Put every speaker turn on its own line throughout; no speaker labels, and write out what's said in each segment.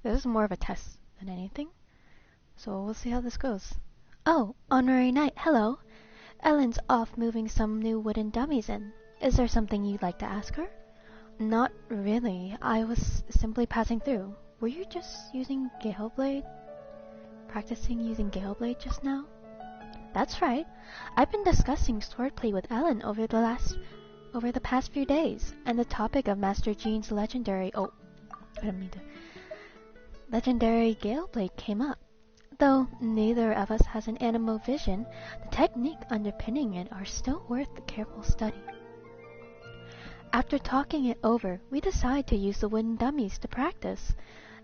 This is more of a test than anything. So we'll see how this goes. Oh, Honorary Knight, hello. Ellen's off moving some new wooden dummies in. Is there something you'd like to ask her? Not really. I was simply passing through. Were you just using Galeblade? Practicing using Galeblade just now? That's right. I've been discussing swordplay with Ellen over the past few days, and the topic of Master Jean's legendary legendary Galeblade came up. Though neither of us has an animo vision, the technique underpinning it are still worth the careful study. After talking it over, we decide to use the wooden dummies to practice.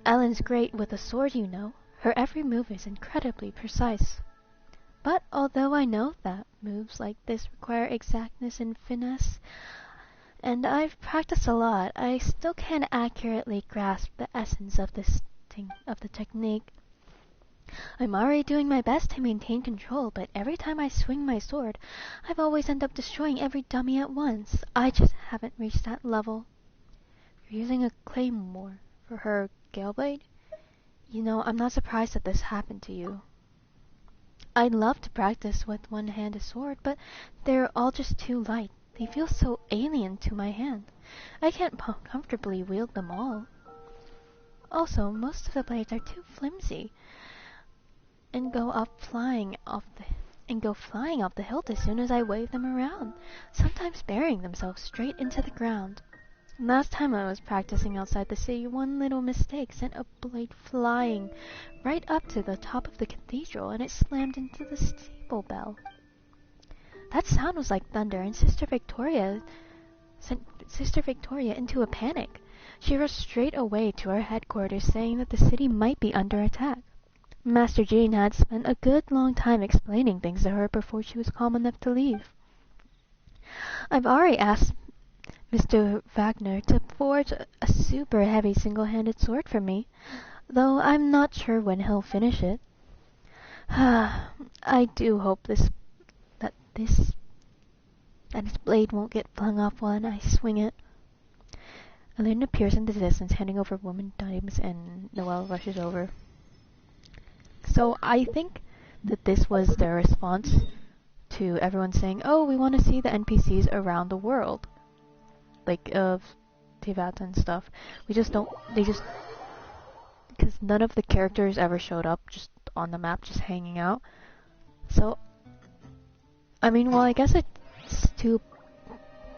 Ellen's great with a sword, you know. Her every move is incredibly precise. But although I know that moves like this require exactness and finesse, and I've practiced a lot, I still can't accurately grasp the essence of the technique. I'm already doing my best to maintain control, but every time I swing my sword, I've always ended up destroying every dummy at once. I just haven't reached that level. You're using a claymore for her Galeblade? You know, I'm not surprised that this happened to you. I'd love to practice with one-handed sword, but they're all just too light. They feel so alien to my hand. I can't comfortably wield them all. Also, most of the blades are too flimsy and go flying off the hilt as soon as I wave them around, sometimes burying themselves straight into the ground. Last time I was practicing outside the city, one little mistake sent a blade flying right up to the top of the cathedral, and it slammed into the steeple bell. That sound was like thunder, and Sister Victoria sent Sister Victoria into a panic. She rushed straight away to our headquarters, saying that the city might be under attack. Master Jean had spent a good long time explaining things to her before she was calm enough to leave. I've already asked Mr. Wagner to forge a super heavy single-handed sword for me, though I'm not sure when he'll finish it. I do hope that his blade won't get flung off when I swing it. Elaine appears in the distance, handing over woman dimes, and Noelle rushes over. So I think that this was their response to everyone saying, oh, we want to see the NPCs around the world. Like, of Tivat and stuff. Because none of the characters ever showed up just on the map, just hanging out. So, I mean, well, I guess it's too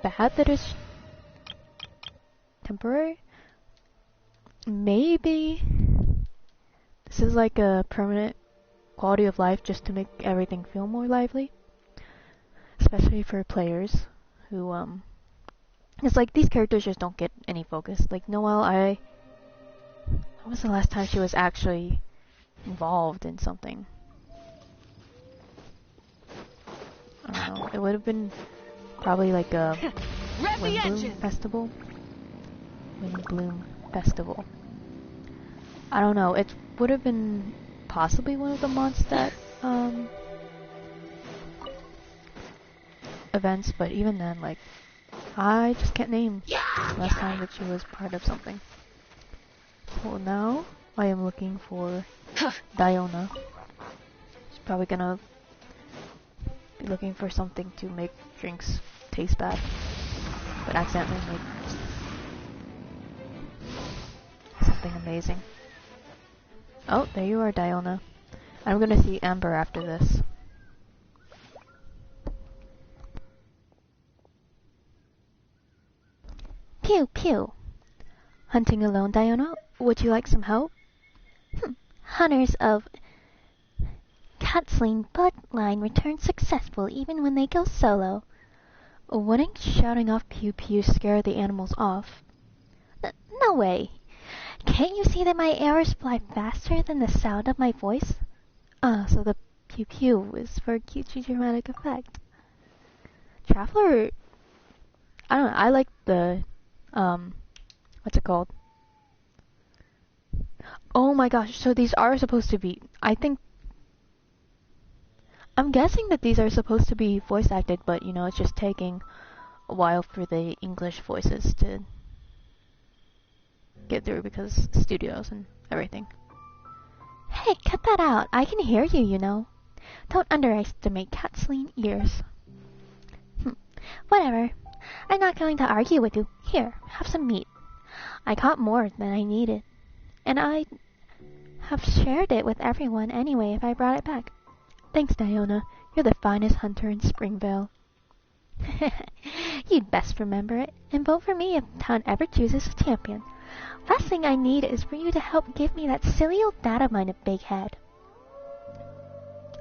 bad that it's temporary. Maybe this is like a permanent quality of life just to make everything feel more lively. Especially for players who, it's like these characters just don't get any focus. Like Noelle, when was the last time she was actually involved in something? I don't know. It would have been probably like a Windbloom Festival. Windbloom Festival. I don't know. It would have been possibly one of the months that events, but even then, like, I just can't name last time that she was part of something. Well, now I am looking for Diona. She's probably gonna be looking for something to make drinks taste bad, but accidentally make something amazing. Oh, there you are, Diona. I'm gonna see Amber after this. Pew pew. Hunting alone, Diona? Would you like some help? Hunters of Katzleen bloodline return successful even when they go solo. Wouldn't shouting off pew pew scare the animals off? No way. Can't you see that my arrows fly faster than the sound of my voice? So the pew pew is for cutesy dramatic effect. Traveler, I don't know, I like the, what's it called? Oh my gosh, so these are supposed to be, I'm guessing that these are supposed to be voice acted, but you know, it's just taking a while for the English voices to get through because studios and
everything.
Hey, cut that out. I can hear you, you know. Don't underestimate Kathleen ears. Whatever. I'm not going to argue with you. Here, have some meat. I caught more than I needed. And I have shared it with everyone anyway if I brought it back. Thanks, Diona. You're the finest hunter in Springvale. You'd best remember it, and vote for me if the town ever chooses a champion. Last thing I need is for you to help give me that silly old dad of mine a big head.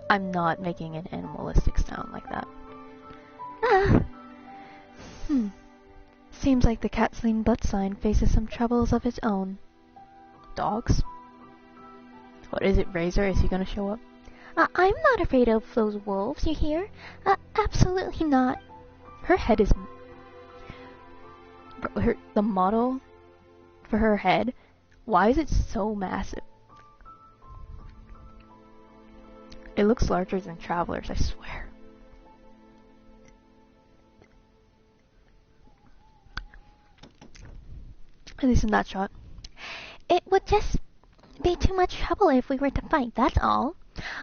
I'm not making an animalistic sound like that.
Ah.
Seems like the Kathleen butt sign faces some troubles of its own. Dogs? What is it, Razor? Is he gonna show up?
I'm not afraid of those wolves, you hear? Absolutely not.
Her head is... the model for her head, why is it so massive? It looks larger than Traveler's, I swear. At least in that shot.
It would just be too much trouble if we were to fight, that's all.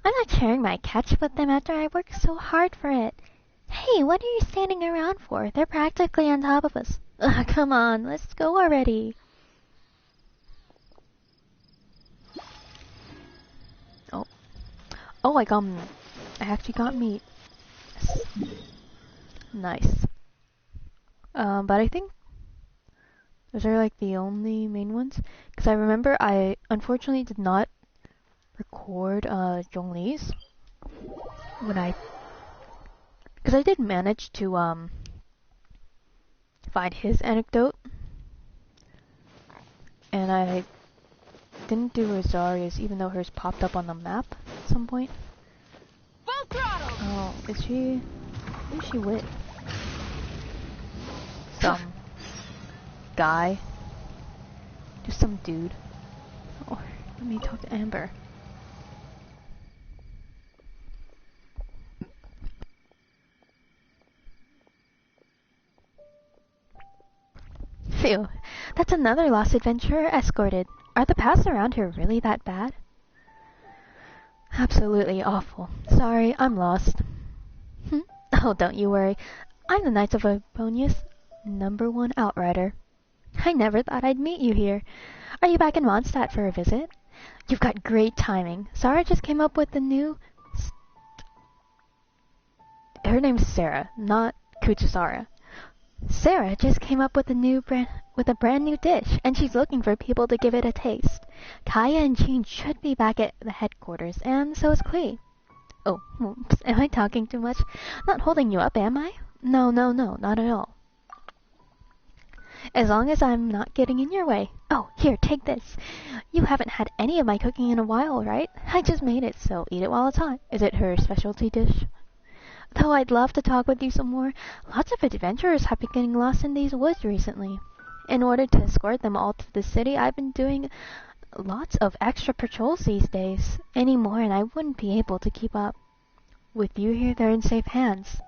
I'm not sharing my catch with them after I worked so hard for it. Hey, what are you standing around for? They're practically on top of us. Come on, let's go already.
Oh, I actually got meat. Yes. Nice. But I think those are like the only main ones. Because I remember I unfortunately did not record Zhongli's because I did manage to find his anecdote, and I didn't do Rosaria's, even though hers popped up on the map at some point.
Full throttle!
Oh, who's she with? Some guy? Just some dude. Oh, let me talk to Amber.
Phew, that's another lost adventurer escorted. Are the paths around here really that bad?
Absolutely awful. Sorry, I'm lost.
Oh, don't you worry. I'm the Knights of Obonius, #1 outrider. I never thought I'd meet you here. Are you back in Mondstadt for a visit? You've got great timing. Sarah just came up with the new...
Her name's Sarah, not Kuchisara.
Sarah just came up with a brand new dish, and she's looking for people to give it a taste. Kaya and Jean should be back at the headquarters, and so is Klee. Oh, oops, am I talking too much? Not holding you up, am I?
No, not at all.
As long as I'm not getting in your way. Oh, here, take this. You haven't had any of my cooking in a while, right? I just made it, so eat it while it's hot.
Is it her specialty dish?
Though I'd love to talk with you some more, lots of adventurers have been getting lost in these woods recently. In order to escort them all to the city, I've been doing lots of extra patrols these days. Any more and I wouldn't be able to keep up.
With you here, they're in safe hands.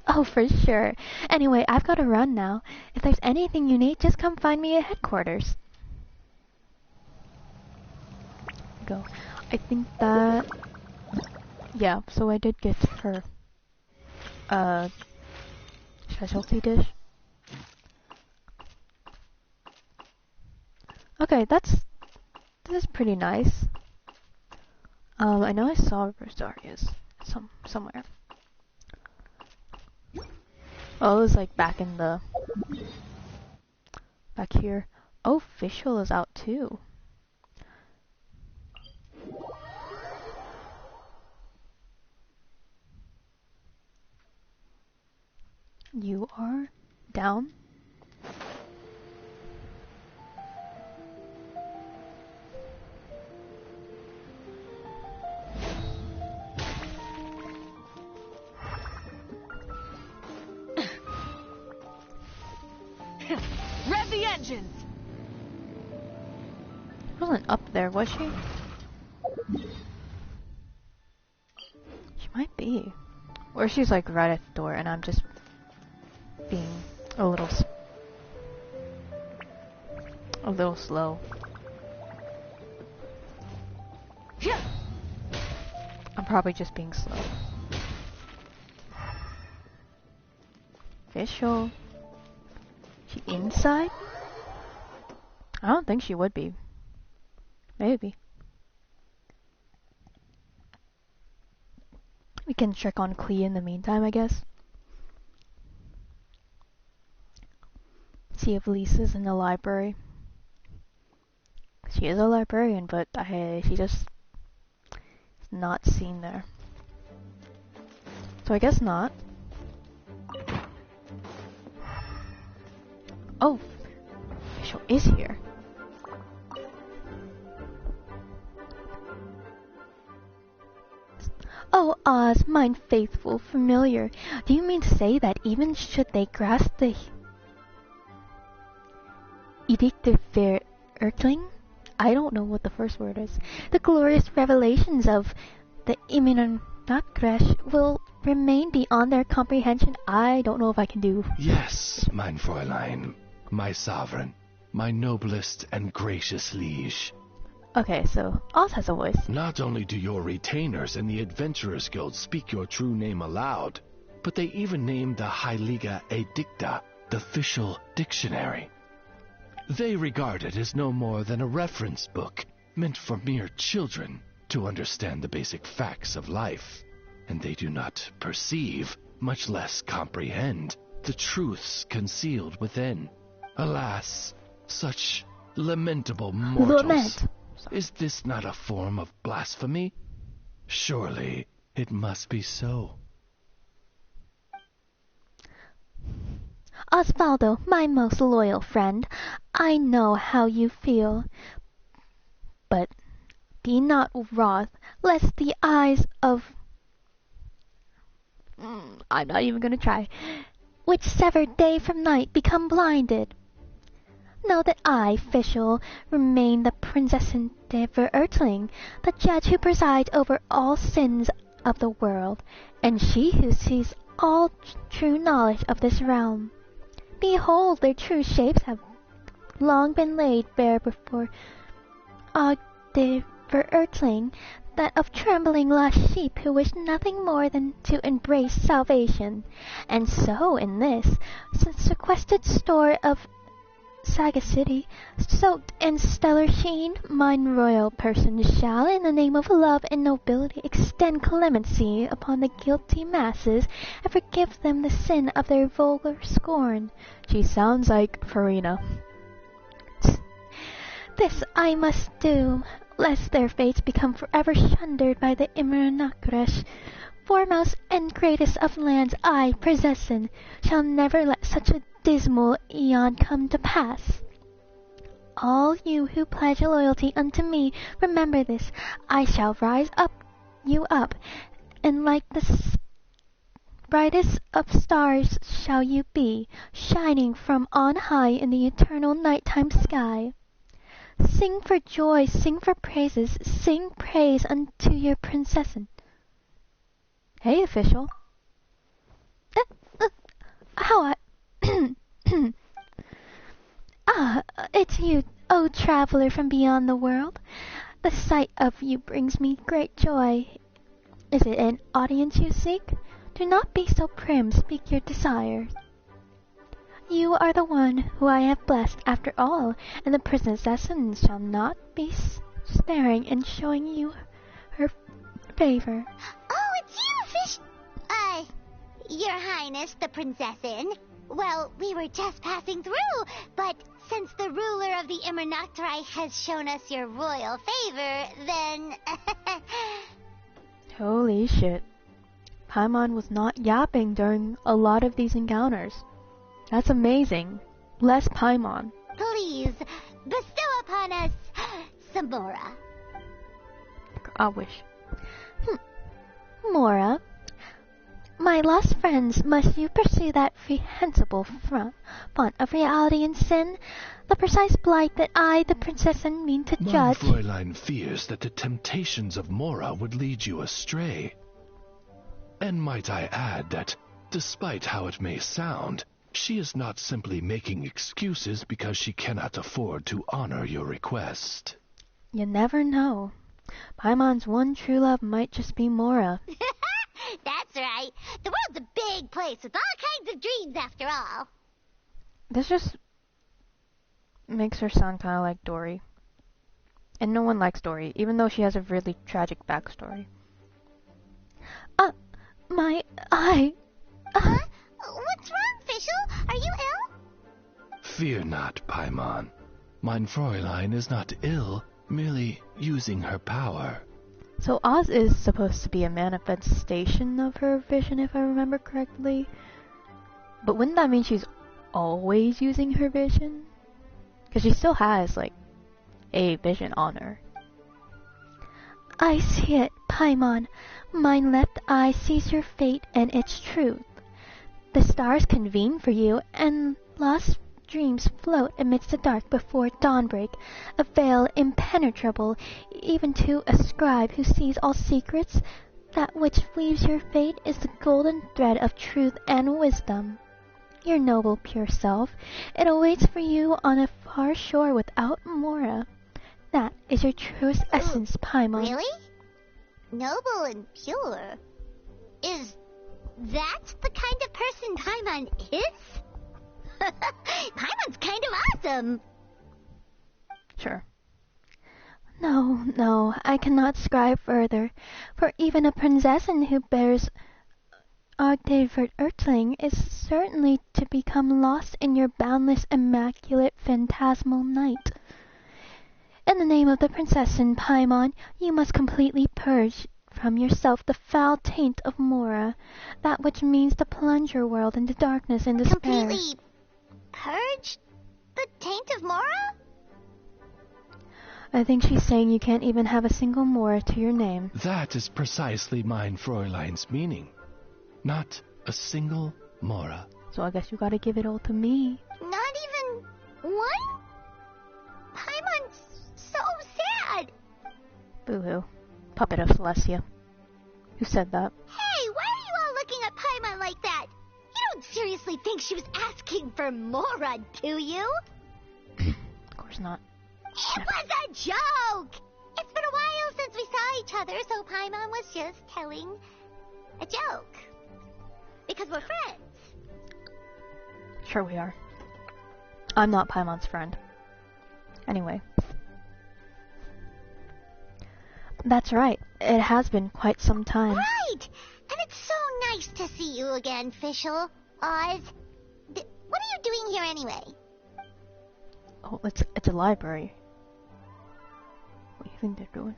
Oh, for sure. Anyway, I've got to run now. If there's anything you need, just come find me at headquarters.
Go. I think that... Yeah, so I did get her specialty dish. Okay, this is pretty nice. I know I saw Rosaria's somewhere. Oh, it was like back here. Oh, Fischl is out too. You are down?
Rev the engines!
She wasn't up there, was she? She might be. Or she's like right at the door and I'm just being a little slow. I'm probably just being slow. Official. She inside? I don't think she would be. Maybe. We can check on Klee in the meantime, I guess. See if Lisa's in the library. She is a librarian, but she just is not seen there. So I guess not. Oh, Official is here. Oh, Oz, mine faithful familiar. Do you mean to say that even should they grasp the Edict of Fair Earthling? I don't know what the first word is. The glorious revelations of the Immunocrash will remain beyond their comprehension. I don't know if I can do.
Yes, mein Fräulein, my sovereign, my noblest and gracious liege.
Okay, so Oz has a voice.
Not only do your retainers in the Adventurers Guild speak your true name aloud, but they even name the Heiliga Edicta, the official dictionary. They regard it as no more than a reference book meant for mere children to understand the basic facts of life, and they do not perceive, much less comprehend, the truths concealed within. Alas, such lamentable mortals.
Lament.
Is this not a form of blasphemy? Surely it must be so.
Osvaldo, my most loyal friend, I know how you feel. But be not wroth, lest the eyes of... I'm not even gonna try. Which sever day from night become blinded. Know that I, Fischl, remain the Prinzessin de Verurtling, the judge who presides over all sins of the world, and she who sees all true knowledge of this realm. Behold, their true shapes have long been laid bare before Og de Verurtling, that of trembling lost sheep who wish nothing more than to embrace salvation. And so in this sequestered store of sagacity, soaked in stellar sheen, mine royal person shall, in the name of love and nobility, extend clemency upon the guilty masses, and forgive them the sin of their vulgar scorn.
She sounds like Farina.
This I must do, lest their fates become forever shundered by the Immunocrash. Foremost and greatest of lands, I, Prinzessin, shall never let such a dismal eon come to pass. All you who pledge loyalty unto me, remember this. I shall rise you up, and like the brightest of stars shall you be, shining from on high in the eternal nighttime sky. Sing for joy, sing for praises, sing praise unto your Prinzessin.
Hey, Official.
It's you, O traveler from beyond the world. The sight of you brings me great joy. Is it an audience you seek? Do not be so prim, speak your desire. You are the one who I have blessed after all, and the Prinzessin shall not be sparing in showing you her favor.
Oh, it's you, Fish... Your Highness, the Prinzessin. Well, we were just passing through, but since the ruler of the Immunocrash has shown us your royal favor, then...
Holy shit. Paimon was not yapping during a lot of these encounters. That's amazing. Less Paimon.
Please, bestow upon us some Mora.
I wish.
Mora, my lost friends, must you pursue that reprehensible font of reality and sin, the precise blight that I, the Prinzessin, mean to judge?
Mein Fräulein fears that the temptations of Mora would lead you astray. And might I add that, despite how it may sound, she is not simply making excuses because she cannot afford to honor your request.
You never know. Paimon's one true love might just be Mora.
That's right. The world's a big place with all kinds of dreams after all.
This just makes her sound kind of like Dory. And no one likes Dory, even though she has a really tragic backstory.
My eye.
Huh? What's wrong, Fischl? Are you ill?
Fear not, Paimon. Mein Fräulein is not ill, merely using her power.
So Oz is supposed to be a manifestation of her vision, if I remember correctly. But wouldn't that mean she's always using her vision? Because she still has, like, a vision on her.
I see it, Paimon. Mine left eye sees your fate and its truth. The stars convene for you, and lost dreams float amidst the dark before dawnbreak, a veil impenetrable even to a scribe who sees all secrets. That which weaves your fate is the golden thread of truth and wisdom. Your noble pure self, it awaits for you on a far shore without Mora. That is your truest essence, Paimon.
Really? Noble and pure? Is that the kind of person Paimon is? Paimon's kind of awesome.
Sure.
No, I cannot scribe further, for even a prinzessin who bears Ogdevert Ertling is certainly to become lost in your boundless, immaculate, phantasmal night. In the name of the prinzessin, Paimon, you must completely purge from yourself the foul taint of Mora, that which means to plunge your world into darkness and despair.
Completely purge the taint of Mora?
I think she's saying you can't even have a single Mora to your name.
That is precisely mein Fräulein's meaning. Not a single Mora.
So I guess you gotta give it all to me.
Not even one? Paimon's so sad.
Boo-hoo. Puppet of Celestia. Who said that?
Hey, why are you all looking at Paimon like that? You don't seriously think she was asking for Mora, do you?
Of course not.
It was a joke! It's been a while since we saw each other, so Paimon was just telling a joke. Because we're friends.
Sure we are. I'm not Paimon's friend. Anyway. That's right. It has been quite some time.
Right! And it's so nice to see you again, Fischl. Oz. What are you doing here anyway?
Oh, it's a library. What do you think they're doing?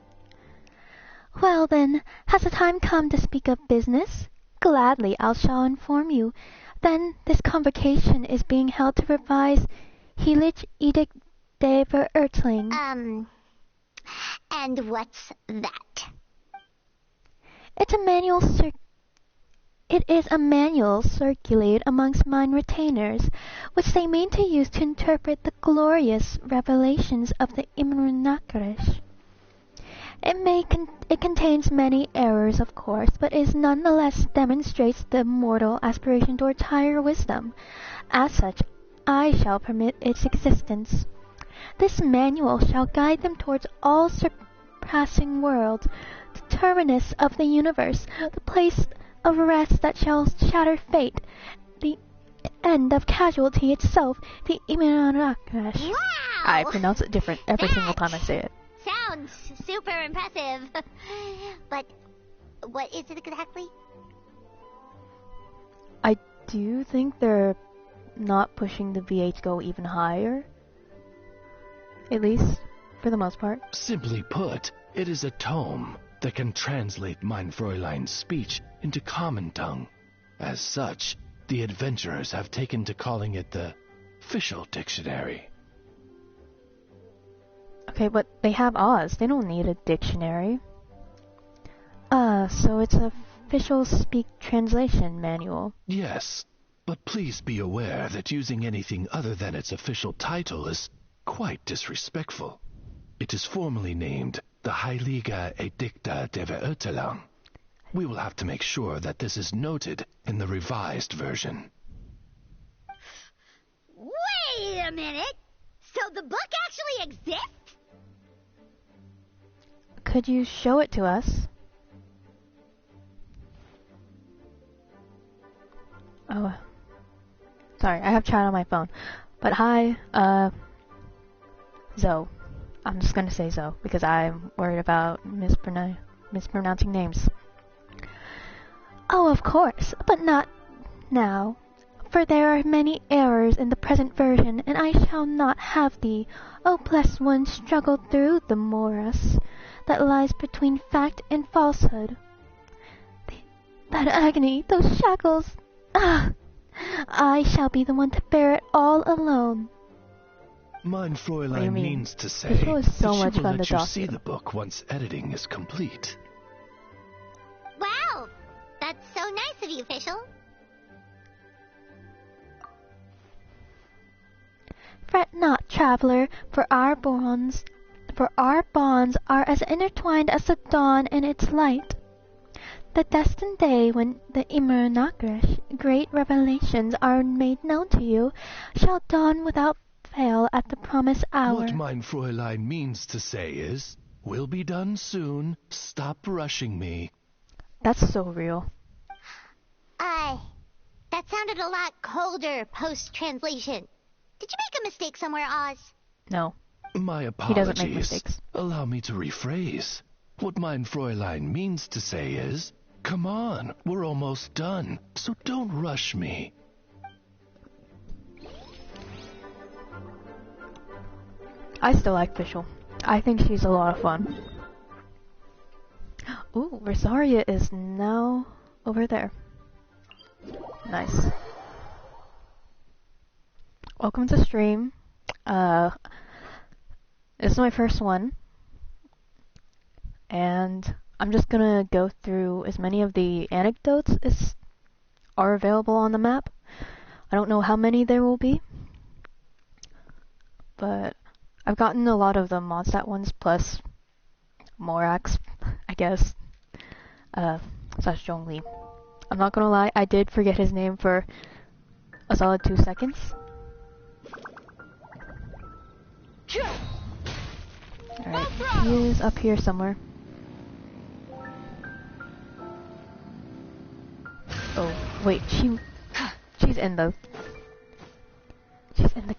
Well then, has the time come to speak of business? Gladly I shall inform you. Then this convocation is being held to revise Heilig Edict de Verertling.
And what's that?
It is a manual circulated amongst mine retainers, which they mean to use to interpret the glorious revelations of the Immunakarish. It contains many errors, of course, but it nonetheless demonstrates the mortal aspiration towards higher wisdom. As such, I shall permit its existence. This manual shall guide them towards all surpassing worlds, the terminus of the universe, the place of rest that shall shatter fate, the end of casualty itself, the Immunakarish.
Wow!
I pronounce it different every single time I say it.
Sounds super impressive. But what is it exactly?
I do think they're not pushing the VH goal even higher. At least, for the most part.
Simply put, it is a tome that can translate mein Fräulein's speech into common tongue. As such, the adventurers have taken to calling it the Fischl Dictionary.
Okay, but they have Oz. They don't need a dictionary. So it's a official speak translation manual.
Yes, but please be aware that using anything other than its official title is quite disrespectful. It is formally named the Heilige Edicta de Verertling. We will have to make sure that this is noted in the revised version.
Wait a minute! So the book actually exists?
Could you show it to us? Oh, sorry, I have chat on my phone. But hi, Zoe. I'm just gonna say Zoe because I'm worried about mispronouncing names.
Oh, of course, but not now. For there are many errors in the present version, and I shall not have thee, O blessed one, struggle through the morass that lies between fact and falsehood. That agony, those shackles, ah! I shall be the one to bear it all alone.
Mein Fräulein means to say
This show is so
that
much
she will
fun to
let you
talk
see
to.
the book once editing is complete.
Wow! That's so nice of you, Fischl.
Fret not, traveler, for our bonds are as intertwined as the dawn and its light. The destined day when the Immernachtreich great revelations are made known to you shall dawn without fail at the promised hour.
What mein Fräulein means to say is, will be done soon, stop rushing me.
That's so real.
That sounded a lot colder post-translation. Did you make a mistake somewhere, Oz?
No.
My
He
apologies.
doesn't make mistakes.
Allow me to rephrase. What mein Fräulein means to say is, come on, we're almost done, so don't rush me.
I still like Fischl. I think she's a lot of fun. Ooh, Rosaria is now over there. Nice. Welcome to stream. This is my first one. And I'm just gonna go through as many of the anecdotes as are available on the map. I don't know how many there will be, but I've gotten a lot of the Mondstadt ones plus Morax, I guess, slash Zhongli. I'm not gonna lie, I did forget his name for a solid 2 seconds. Alright, he is up here somewhere. Oh, wait, she's in the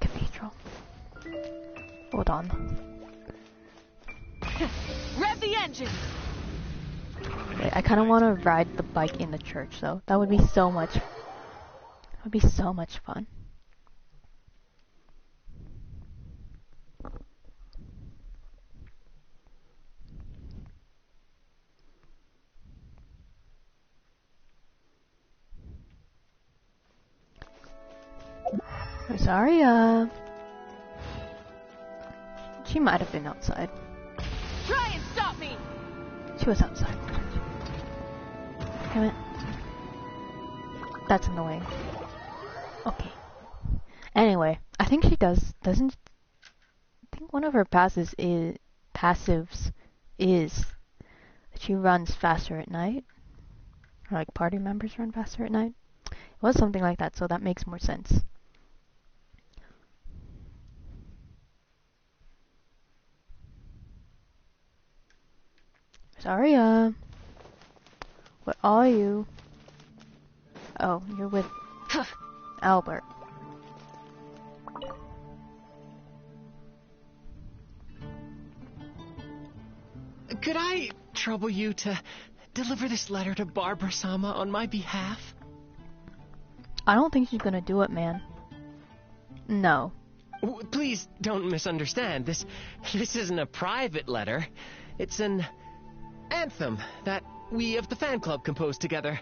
cathedral. Hold on.
Rev the engine!
Wait, I kind of want to ride the bike in the church, though. That would be so much. Fun. Rosaria. She might have been outside.
Try and stop me!
She was outside. Damn it. That's annoying. Okay. Anyway, I think she doesn't... I think one of her passives is that she runs faster at night. Or like party members run faster at night. It was something like that, so that makes more sense. Zaria, where are you? Oh, you're with Albert.
Could I trouble you to deliver this letter to Barbara-sama on my behalf?
I don't think she's gonna do it, man. No.
Please don't misunderstand. This isn't a private letter. It's an anthem that we of the fan club composed together.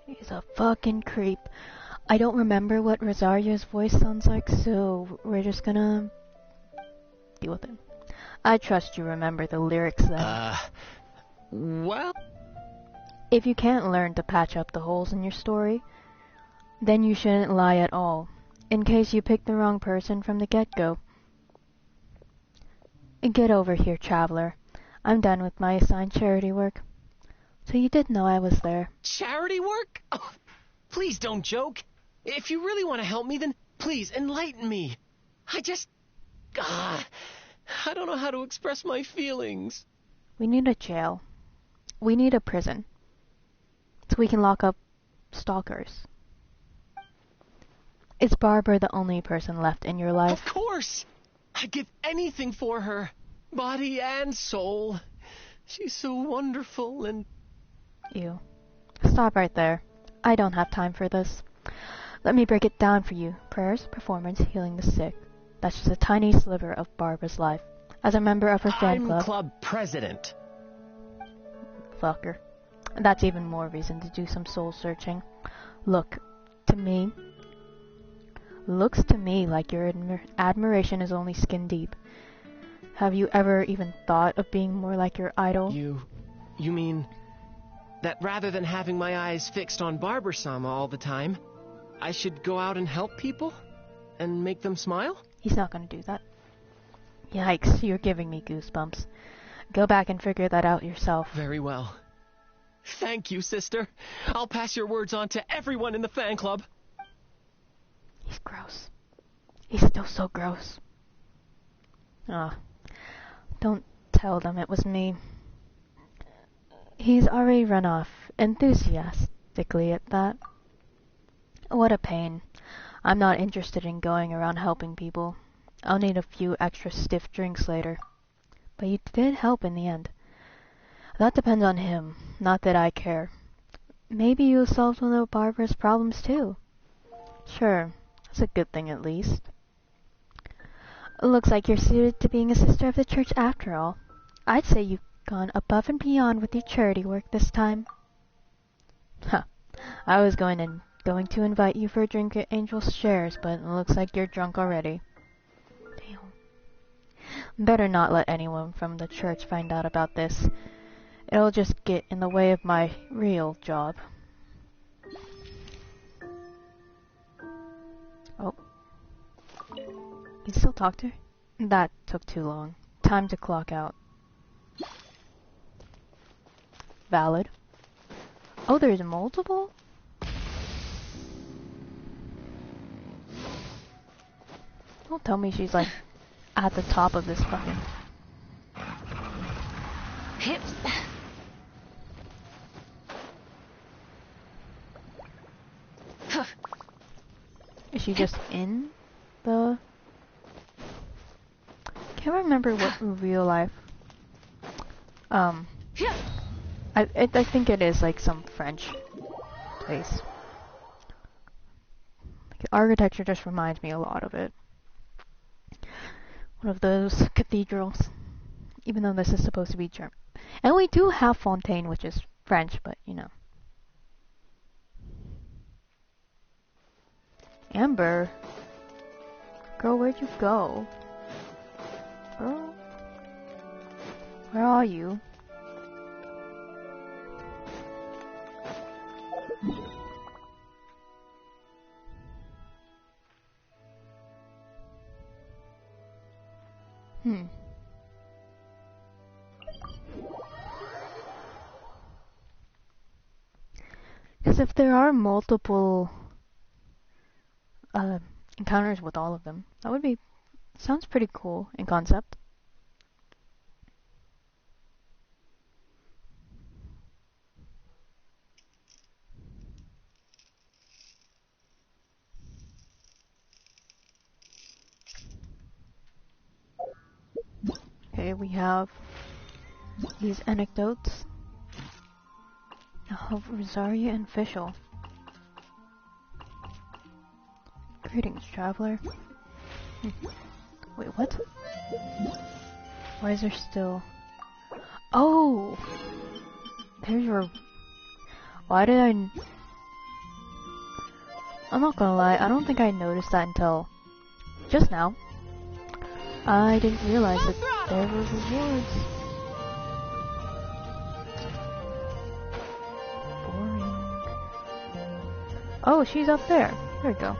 He's a fucking creep. I don't remember what Rosaria's voice sounds like, so we're just gonna deal with it. I trust you remember the lyrics then.
Well...
If you can't learn to patch up the holes in your story, then you shouldn't lie at all, in case you pick the wrong person from the get-go. Get over here, traveler. I'm done with my assigned charity work. So you did know I was there.
Charity work? Oh, please don't joke. If you really want to help me, then please enlighten me. I don't know how to express my feelings.
We need a jail. We need a prison. So we can lock up stalkers. Is Barbara the only person left in your life?
Of course! I'd give anything for her. Body and soul. She's so wonderful and...
You. Stop right there. I don't have time for this. Let me break it down for you. Prayers, performance, healing the sick. That's just a tiny sliver of Barbara's life. As a member of her fan club...
I'm club president.
Fucker. That's even more reason to do some soul searching. Looks to me like your admiration is only skin deep. Have you ever even thought of being more like your idol?
You mean that rather than having my eyes fixed on Barbara-sama all the time, I should go out and help people? And make them smile?
He's not gonna do that. Yikes, you're giving me goosebumps. Go back and figure that out yourself.
Very well. Thank you, sister. I'll pass your words on to everyone in the fan club.
He's gross. He's still so gross. Don't tell them it was me. He's already run off, enthusiastically at that. What a pain. I'm not interested in going around helping people. I'll need a few extra stiff drinks later. But you did help in the end. That depends on him, not that I care. Maybe you solved one of Barbara's problems too. Sure, that's a good thing at least. Looks like you're suited to being a sister of the church after all. I'd say you've gone above and beyond with your charity work this time. I was going to invite you for a drink at Angel's Shares, but it looks like you're drunk already. Damn. Better not let anyone from the church find out about this. It'll just get in the way of my real job. Oh. You still talk to her? That took too long. Time to clock out. Valid. Oh, there's multiple? Don't tell me she's like at the top of this fucking...
Hips.
Is she just in the... Can't remember what in real life. I think it is like some French place. Like, architecture just reminds me a lot of it. One of those cathedrals. Even though this is supposed to be German. And we do have Fontaine, which is French, but you know. Amber. Girl, where'd you go? Girl? Where are you? Because if there are multiple encounters with all of them, that would be... Sounds pretty cool in concept. Okay, we have these anecdotes of Rosaria and Fischl. Greetings, traveler. Wait, what? Why is there still... Oh! There's your... Why did I... I'm not gonna lie, I don't think I noticed that until just now. I didn't realize that there were rewards. Boring. Oh, she's up there. There we go.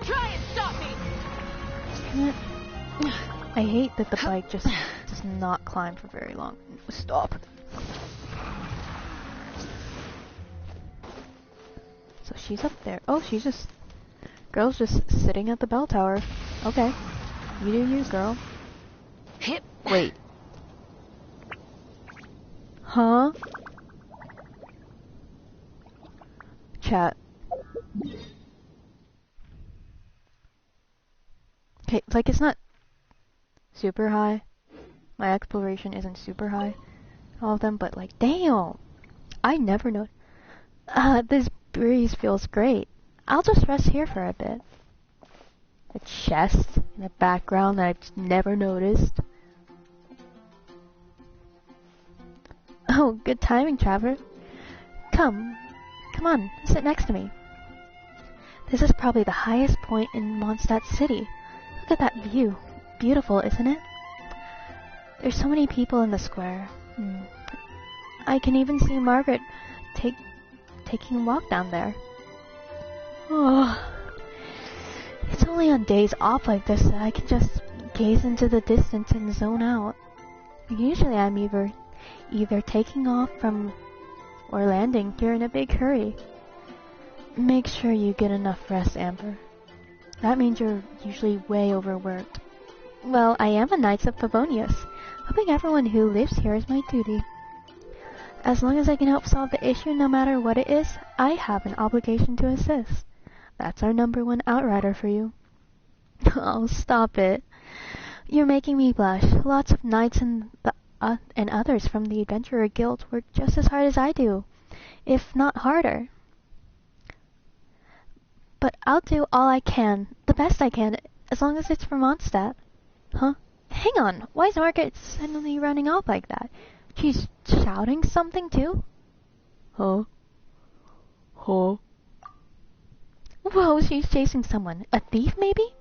Try and stop me!
I hate that the bike just does not climb for very long. Stop. So she's up there. Oh, she's just... Girl's just sitting at the bell tower. Okay. You do you, girl.
Hip.
Wait. Huh? Chat. Okay, like it's not super high. My exploration isn't super high. All of them, but like, damn! I never know. This breeze feels great. I'll just rest here for a bit. A chest in the background that I've just never noticed. Oh, good timing, Trevor. Come on, sit next to me. This is probably the highest point in Mondstadt City. Look at that view. Beautiful, isn't it? There's so many people in the square. I can even see Margaret taking a walk down there. Oh, it's only on days off like this that I can just gaze into the distance and zone out. Usually I'm either taking off from or landing here in a big hurry. Make sure you get enough rest, Amber. That means you're usually way overworked. Well, I am a Knights of Favonius. Helping everyone who lives here is my duty. As long as I can help solve the issue, no matter what it is, I have an obligation to assist. That's our #1 outrider for you. Oh, stop it. You're making me blush. Lots of knights and others from the Adventurer Guild work just as hard as I do, if not harder. But I'll do all I can, the best I can, as long as it's for Mondstadt. Huh? Hang on, why is Margaret suddenly running off like that? She's shouting something too? Huh? Whoa, she's chasing someone. A thief, maybe?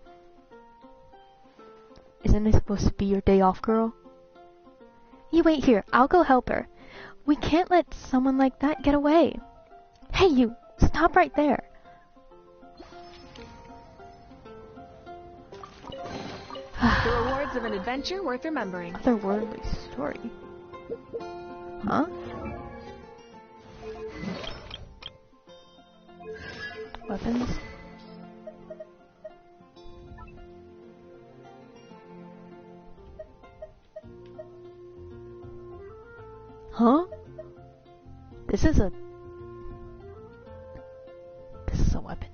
Isn't it supposed to be your day off, girl? You wait here, I'll go help her. We can't let someone like that get away. Hey, you! Stop right there!
The rewards of an adventure worth remembering.
Otherworldly story. Huh? Weapons? Huh? This is a weapon.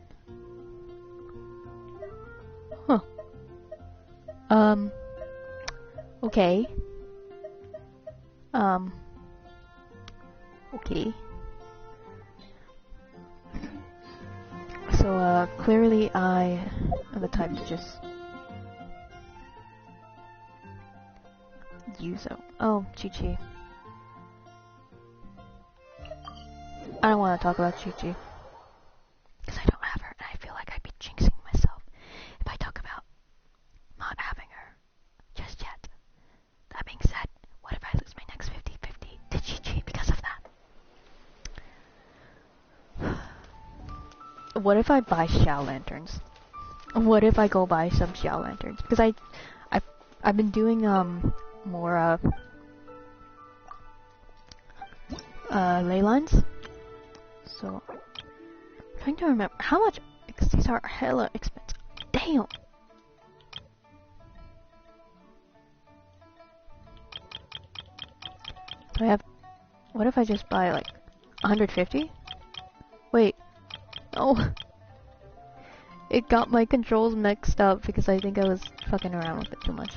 Huh. Okay. Okay. So, clearly I am the type to just use it. Oh, Chi-Chi. I don't want to talk about Chi-Chi. Because I don't have her, and I feel like I'd be jinxing myself if I talk about not having her just yet. That being said, what if I lose my next 50-50 to Chi-Chi because of that? What if I buy Xiao Lanterns? What if I go buy some Xiao Lanterns? Because I've been doing more ley lines. So I'm trying to remember how much, because these are hella expensive. Damn. Do I have? What if I just buy like 150? Wait. Oh. It got my controls mixed up because I think I was fucking around with it too much.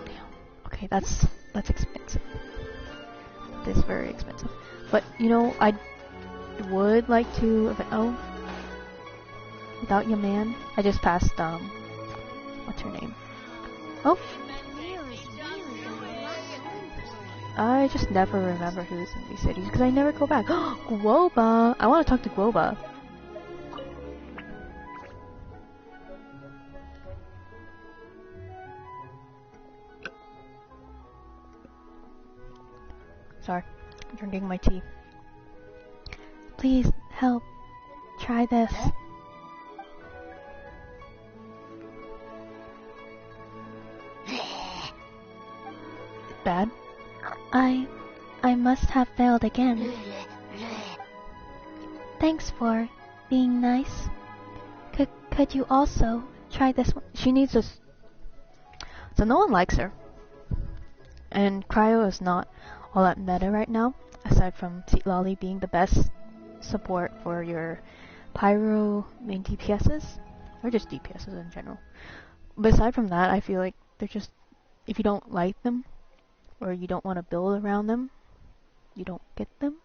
Damn. Okay, that's expensive. This is very expensive. But you know, I would like to. Oh, without your man, I just passed. What's her name? Oh. I just never remember who's in these cities because I never go back. Guoba! I want to talk to Guoba. Sorry, I'm drinking my tea. Please help. Try this. Bad? I must have failed again. Thanks for being nice. Could you also try this one. She needs us. So no one likes her. And Kleo is not all that meta right now, aside from Seat Lolly being the best support for your Pyro main DPSs, or just DPSs in general. But aside from that, I feel like they're just, if you don't like them, or you don't want to build around them, you don't get them.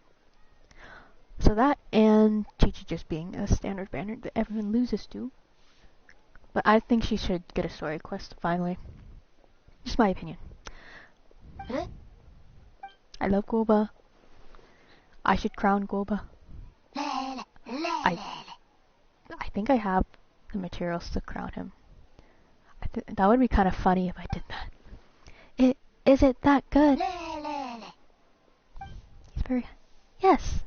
So that, and Chi-Chi just being a standard banner that everyone loses to. But I think she should get a story quest, finally. Just my opinion. I love Goba. I should crown Goba. I think I have the materials to crown him. That would be kind of funny if I did that. Is it that good? He's very... Yes.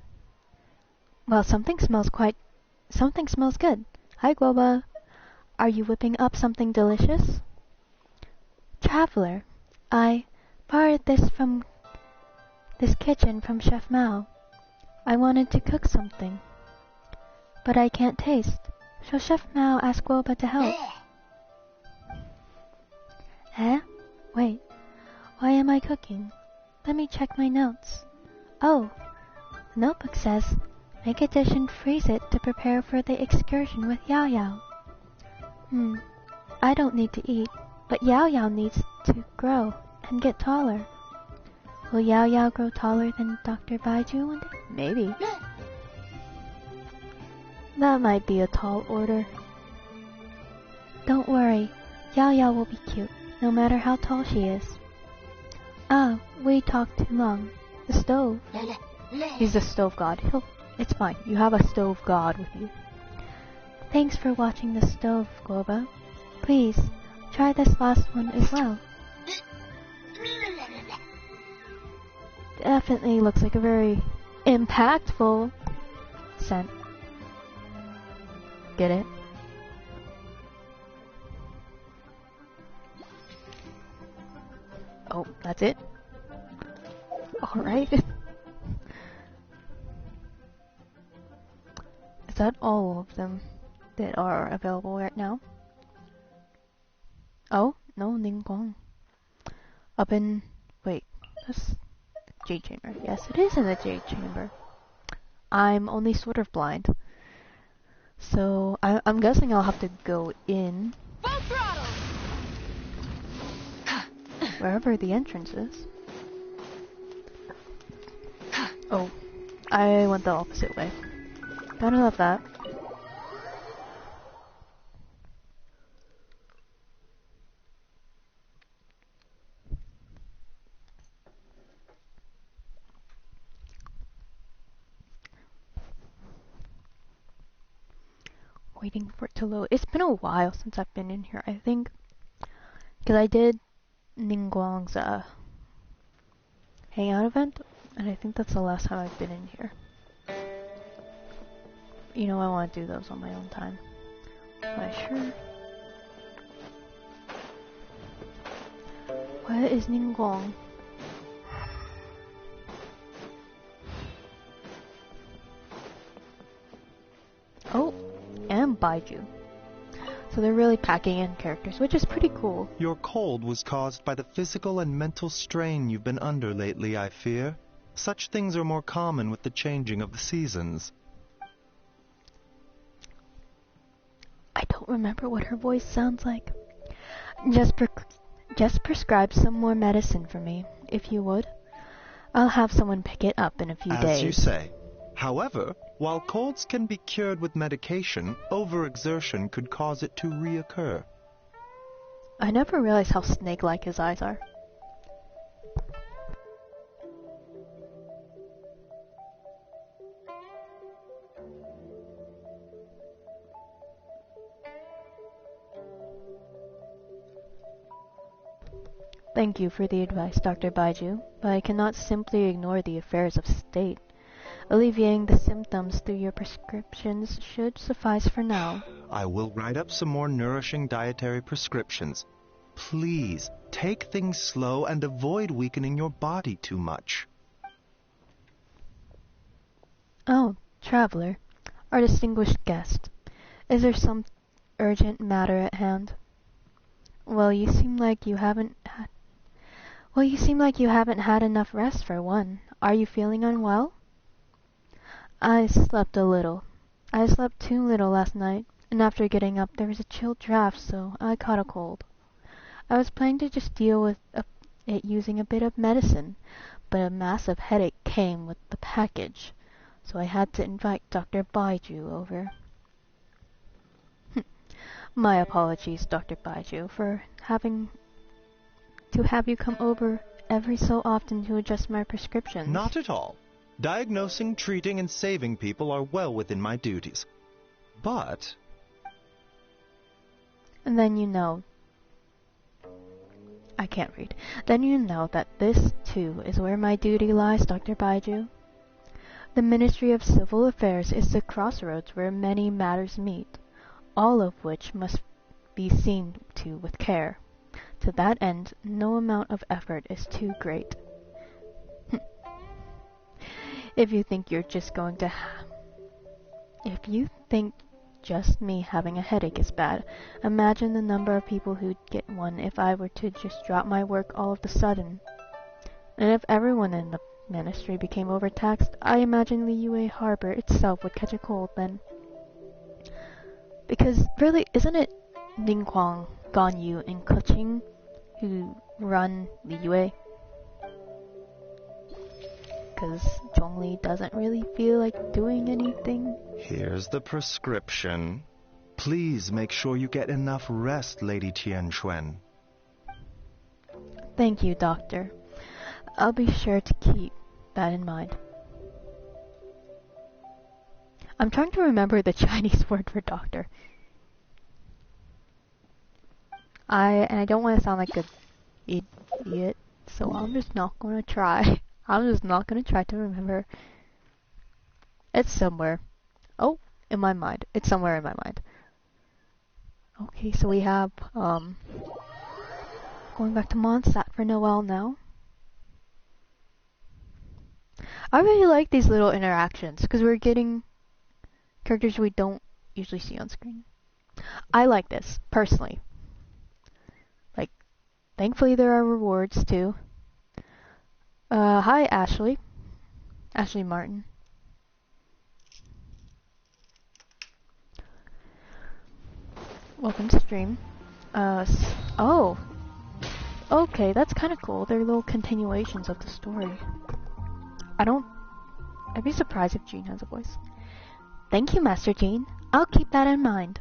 Well, something smells good. Hi, Goba. Are you whipping up something delicious? Traveler, I borrowed this kitchen from Chef Mao. I wanted to cook something, but I can't taste. So Chef Mao asked Goba to help. Wait. Why am I cooking? Let me check my notes. Oh, the notebook says, make a dish and freeze it to prepare for the excursion with Yao Yao. I don't need to eat, but Yao Yao needs to grow and get taller. Will Yao Yao grow taller than Dr. Baiju one day? Maybe. That might be a tall order. Don't worry, Yao Yao will be cute, no matter how tall she is. Ah, we talked too long. The stove. He's the stove god. It's fine, you have a stove god with you. Thanks for watching the stove, Goba. Please, try this last one as well. Definitely looks like a very impactful scent. Get it? Oh, that's it? Alright. Is that all of them that are available right now? Oh, no, Ningguang. Up in... wait, that's Jade Chamber. Yes, it is in the Jade Chamber. I'm only sort of blind. So, I'm guessing I'll have to go in...
Full throttle!
wherever the entrance is. Oh, I went the opposite way. Gotta love that. Waiting for it to load. It's been a while since I've been in here, I think. Because I did Ningguang's hangout event, and I think that's the last time I've been in here. You know, I want to do those on my own time. Am I sure? Where is Ningguang? Oh, and Baiju. So they're really packing in characters, which is pretty cool.
Your cold was caused by the physical and mental strain you've been under lately, I fear. Such things are more common with the changing of the seasons.
I don't remember what her voice sounds like. Just prescribe some more medicine for me, if you would. I'll have someone pick it up in a few days.
As you say. However, while colds can be cured with medication, overexertion could cause it to reoccur.
I never realized how snake-like his eyes are. Thank you for the advice, Dr. Baiju, but I cannot simply ignore the affairs of state. Alleviating the symptoms through your prescriptions should suffice for now.
I will write up some more nourishing dietary prescriptions. Please, take things slow and avoid weakening your body too much.
Oh, traveler, our distinguished guest. Is there urgent matter at hand. Well, you seem like you haven't had enough rest for one. Are you feeling unwell? I slept a little. I slept too little last night, and after getting up there was a chill draft, so I caught a cold. I was planning to just deal with it using a bit of medicine, but a massive headache came with the package, so I had to invite Dr. Baiju over. My apologies, Dr. Baiju, for having to have you come over every so often to adjust my prescriptions.
Not at all. Diagnosing, treating, and saving people are well within my duties. But...
And then you know... I can't read. Then you know that this, too, is where my duty lies, Dr. Baiju. The Ministry of Civil Affairs is the crossroads where many matters meet, all of which must be seen to with care. To that end, no amount of effort is too great. If you think just me having a headache is bad, imagine the number of people who'd get one if I were to just drop my work all of a sudden. And if everyone in the ministry became overtaxed, I imagine the UA harbor itself would catch a cold then. Because really, isn't it Ning Kwang, Gan Yu, and Kuching who run the UA? Because Zhongli doesn't really feel like doing anything.
Here's the prescription. Please make sure you get enough rest, Lady Tianquan.
Thank you, Doctor. I'll be sure to keep that in mind. I'm trying to remember the Chinese word for doctor. I don't want to sound like an idiot, so I'm just not going to try. I'm just not going to try to remember. It's somewhere. Oh, in my mind. It's somewhere in my mind. Okay, so we have, going back to Mondstadt for Noelle now. I really like these little interactions, because we're getting characters we don't usually see on screen. I like this, personally. Like, thankfully there are rewards, too. Hi, Ashley. Ashley Martin. Welcome to stream. Oh. Okay, that's kind of cool. They're little continuations of the story. I'd be surprised if Jean has a voice. Thank you, Master Jean. I'll keep that in mind.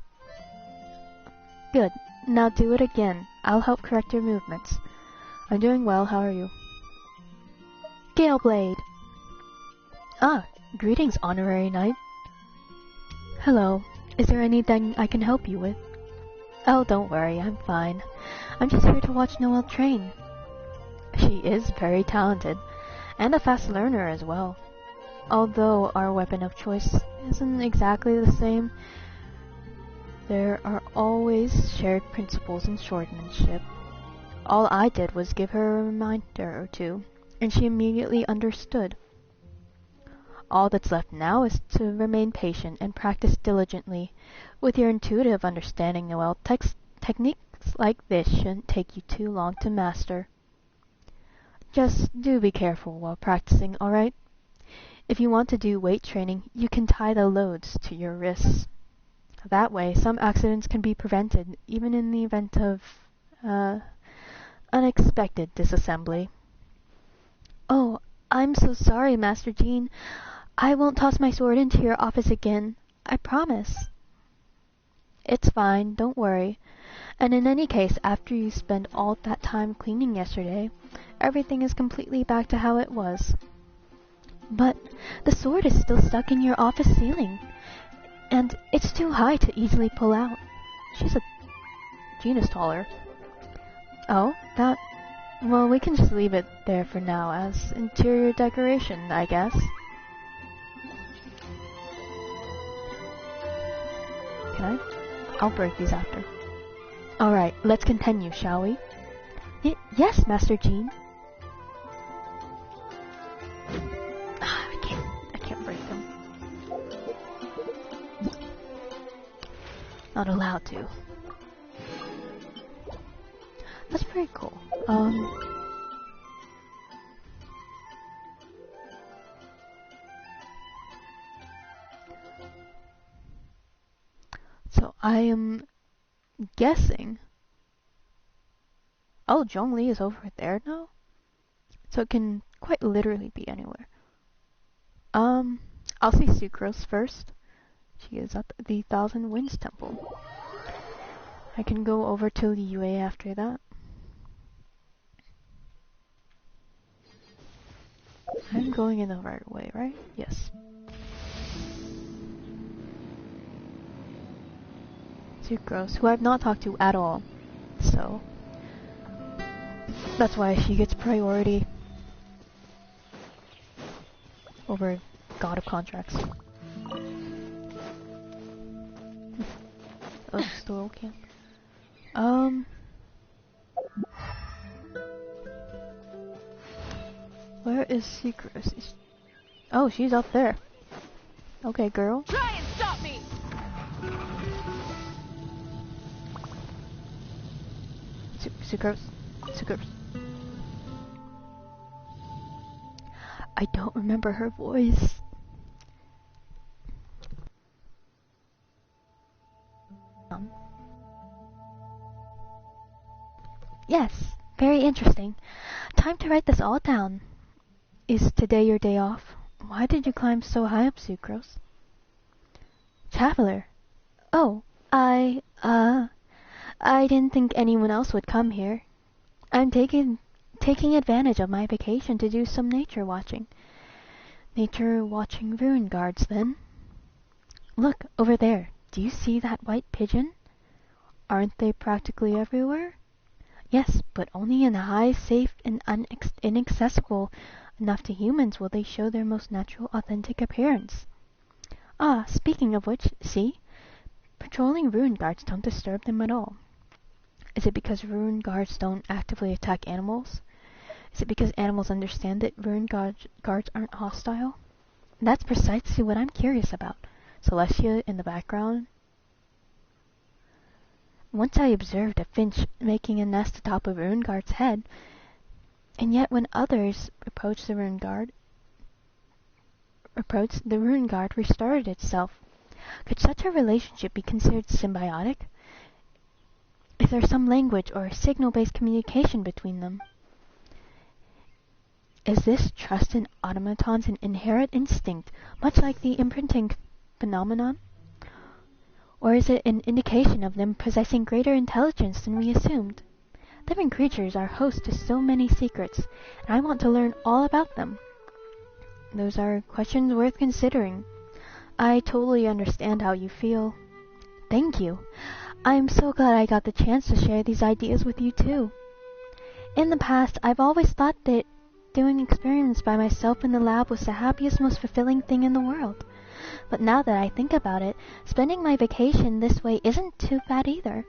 Good. Now do it again. I'll help correct your movements. I'm doing well. How are you? Galeblade. Ah, greetings, Honorary Knight. Hello. Is there anything I can help you with? Oh, don't worry. I'm fine. I'm just here to watch Noelle train. She is very talented, and a fast learner as well. Although our weapon of choice isn't exactly the same, there are always shared principles in swordsmanship. All I did was give her a reminder or two, and she immediately understood. All that's left now is to remain patient and practice diligently. With your intuitive understanding, Noelle, techniques like this shouldn't take you too long to master. Just do be careful while practicing, alright? If you want to do weight training, you can tie the loads to your wrists. That way, some accidents can be prevented, even in the event of, unexpected disassembly. Oh, I'm so sorry, Master Jean. I won't toss my sword into your office again. I promise. It's fine, don't worry. And in any case, after you spent all that time cleaning yesterday, everything is completely back to how it was. But the sword is still stuck in your office ceiling, and it's too high to easily pull out. Jean is taller. Oh, well, we can just leave it there for now as interior decoration, I guess. Can I? I'll break these after. Alright, let's continue, shall we? Yes, Master Jean. I can't break them. not allowed to. That's pretty cool. So I am guessing. Oh, Zhongli is over there now? So it can quite literally be anywhere. I'll see Sucrose first. She is at the Thousand Winds Temple. I can go over to Yue after that. I'm going in the right way, right? Yes. Sucrose, who I've not talked to at all. So that's why she gets priority over God of Contracts. Oh, store camp. Where is Sucrose? Oh, she's up there. Okay, girl.
Try and stop me!
Sucrose. I don't remember her voice. Yes, very interesting. Time to write this all down. Is today your day off? Why did you climb so high up, Sucrose? Traveler. Oh, I didn't think anyone else would come here. I'm taking advantage of my vacation to do some nature watching. Nature watching ruin guards, then. Look, over there. Do you see that white pigeon? Aren't they practically everywhere? Yes, but only in high, safe, and inaccessible enough to humans will they show their most natural, authentic appearance. Ah, speaking of which, see? Patrolling ruin guards don't disturb them at all. Is it because ruin guards don't actively attack animals? Is it because animals understand that ruin guards aren't hostile? That's precisely what I'm curious about. Celestia in the background. Once I observed a finch making a nest atop a ruin guard's head, and yet when others approached the ruin guard restarted itself. Could such a relationship be considered symbiotic? Is there some language or signal-based communication between them? Is this trust in automatons an inherent instinct, much like the imprinting phenomenon? Or is it an indication of them possessing greater intelligence than we assumed? Living creatures are host to so many secrets, and I want to learn all about them. Those are questions worth considering. I totally understand how you feel. Thank you. I'm so glad I got the chance to share these ideas with you too. In the past, I've always thought that doing experiments by myself in the lab was the happiest, most fulfilling thing in the world. But now that I think about it, spending my vacation this way isn't so bad either.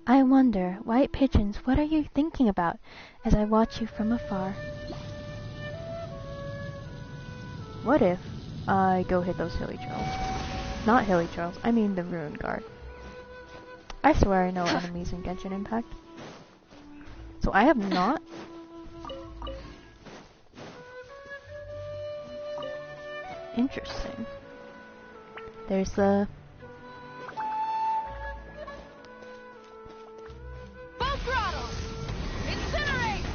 I wonder, white pigeons, what are you thinking about as I watch you from afar? What if I go hit those hilly trails? Not hilly trails, I mean the ruin guard. I swear I know enemies in Genshin Impact. So I have not... Interesting. There's the...
Full throttle! Incinerate!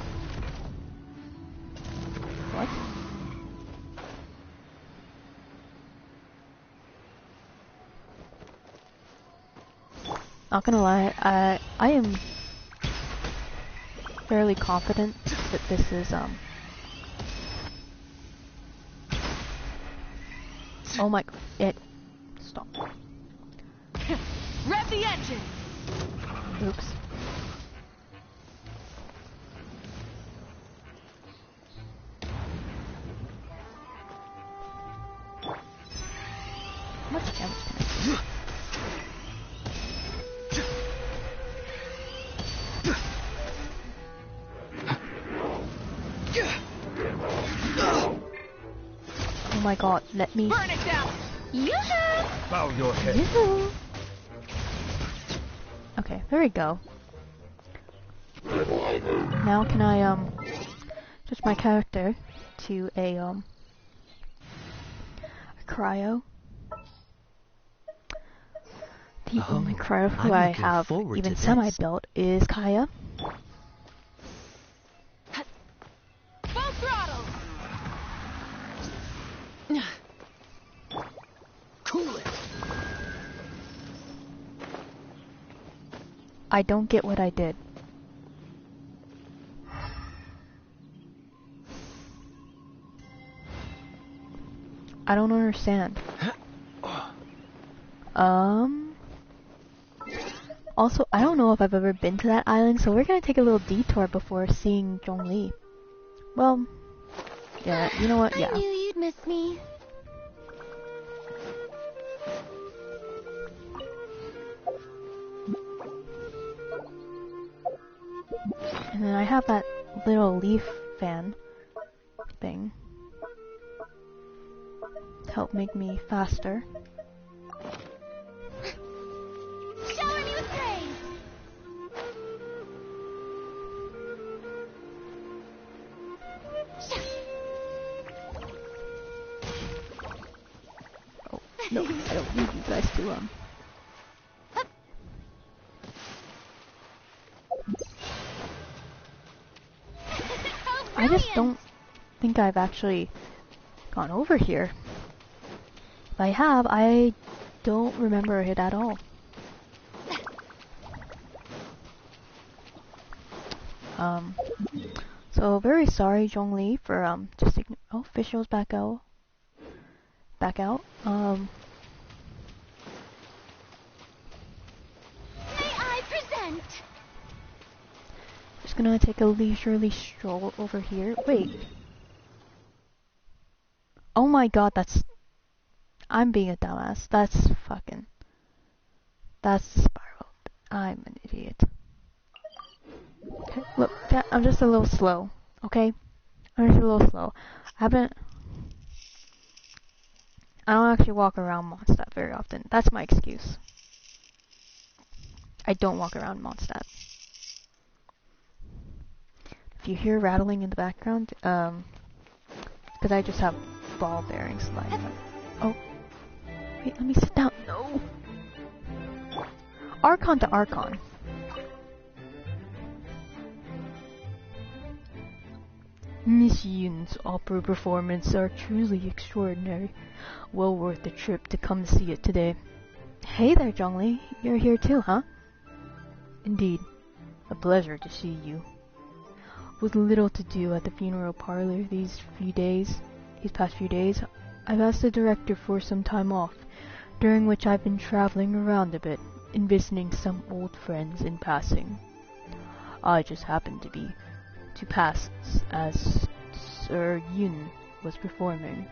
What? Not gonna lie, I am fairly confident that this is, oh my, stop.
Rev the engine!
Oops. How much damage can I do? Oh my god, let me...
Burn it down! Bow your head.
Yoo-hoo. Okay, there we go. Now can I switch my character to a cryo? The only cryo who I have even semi-built is Kaya.
Full throttle.
Cool it.
I don't get what I did. I don't understand. Also, I don't know if I've ever been to that island, so we're gonna take a little detour before seeing Zhongli. Well, yeah, you know what? Yeah.
I knew you'd miss me.
And then I have that little leaf fan thing to help make me faster.
Showering you with praise.
Oh, no, I don't need you guys to, I just don't think I've actually gone over here. If I have, I don't remember it at all. So very sorry, Zhongli, for just oh, officials back out. Back out.
May I present?
Just gonna take a leisurely stroll over here. Wait. Oh my god, I'm being a dumbass. That's spiraled. I'm an idiot. Okay, look, I'm just a little slow, okay? I'm just a little slow. I don't actually walk around Mondstadt very often. That's my excuse. I don't walk around Mondstadt. If you hear rattling in the background, because I just have ball bearings lying there. Oh, wait, let me sit down. No! Archon to Archon. Miss Yun's opera performance are truly extraordinary. Well worth the trip to come see it today. Hey there, Zhongli. You're here too, huh? Indeed. A pleasure to see you. With little to do at the funeral parlor these past few days, I've asked the director for some time off, during which I've been traveling around a bit and visiting some old friends in passing. I just happened to pass as Sir Yun was performing,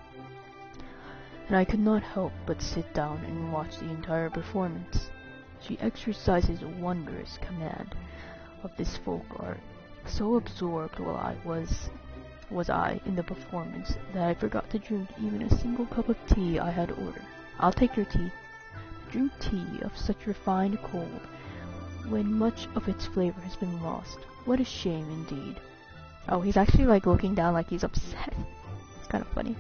and I could not help but sit down and watch the entire performance. She exercises a wondrous command of this folk art. So absorbed was I in the performance that I forgot to drink even a single cup of tea I had ordered. I'll take your tea. Drink tea of such refined cold, when much of its flavor has been lost. What a shame indeed. Oh, he's actually like looking down like he's upset. It's kind of funny.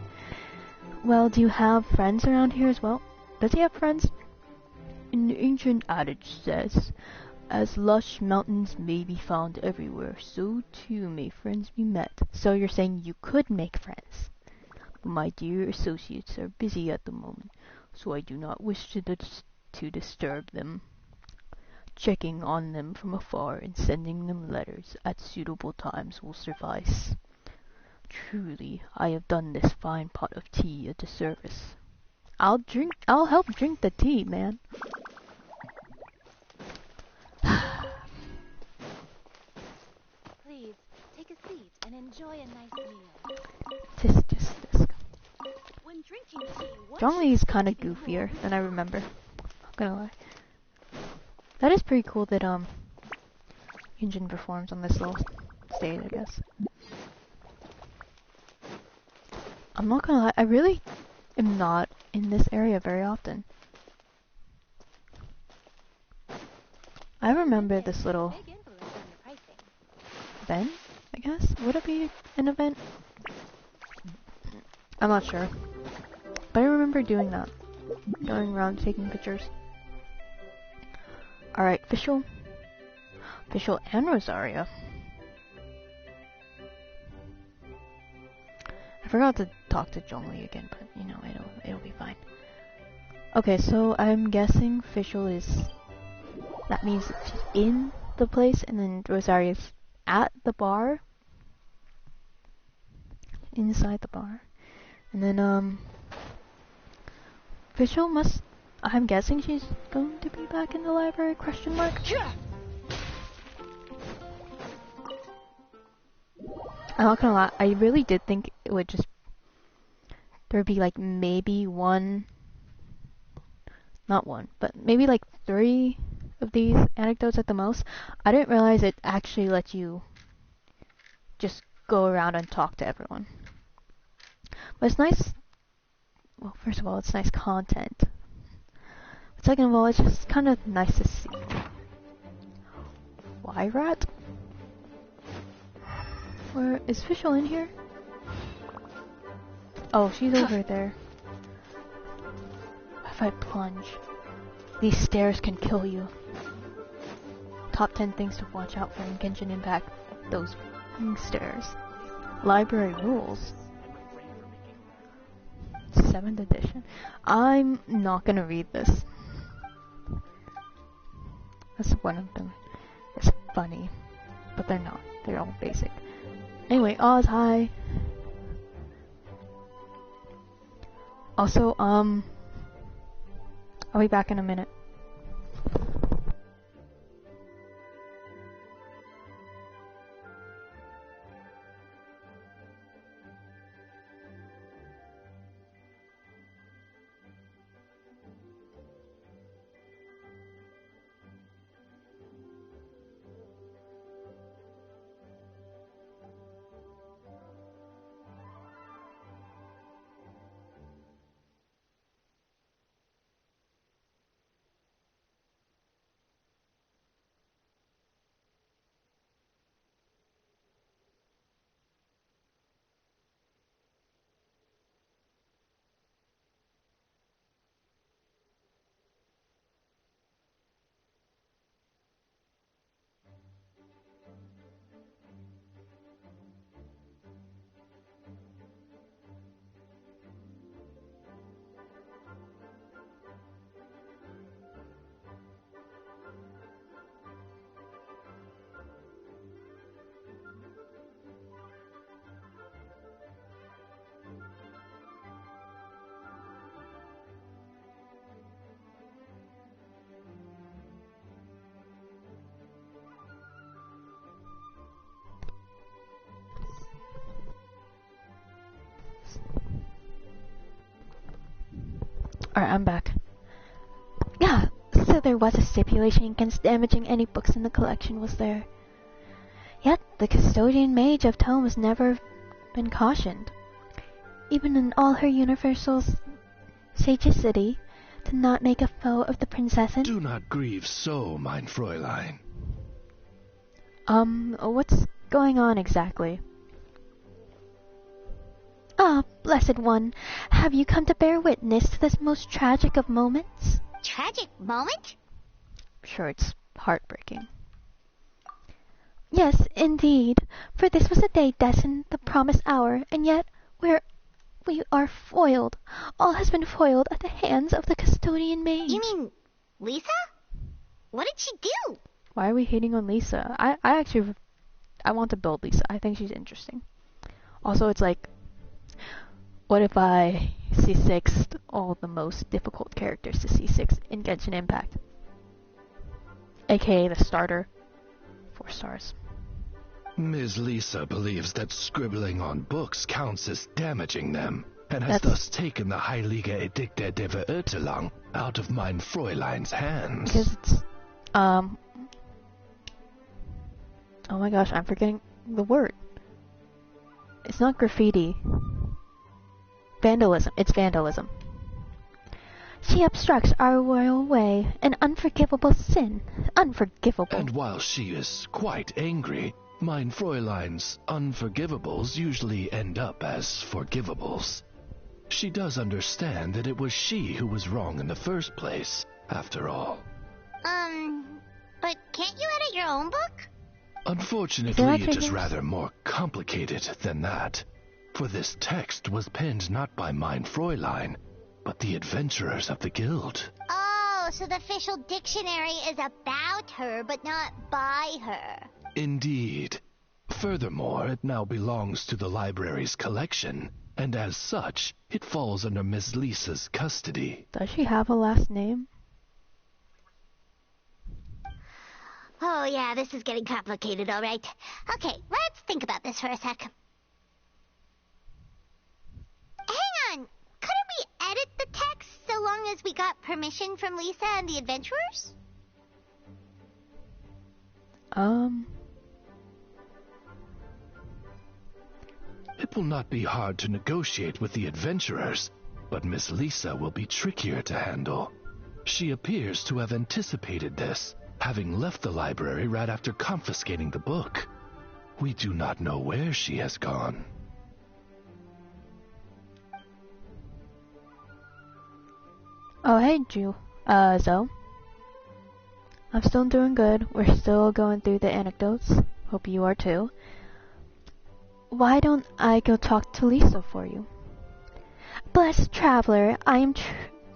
Well, do you have friends around here as well? Does he have friends? An ancient adage says, as lush mountains may be found everywhere, so too may friends be met. So you're saying you could make friends. But my dear associates are busy at the moment, so I do not wish to disturb them. Checking on them from afar and sending them letters at suitable times will suffice. Truly, I have done this fine pot of tea a disservice. I'll help drink the tea, man.
Please, take a seat and enjoy a nice meal.
Just.
When drinking tea,
Zhongli is kind of goofier than I remember. Not gonna lie. That is pretty cool that Yunjin performs on this little stage, I guess. I'm not gonna lie, I really am not in this area very often. I remember this little event, I guess? Would it be an event? I'm not sure. But I remember doing that. Going around taking pictures. Alright, Fischl and Rosaria. I forgot to talk to Zhongli again, but you know, it'll be fine. Okay, so I'm guessing Fischl is... That means that she's in the place, and then Rosaria's at the bar. Inside the bar. And then, Fischl must... I'm guessing she's going to be back in the library, question mark? I'm not gonna lie, I really did think it would just... There'd be like maybe one... Not one, but maybe like 3 of these anecdotes at the most. I didn't realize it actually let you just go around and talk to everyone. But it's nice... Well, first of all, it's nice content. But second of all, it's just kind of nice to see. Why rat? Where is Fischl in here? Oh, she's over there. If I plunge, these stairs can kill you. Top 10 things to watch out for in Genshin Impact. Those stairs. Library rules. 7th edition. I'm not gonna read this. That's one of them. It's funny, but they're not. They're all basic. Anyway, Oz, hi. Also, I'll be back in a minute. Alright, I'm back. Yeah, so there was a stipulation against damaging any books in the collection, was there? Yet, the custodian mage of Tome has never been cautioned. Even in all her universal sagacity, to not make a foe of the princessin.
Do not grieve so, mein Fräulein.
What's going on exactly? Ah, blessed one, have you come to bear witness to this most tragic of moments?
Tragic moment?
Sure, it's heartbreaking. Yes, indeed, for this was a day destined the promised hour, and yet we are foiled. All has been foiled at the hands of the custodian mage.
You mean Lisa? What did she do?
Why are we hating on Lisa? I want to build Lisa. I think she's interesting. Also, it's like, what if I C6'd all the most difficult characters to C6 in Genshin Impact? AKA the starter. 4 stars.
Ms. Lisa believes that scribbling on books counts as damaging them, and has thus taken the Heilige Edikte der Verirrtelung out of mein Fräulein's hands.
Because it's, oh my gosh, I'm forgetting the word. It's not graffiti. Vandalism. It's vandalism.
She obstructs our royal way, an unforgivable sin. Unforgivable.
And while she is quite angry, mein Fräulein's unforgivables usually end up as forgivables. She does understand that it was she who was wrong in the first place, after all.
But can't you edit your own book?
Unfortunately, it is rather more complicated than that. For this text was penned not by mein Fräulein, but the adventurers of the guild.
Oh, so the official dictionary is about her, but not by her.
Indeed. Furthermore, it now belongs to the library's collection, and as such, it falls under Miss Lisa's custody.
Does she have a last name?
Oh yeah, this is getting complicated, all right. Okay, let's think about this for a sec. Hang on, couldn't we edit the text so long as we got permission from Lisa and the adventurers?
It will not be hard to negotiate with the adventurers, but Miss Lisa will be trickier to handle. She appears to have anticipated this, having left the library right after confiscating the book. We do not know where she has gone.
Oh, hey, Zoe. I'm still doing good. We're still going through the anecdotes. Hope you are too. Why don't I go talk to Lisa for you?
Blessed traveler, I am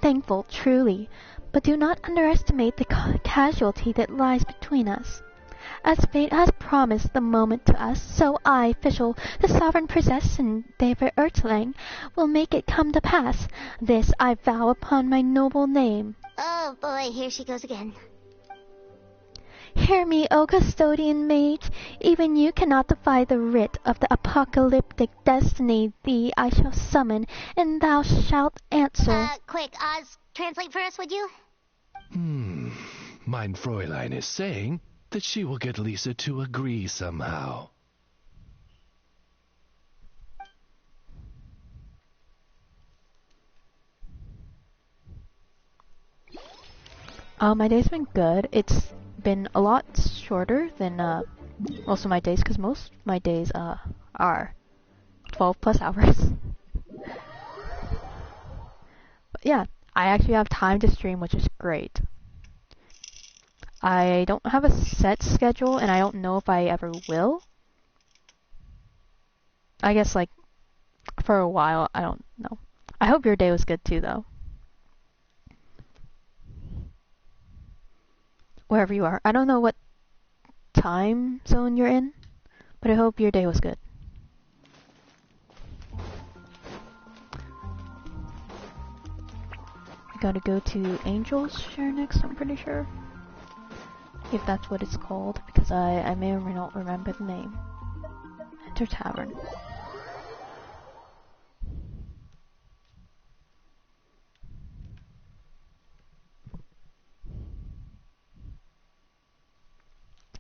thankful, truly, but do not underestimate the casualty that lies between us. As fate has promised the moment to us, so I, Fischl, the sovereign princess and David Ertling, will make it come to pass. This I vow upon my noble name.
Oh boy, here she goes again.
Hear me, O custodian mage. Even you cannot defy the writ of the apocalyptic destiny. Thee I shall summon, and thou shalt answer.
Quick, Oz, translate for us, would you?
Mein Fräulein is saying that she will get Lisa to agree somehow.
My day's been good. It's been a lot shorter than most of my days, because most of my days are 12 plus hours. But yeah, I actually have time to stream, which is great. I don't have a set schedule, and I don't know if I ever will. I guess, like, for a while, I don't know. I hope your day was good too, though. Wherever you are. I don't know what time zone you're in, but I hope your day was good. I gotta go to Angel's Share next, I'm pretty sure. If that's what it's called, because I may or may not remember the name. Enter Tavern.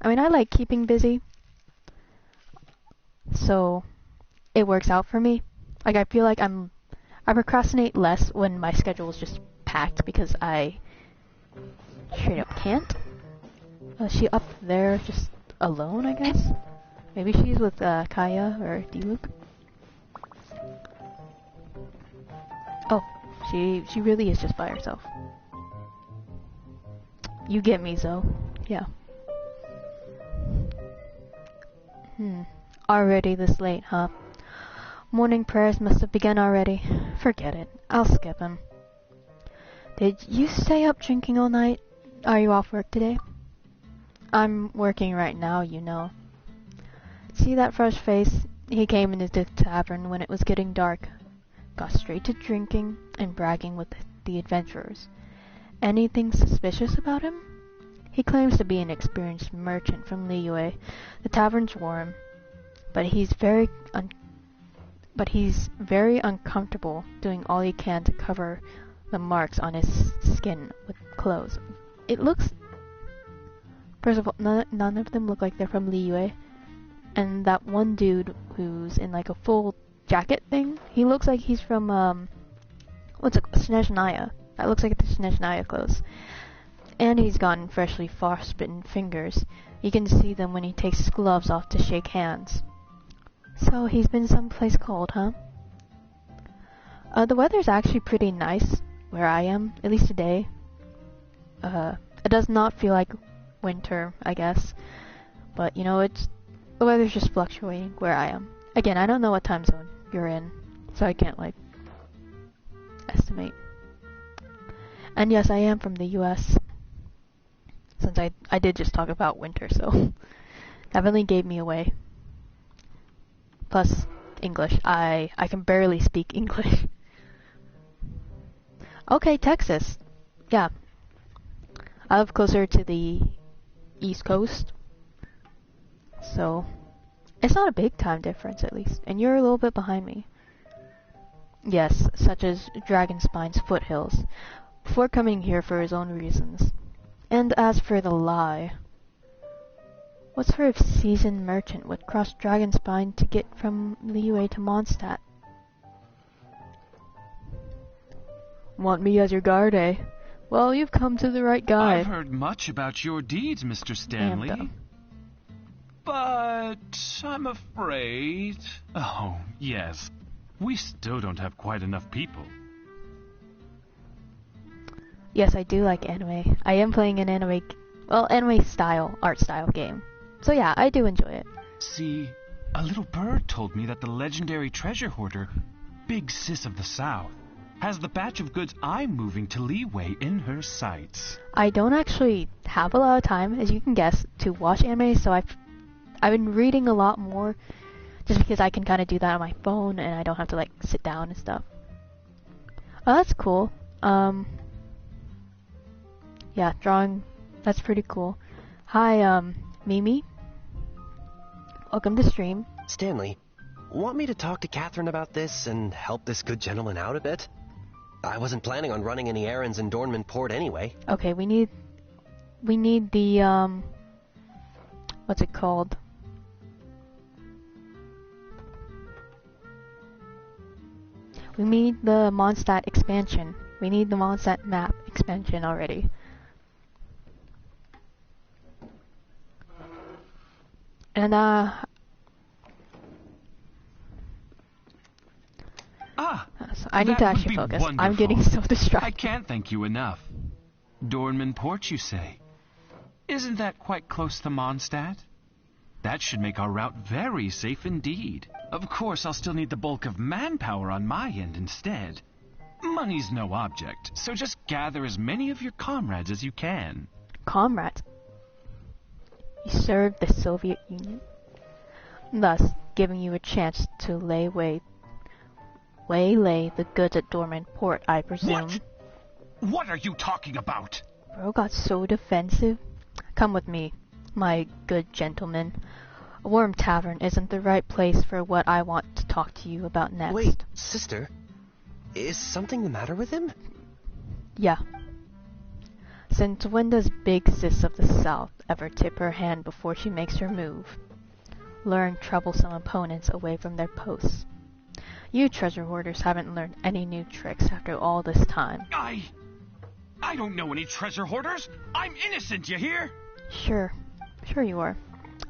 I mean, I like keeping busy, so it works out for me. Like, I feel like I procrastinate less when my schedule is just packed, because I straight up can't. Is she up there just alone, I guess? Maybe she's with Kaya or D-Luke. Oh, she really is just by herself. You get me, Zoe. Yeah. Already this late, huh? Morning prayers must have begun already. Forget it. I'll skip them. Did you stay up drinking all night? Are you off work today? I'm working right now, you know. See that fresh face? He came into the tavern when it was getting dark. Got straight to drinking and bragging with the adventurers. Anything suspicious about him? He claims to be an experienced merchant from Liyue. The tavern's warm, but he's very uncomfortable doing all he can to cover the marks on his skin with clothes. It looks... First of all, none of them look like they're from Liyue. And that one dude who's in like a full jacket thing, he looks like he's from, Snezhnaya. That looks like the Snezhnaya clothes. And he's gotten freshly frostbitten fingers. You can see them when he takes his gloves off to shake hands. So he's been someplace cold, huh? The weather's actually pretty nice where I am, at least today. It does not feel like winter, I guess. But, you know, the weather's just fluctuating where I am. Again, I don't know what time zone you're in, so I can't, like, estimate. And yes, I am from the US. Since I did just talk about winter, so that really gave me away. Plus, English. I can barely speak English. Okay, Texas. Yeah. I live closer to the East Coast. So, it's not a big time difference, at least. And you're a little bit behind me. Yes, such as Dragonspine's foothills. Before coming here for his own reasons. And as for the lie, what sort of seasoned merchant would cross Dragonspine to get from Liyue to Mondstadt? Want me as your guard, eh? Well, you've come to the right guy.
I've heard much about your deeds, Mr. Stanley. But I'm afraid... Oh, yes. We still don't have quite enough people.
Yes, I do like anime. I am playing an anime art style game. So yeah, I do enjoy it.
See, a little bird told me that the legendary treasure hoarder, Big Sis of the South, has the batch of goods I'm moving to Liyue in her sights.
I don't actually have a lot of time, as you can guess, to watch anime, so I've been reading a lot more, just because I can kind of do that on my phone, and I don't have to, like, sit down and stuff. Oh, that's cool. Yeah, drawing, that's pretty cool. Hi, Mimi. Welcome to stream.
Stanley, want me to talk to Catherine about this and help this good gentleman out a bit? I wasn't planning on running any errands in Dornman Port anyway.
Okay, we need the, what's it called? We need the Mondstadt expansion. We need the Mondstadt map expansion already. And, so I need to actually focus.
Wonderful.
I'm getting so distracted.
I can't thank you enough. Dornman Port, you say? Isn't that quite close to Mondstadt? That should make our route very safe indeed. Of course, I'll still need the bulk of manpower on my end instead. Money's no object, so just gather as many of your comrades as you can.
Comrades? You served the Soviet Union, thus giving you a chance to waylay the goods at Dormant Port, I presume.
What are you talking about?
Bro got so defensive. Come with me, my good gentleman. A warm tavern isn't the right place for what I want to talk to you about next.
Wait, sister? Is something the matter with him?
Yeah. Since when does Big Sis of the South ever tip her hand before she makes her move? Luring troublesome opponents away from their posts. You treasure hoarders haven't learned any new tricks after all this time.
I don't know any treasure hoarders. I'm innocent, you hear?
Sure you are.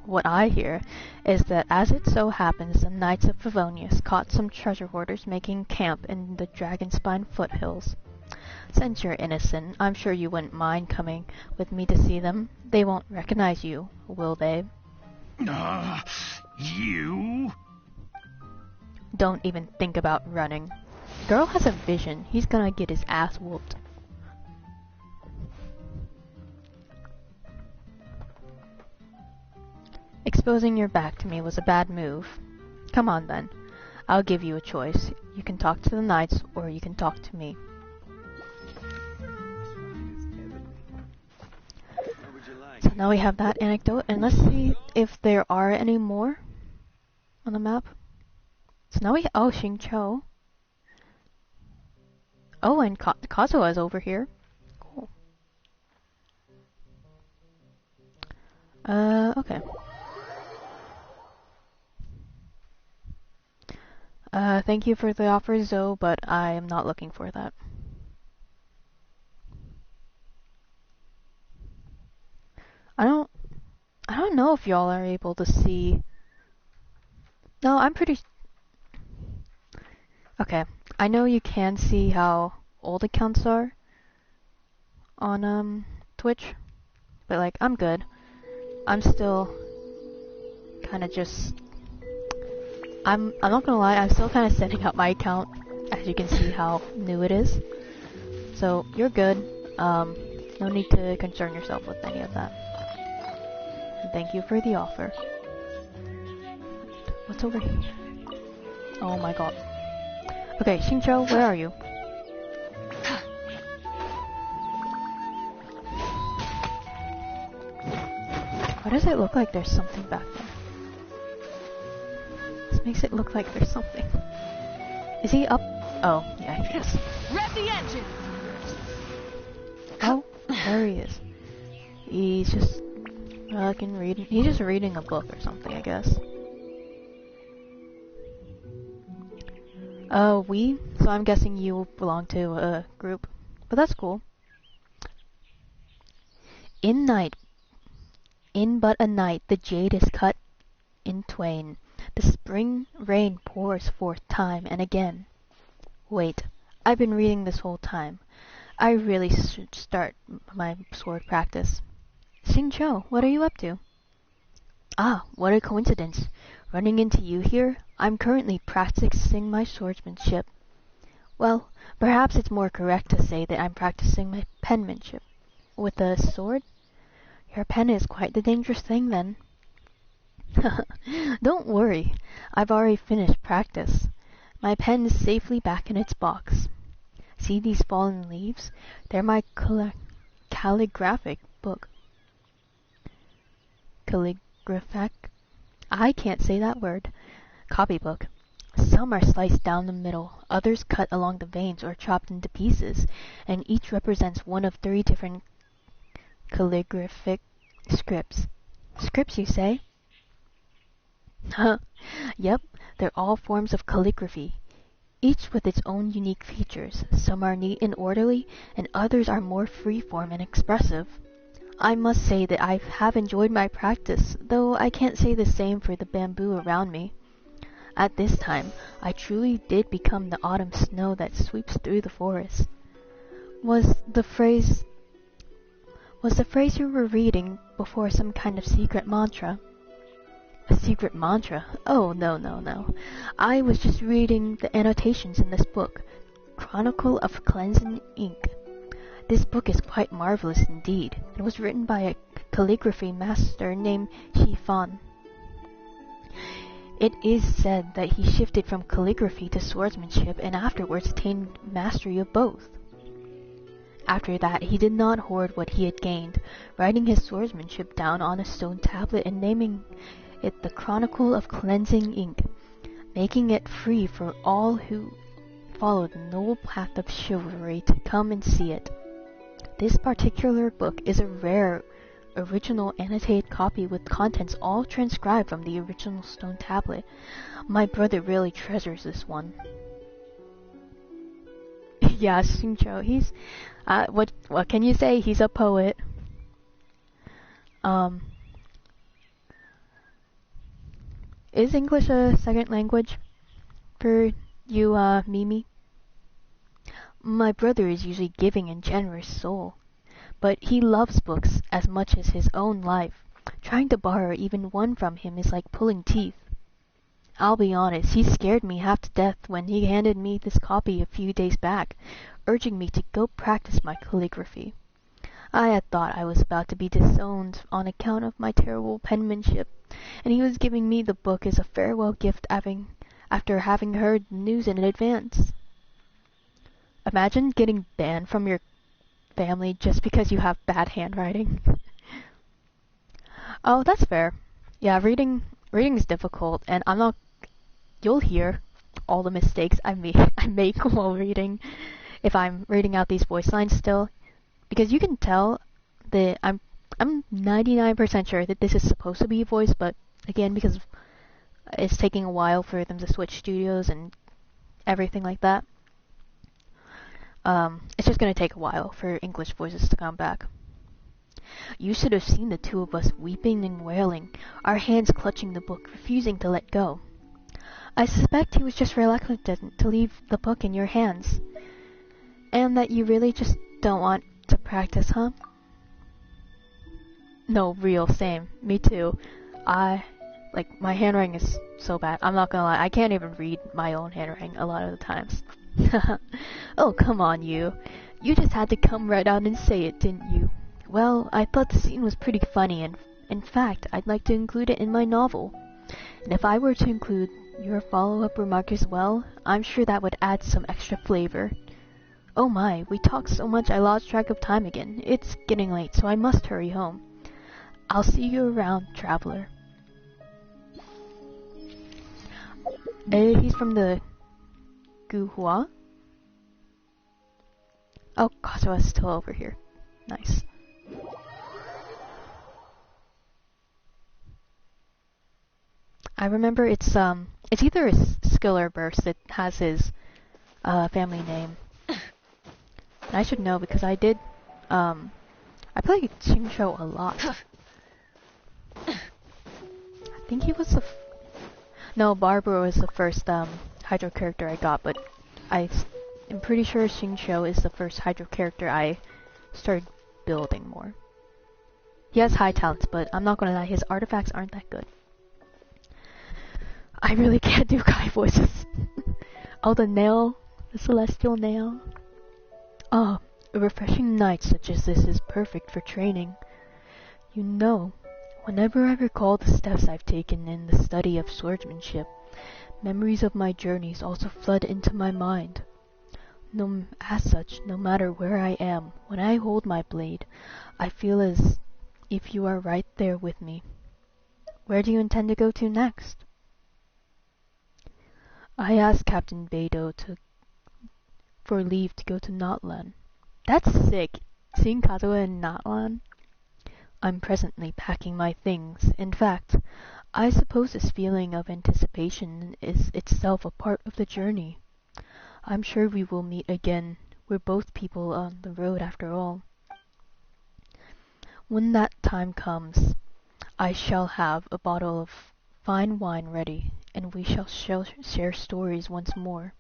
What I hear is that as it so happens, the Knights of Favonius caught some treasure hoarders making camp in the Dragonspine foothills. Since you're innocent, I'm sure you wouldn't mind coming with me to see them. They won't recognize you, will they?
You?
Don't even think about running. Girl has a vision. He's gonna get his ass whooped. Exposing your back to me was a bad move. Come on then. I'll give you a choice. You can talk to the knights, or you can talk to me. So now we have that anecdote, and let's see if there are any more on the map. So now oh, Xingqiu. Oh, and Kazuha is over here. Cool. Okay. Thank you for the offer, Zoe, but I am not looking for that. don't know if y'all are able to see. No, I'm pretty. Okay, I know you can see how old accounts are on Twitch, but like I'm good. I'm still kind of just. I'm not gonna lie. I'm still kind of setting up my account, as you can see how new it is. So you're good. No need to concern yourself with any of that. And thank you for the offer. What's over here? Oh my god. Okay, Shincho, where are you? Why does it look like there's something back there? This makes it look like there's something. Is he up? Oh, yeah, he is.
Rev the engine!
Oh, there he is. He's just reading. He's just reading a book or something, I guess. So I'm guessing you belong to a group, but that's cool. In but a night, the jade is cut in twain. The spring rain pours forth time and again. Wait, I've been reading this whole time. I really should start my sword practice. Xingqiu, what are you up to? Ah, what a coincidence. Running into you here, I'm currently practicing my swordsmanship. Well, perhaps it's more correct to say that I'm practicing my penmanship. With a sword? Your pen is quite the dangerous thing, then. Don't worry, I've already finished practice. My pen is safely back in its box. See these fallen leaves? They're my calligraphic book. Calligraphic? I can't say that word. Copybook. Some are sliced down the middle, others cut along the veins or chopped into pieces, and each represents one of 3 different calligraphic scripts. Scripts, you say? Huh. Yep, they're all forms of calligraphy, each with its own unique features. Some are neat and orderly, and others are more free-form and expressive. I must say that I have enjoyed my practice, though I can't say the same for the bamboo around me. At this time, I truly did become the autumn snow that sweeps through the forest. Was the phrase you were reading before some kind of secret mantra? A secret mantra? Oh, no. I was just reading the annotations in this book, Chronicle of Cleansing Ink. This book is quite marvelous indeed, and was written by a calligraphy master named Shi Fan. It is said that he shifted from calligraphy to swordsmanship and afterwards attained mastery of both. After that, he did not hoard what he had gained, writing his swordsmanship down on a stone tablet and naming it the Chronicle of Cleansing Ink, making it free for all who follow the noble path of chivalry to come and see it. This particular book is a rare, original annotated copy with contents all transcribed from the original stone tablet. My brother really treasures this one. Yeah, Xingqiu, he's... what can you say? He's a poet. Is English a second language for you, Mimi? My brother is usually giving and generous soul, but he loves books as much as his own life. Trying to borrow even one from him is like pulling teeth. I'll be honest, he scared me half to death when he handed me this copy a few days back, urging me to go practice my calligraphy. I had thought I was about to be disowned on account of my terrible penmanship, and he was giving me the book as a farewell gift after having heard the news in advance. Imagine getting banned from your family just because you have bad handwriting. Oh, that's fair. Yeah, reading is difficult, and you'll hear all the mistakes I make while reading if I'm reading out these voice lines still, because you can tell that I'm 99% sure that this is supposed to be voice, but again, because it's taking a while for them to switch studios and everything like that, it's just going to take a while for English voices to come back. You should have seen the two of us weeping and wailing, our hands clutching the book, refusing to let go. I suspect he was just reluctant to leave the book in your hands. And that you really just don't want to practice, huh? No, real, same. Me too. My handwriting is so bad. I'm not gonna lie, I can't even read my own handwriting a lot of the times. Oh, come on, you. You just had to come right out and say it, didn't you? Well, I thought the scene was pretty funny, and in fact, I'd like to include it in my novel. And if I were to include your follow-up remark as well, I'm sure that would add some extra flavor. Oh my, we talked so much I lost track of time again. It's getting late, so I must hurry home. I'll see you around, traveler. He's from the Guhua? Oh, Kazuha's still over here. Nice. I remember it's either a skill or burst that has his family name. And I should know because I did I played Shincho a lot. I think he was the no, Barbara was the first Hydro character I got, but I'm pretty sure Shincho is the first Hydro character I started building more. He has high talents, but I'm not gonna lie, his artifacts aren't that good. I really can't do Kai voices. Oh, the nail, the celestial nail. Oh, a refreshing night such as this is perfect for training. You know, whenever I recall the steps I've taken in the study of swordsmanship, memories of my journeys also flood into my mind. As such, no matter where I am, when I hold my blade, I feel as if you are right there with me. Where do you intend to go to next? I asked Captain Beidou for leave to go to Notland. That's sick, seeing Kazuha in Notland. I'm presently packing my things. In fact, I suppose this feeling of anticipation is itself a part of the journey. I'm sure we will meet again. We're both people on the road after all. When that time comes, I shall have a bottle of fine wine ready, and we shall share stories once more.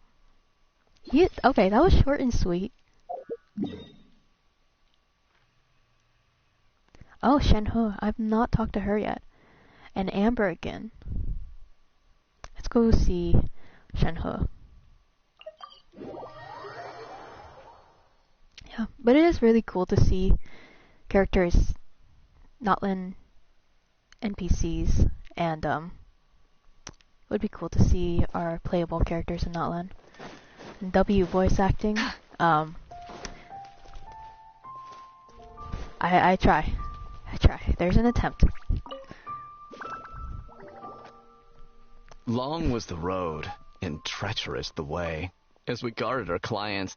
Okay, that was short and sweet. Oh, Shenhe, I've not talked to her yet. And Amber again. Let's go see Shenhe. Yeah, but it is really cool to see characters, Notland NPCs, and it would be cool to see our playable characters in Notland. And W voice acting. I try. There's an attempt.
Long was the road, and treacherous the way. As we guarded our clients,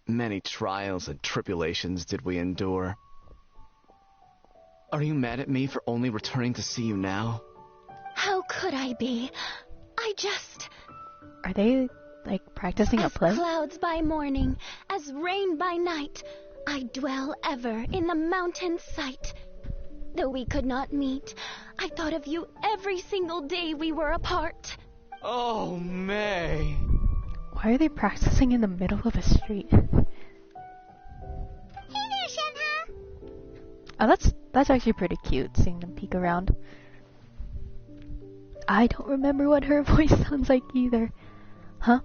many trials and tribulations did we endure. Are you mad at me for only returning to see you now?
How could I be? I just...
Are they, like, practicing a play?
As clouds by morning, as rain by night, I dwell ever in the mountain sight. Though we could not meet, I thought of you every single day we were apart.
Oh, May.
Why are they practicing in the middle of a street?
Hey there, Shenhe.
Oh, that's actually pretty cute, seeing them peek around. I don't remember what her voice sounds like either. Huh?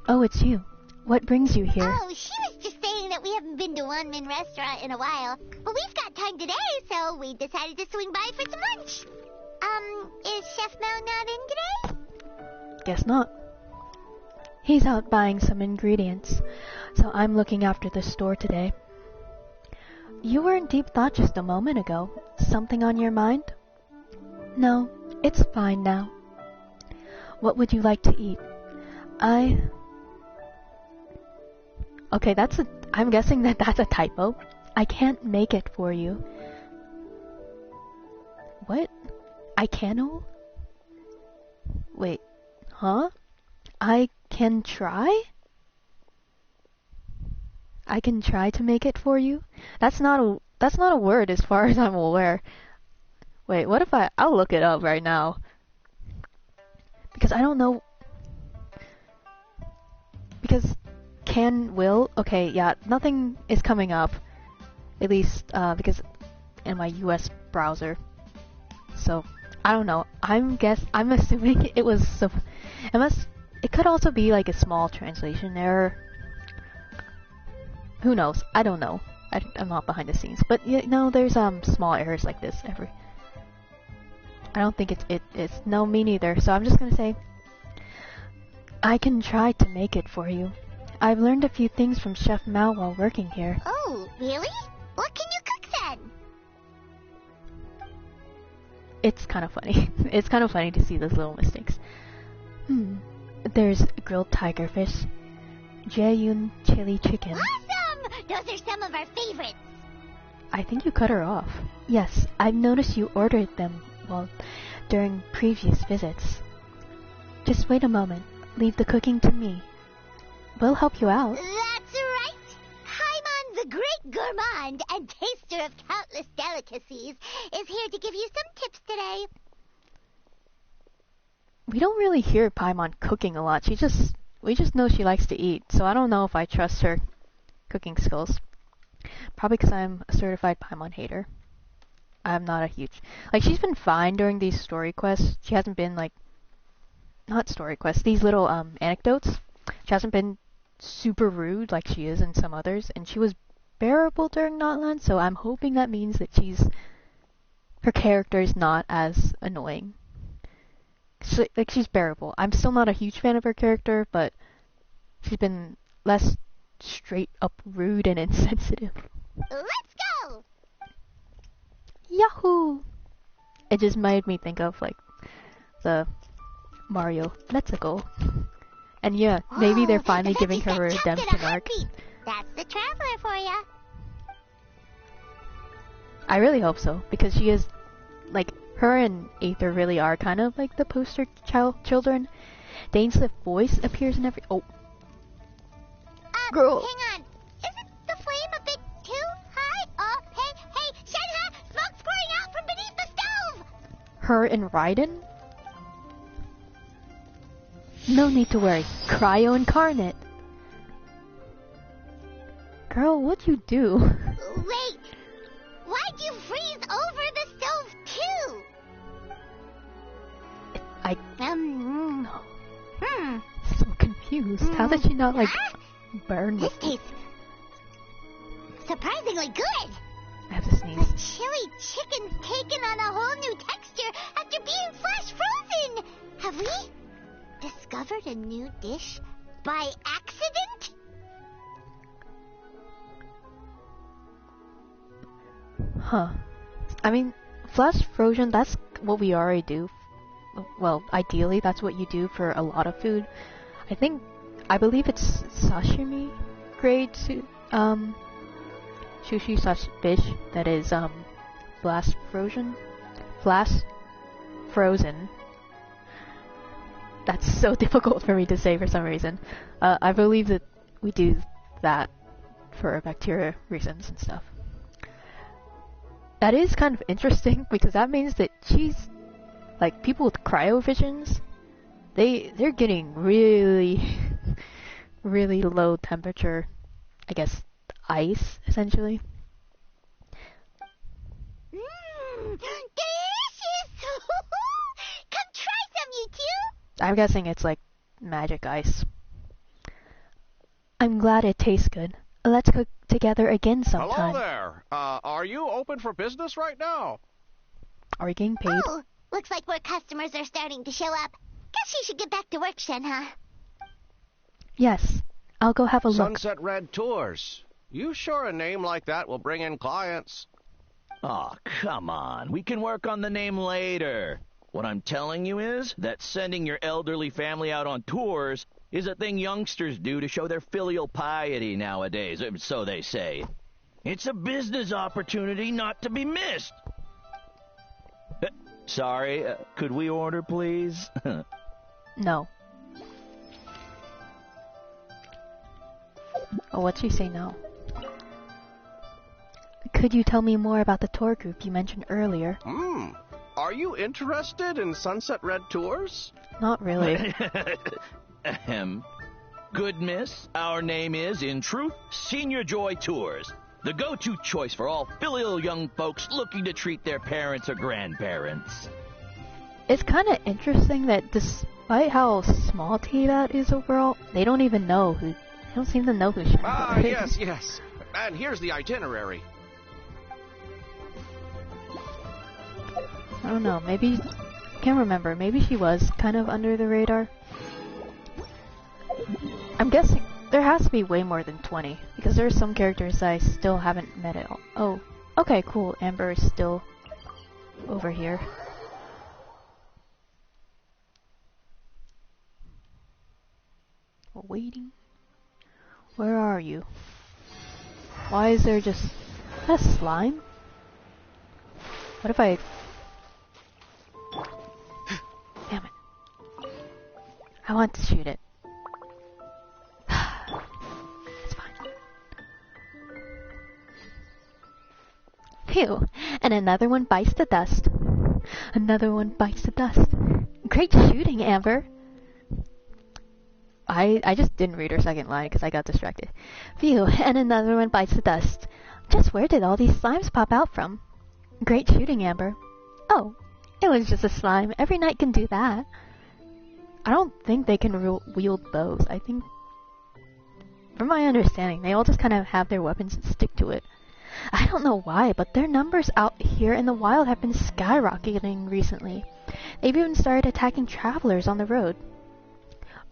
Oh, it's you. What brings you here?
Oh, she was just saying that we haven't been to One-Man Restaurant in a while. But we've got time today, so we decided to swing by for some lunch. Is Chef Mel not in today?
Guess not. He's out buying some ingredients, so I'm looking after the store today. You were in deep thought just a moment ago. Something on your mind? No, it's fine now. What would you like to eat? Okay, I'm guessing that's a typo. I can't make it for you. What? I cannot? Wait, huh? I can try? I can try to make it for you? That's not That's not a word as far as I'm aware. Wait, what if I'll look it up right now. Because I don't know. Because will, okay, yeah, nothing is coming up. At least, because in my US browser. So, I don't know. I'm assuming it was, it could also be like a small translation error. Who knows? I don't know. I'm not behind the scenes. But, you know, there's, small errors like this I don't think it's, no, me neither. So I'm just gonna say, I can try to make it for you. I've learned a few things from Chef Mao while working here.
Oh, really? What can you cook then?
It's kind of funny. It's kind of funny to see those little mistakes. There's grilled tiger fish, Jaeyun chili chicken.
Awesome! Those are some of our favorites.
I think you cut her off. Yes, I've noticed you ordered them, during previous visits. Just wait a moment. Leave the cooking to me. We'll help you out.
That's right. Paimon, the great gourmand and taster of countless delicacies, is here to give you some tips today.
We don't really hear Paimon cooking a lot. We just know she likes to eat, so I don't know if I trust her cooking skills. Probably because I'm a certified Paimon hater. I'm not a huge... Like, she's been fine during these story quests. She hasn't been, like... Not story quests. These little, anecdotes. She hasn't been super rude like she is in some others. And she was bearable during Notland, so I'm hoping that means that her character is not as annoying. So, like, she's bearable. I'm still not a huge fan of her character, but she's been less straight up rude and insensitive.
Let's go!
Yahoo! It just made me think of, like, the Mario Let's Go. And yeah, maybe they're finally giving her a redemption arc.
That's the Traveler for ya.
I really hope so, because she is, like, her and Aether really are kind of like the poster children. Dane's voice appears in every... Oh. Girl.
Hang on. Isn't the flame a bit too high? Oh, hey, Shenhe! Smoke's pouring out from beneath the stove!
Her and Raiden? No need to worry. Cryo incarnate. Girl, what'd you do?
Wait! Why'd you freeze over the stove, too?
So confused. How did she not, like, burn
This tastes surprisingly good.
I have to sneeze.
The chili chicken's taken on a whole new texture after being flash frozen. Have we discovered a new dish by accident?
Huh. I mean, flash frozen, that's what we already do. Well, ideally, that's what you do for a lot of food. I believe it's sashimi grade sushi slash fish that is, flash frozen. That's so difficult for me to say for some reason. I believe that we do that for bacteria reasons and stuff. That is kind of interesting because that means that she's, like, people with cryovisions, they're getting really, really low temperature, I guess, ice, essentially.
Delicious! Come try some, you two!
I'm guessing it's like magic ice. I'm glad it tastes good. Let's cook together again sometime.
Hello there. Are you open for business right now?
Are we getting paid?
Oh, looks like more customers are starting to show up. Guess you should get back to work, Shenhe.
Yes. I'll go have a look.
Sunset Red Tours. You sure a name like that will bring in clients?
Aw, come on. We can work on the name later. What I'm telling you is that sending your elderly family out on tours is a thing youngsters do to show their filial piety nowadays, so they say. It's a business opportunity not to be missed. Sorry, could we order, please?
No. Oh, what'd she say no? could you tell me more about the tour group you mentioned earlier?
Are you interested in Sunset Red tours?
Not really.
Ahem. Good miss, our name is, in truth, Senior Joy Tours. The go-to choice for all filial young folks looking to treat their parents or grandparents.
It's kind of interesting that despite how small T-Bat is overall, they don't even know who... They don't seem to know who Shanghai is.
Yes. And here's the itinerary.
I don't know, maybe... Can't remember. Maybe she was kind of under the radar. I'm guessing there has to be way more than 20, because there are some characters I still haven't met at all. Oh, okay, cool. Amber is still over here. Waiting. Where are you? Why is there just a slime? What if I... Damn it. I want to shoot it. It's fine. Phew. And another one bites the dust. Another one bites the dust. Great shooting, Amber. I just didn't read her second line because I got distracted. Phew, and another one bites the dust. Just where did all these slimes pop out from? Great shooting, Amber. Oh, it was just a slime. Every knight can do that. I don't think they can wield bows. I think, from my understanding, they all just kind of have their weapons and stick to it. I don't know why, but their numbers out here in the wild have been skyrocketing recently. They've even started attacking travelers on the road.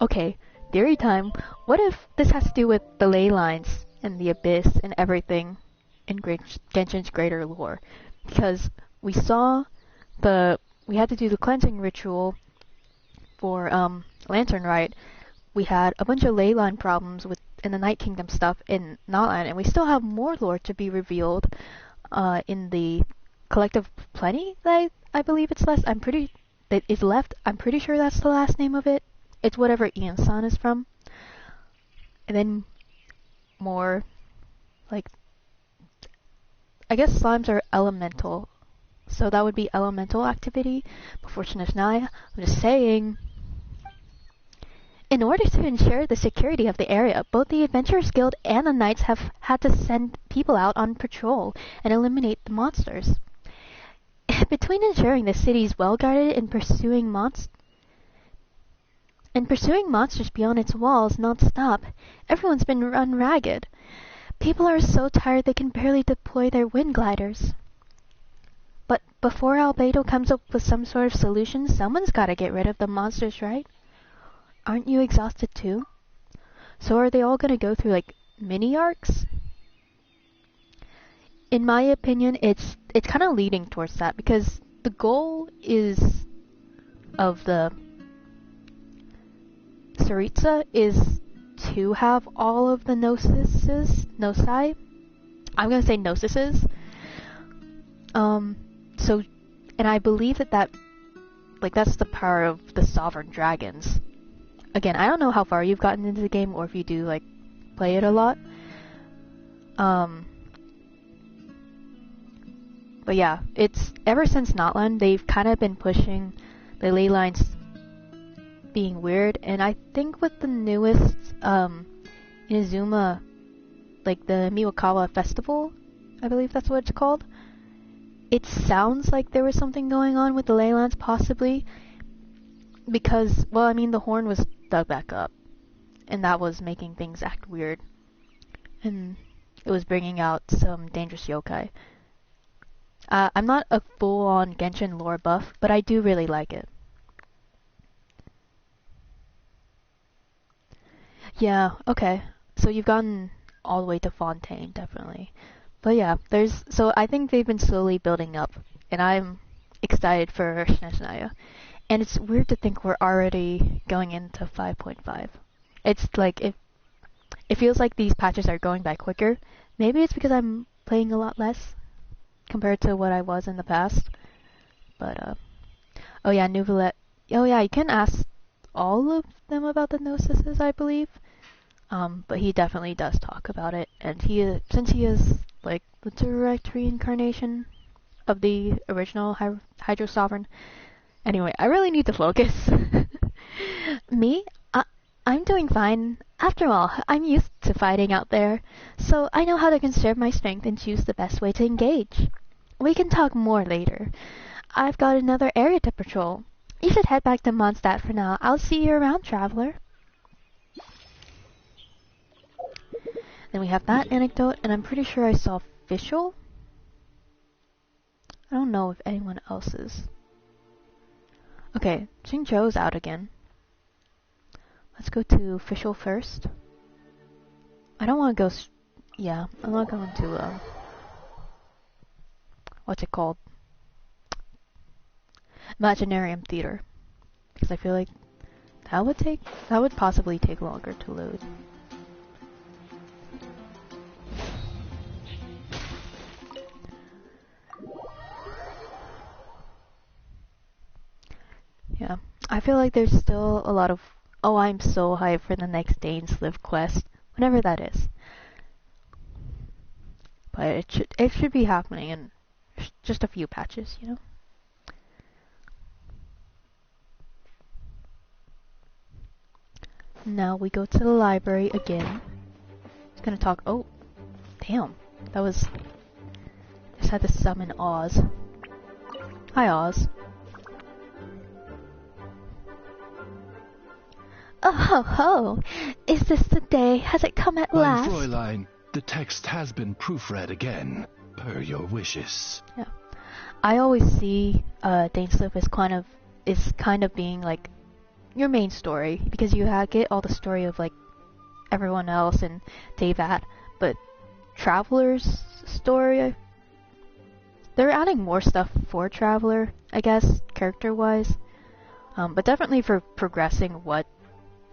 Okay, theory time. What if this has to do with the ley lines and the abyss and everything in Genshin's greater lore? Because we saw we had to do the cleansing ritual for Lantern Rite. We had a bunch of ley line problems in the Night Kingdom stuff in Notland, and we still have more lore to be revealed in the Collective Plenty. That I believe it's left. I'm pretty sure that's the last name of it. It's whatever Ian-san is from. And then more, like, I guess slimes are elemental. So that would be elemental activity before Shinashnaya. I'm just saying. In order to ensure the security of the area, both the Adventurers Guild and the Knights have had to send people out on patrol and eliminate the monsters. Between ensuring the city is well guarded and pursuing monsters beyond its walls non-stop, everyone's been run ragged. People are so tired they can barely deploy their wind gliders. But before Albedo comes up with some sort of solution, someone's gotta get rid of the monsters, right? Aren't you exhausted too? So are they all gonna go through, like, mini-arcs? In my opinion, it's kind of leading towards that, because the goal of the Saritsa is to have all of the Gnosi. I'm gonna say Gnosises. So, and I believe that's the power of the Sovereign Dragons. Again, I don't know how far you've gotten into the game, or if you do, like, play it a lot. But yeah, it's ever since Notland, they've kind of been pushing the ley lines being weird, and I think with the newest Inazuma, like the Miwakawa Festival, I believe that's what it's called, it sounds like there was something going on with the ley lines, possibly, because, well, I mean, the horn was dug back up, and that was making things act weird, and it was bringing out some dangerous yokai. I'm not a full-on Genshin lore buff, but I do really like it. Yeah, okay. So you've gotten all the way to Fontaine, definitely. But yeah, so I think they've been slowly building up, and I'm excited for Shinashnaya. And it's weird to think we're already going into 5.5. It's like, it feels like these patches are going by quicker. Maybe it's because I'm playing a lot less compared to what I was in the past. But, oh yeah, Nouvellette. Oh yeah, you can ask all of them about the Gnosises, I believe. But he definitely does talk about it, and since he is like the direct reincarnation of the original Hydro Sovereign. Anyway, I really need to focus. Me? I'm doing fine. After all, I'm used to fighting out there, so I know how to conserve my strength and choose the best way to engage. We can talk more later. I've got another area to patrol. You should head back to Mondstadt for now. I'll see you around, traveler. Then we have that anecdote, and I'm pretty sure I saw Fischl. I don't know if anyone else is. Okay, Xingzhou's out again. Let's go to Fischl first. I don't want to go... yeah, I'm not going to... what's it called? Imaginarium Theater. Because I feel like that would possibly take longer to load. Yeah, I feel like there's still a lot of, oh, I'm so hyped for the next Dainsliv quest, whenever that is. But it should be happening in just a few patches, you know? Now we go to the library again. It's gonna talk, oh, damn, that was, just had to summon Oz. Hi, Oz.
Oh ho ho! Is this the day? Has it come at last?
Mein Fräulein, the text has been proofread again, per your wishes.
Yeah. I always see Dainsliv as kind of being like your main story, because you get all the story of like everyone else and Teyvat, but Traveler's story, they're adding more stuff for Traveler, I guess, character-wise, but definitely for progressing what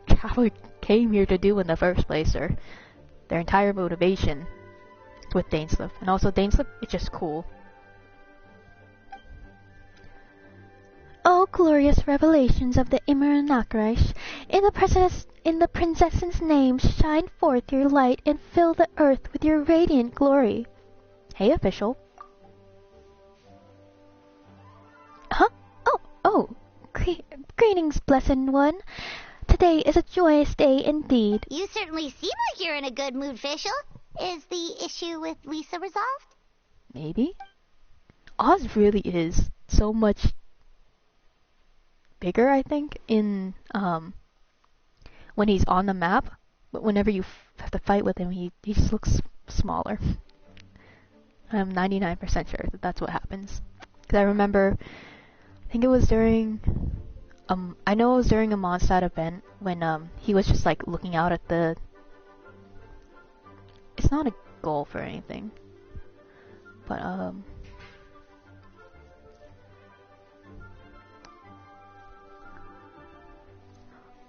Traveler came here to do in the first place, or their entire motivation with Dainsliv. And also Dainsliv is just cool.
Oh, glorious revelations of the Immer Nachreich! In the princess's name, shine forth your light and fill the earth with your radiant glory.
Hey, official.
Huh? Oh, greetings, blessed one. Today is a joyous day indeed.
You certainly seem like you're in a good mood, Fischl. Is the issue with Lisa resolved?
Maybe. Oz really is so much bigger, I think, in when he's on the map, but whenever you have to fight with him, he just looks smaller. I'm 99% sure that that's what happens. Because I remember, I think it was during... I know it was during a Mondstadt event when he was just like looking out at the... It's not a gulf or anything, but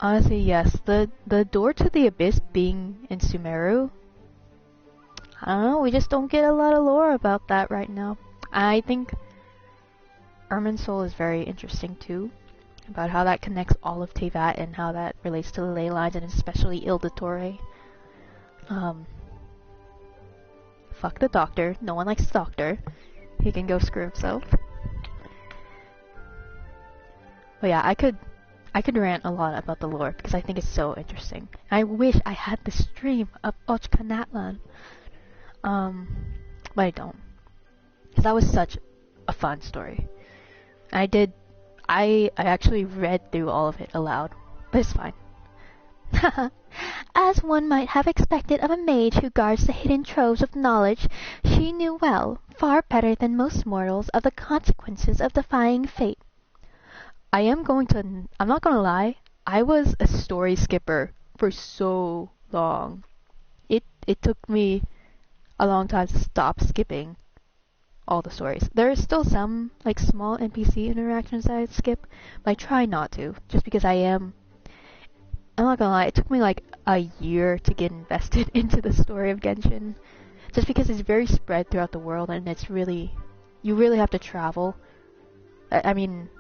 honestly, yes, the door to the abyss being in Sumeru, I don't know, we just don't get a lot of lore about that right now. I think Irminsul is very interesting too, about how that connects all of Teyvat and how that relates to the ley lines, and especially Ildatore. Fuck the doctor. No one likes the doctor. He can go screw himself. But yeah, I could rant a lot about the lore because I think it's so interesting. I wish I had the stream of Ochkanatlan. But I don't. Because that was such a fun story. I actually read through all of it aloud, but it's fine.
As one might have expected of a mage who guards the hidden troves of knowledge, she knew well, far better than most mortals, of the consequences of defying fate.
I'm not gonna lie, I was a story skipper for so long. It took me a long time to stop skipping all the stories. There are still some like small NPC interactions that I skip, but I try not to, just because I'm not gonna lie, it took me like a year to get invested into the story of Genshin, just because it's very spread throughout the world, and you really have to travel. I mean,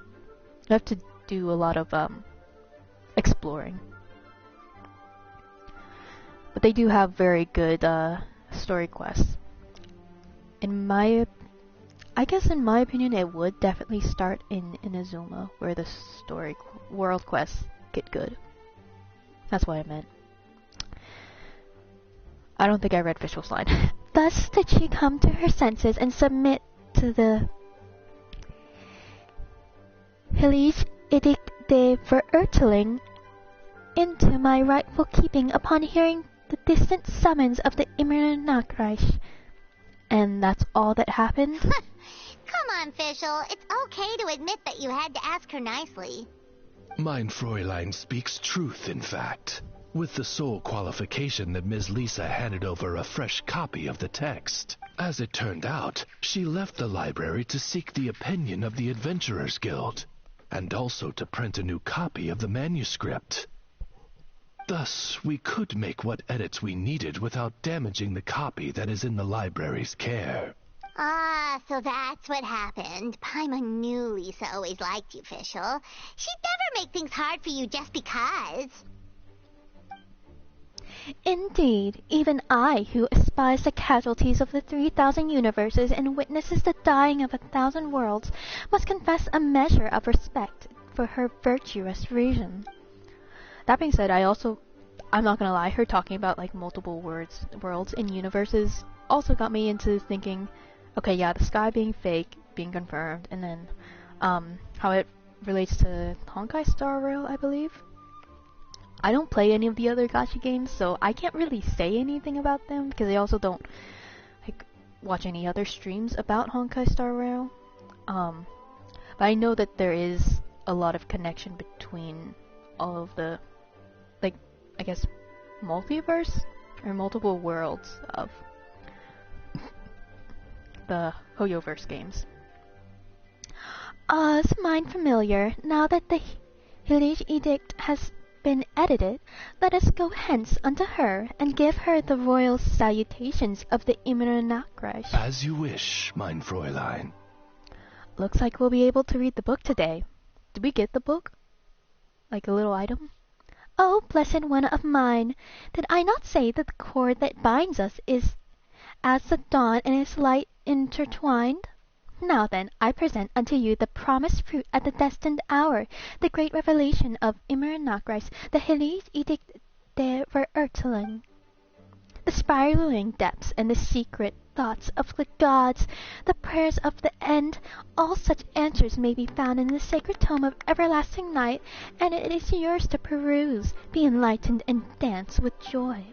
you have to do a lot of exploring. But they do have very good story quests. I guess in my opinion, it would definitely start in Inazuma, where the story world quests get good. That's what I meant. I don't think I read Fischl's line.
Thus did she come to her senses and submit to the Heilige Edict de Verurteiling into my rightful keeping upon hearing the distant summons of the Immernachtreich.
And that's all that happened?
Come on, Fischl. It's okay to admit that you had to ask her nicely.
Mein Fräulein speaks truth, in fact, with the sole qualification that Ms. Lisa handed over a fresh copy of the text. As it turned out, she left the library to seek the opinion of the Adventurers Guild, and also to print a new copy of the manuscript. Thus, we could make what edits we needed without damaging the copy that is in the library's care.
Ah, so that's what happened. Paimon knew Lisa always liked you, Fischl. She'd never make things hard for you just because.
Indeed, even I, who espies the casualties of the 3,000 universes and witnesses the dying of 1,000 worlds, must confess a measure of respect for her virtuous reason.
That being said, I'm not gonna lie, her talking about like multiple worlds and universes also got me into thinking, okay, yeah, the sky being fake, being confirmed, and then how it relates to Honkai Star Rail, I believe. I don't play any of the other gacha games, so I can't really say anything about them because I also don't like watch any other streams about Honkai Star Rail. But I know that there is a lot of connection between all of the, like, I guess, multiverse or multiple worlds of the Hoyoverse games.
Is mine familiar? Now that the Heilige Edict has been edited, let us go hence unto her, and give her the royal salutations of the Immernachtreich.
As you wish, mein Fräulein.
Looks like we'll be able to read the book today. Did we get the book? Like a little item?
Oh, blessed one of mine! Did I not say that the cord that binds us is as the dawn and its light intertwined? Now then, I present unto you the promised fruit at the destined hour, the great revelation of Immernachtreich, the Heilige Edict der Verurteiling. The spiraling depths and the secret thoughts of the gods, the prayers of the end, all such answers may be found in the sacred tome of everlasting night, and it is yours to peruse, be enlightened, and dance with joy.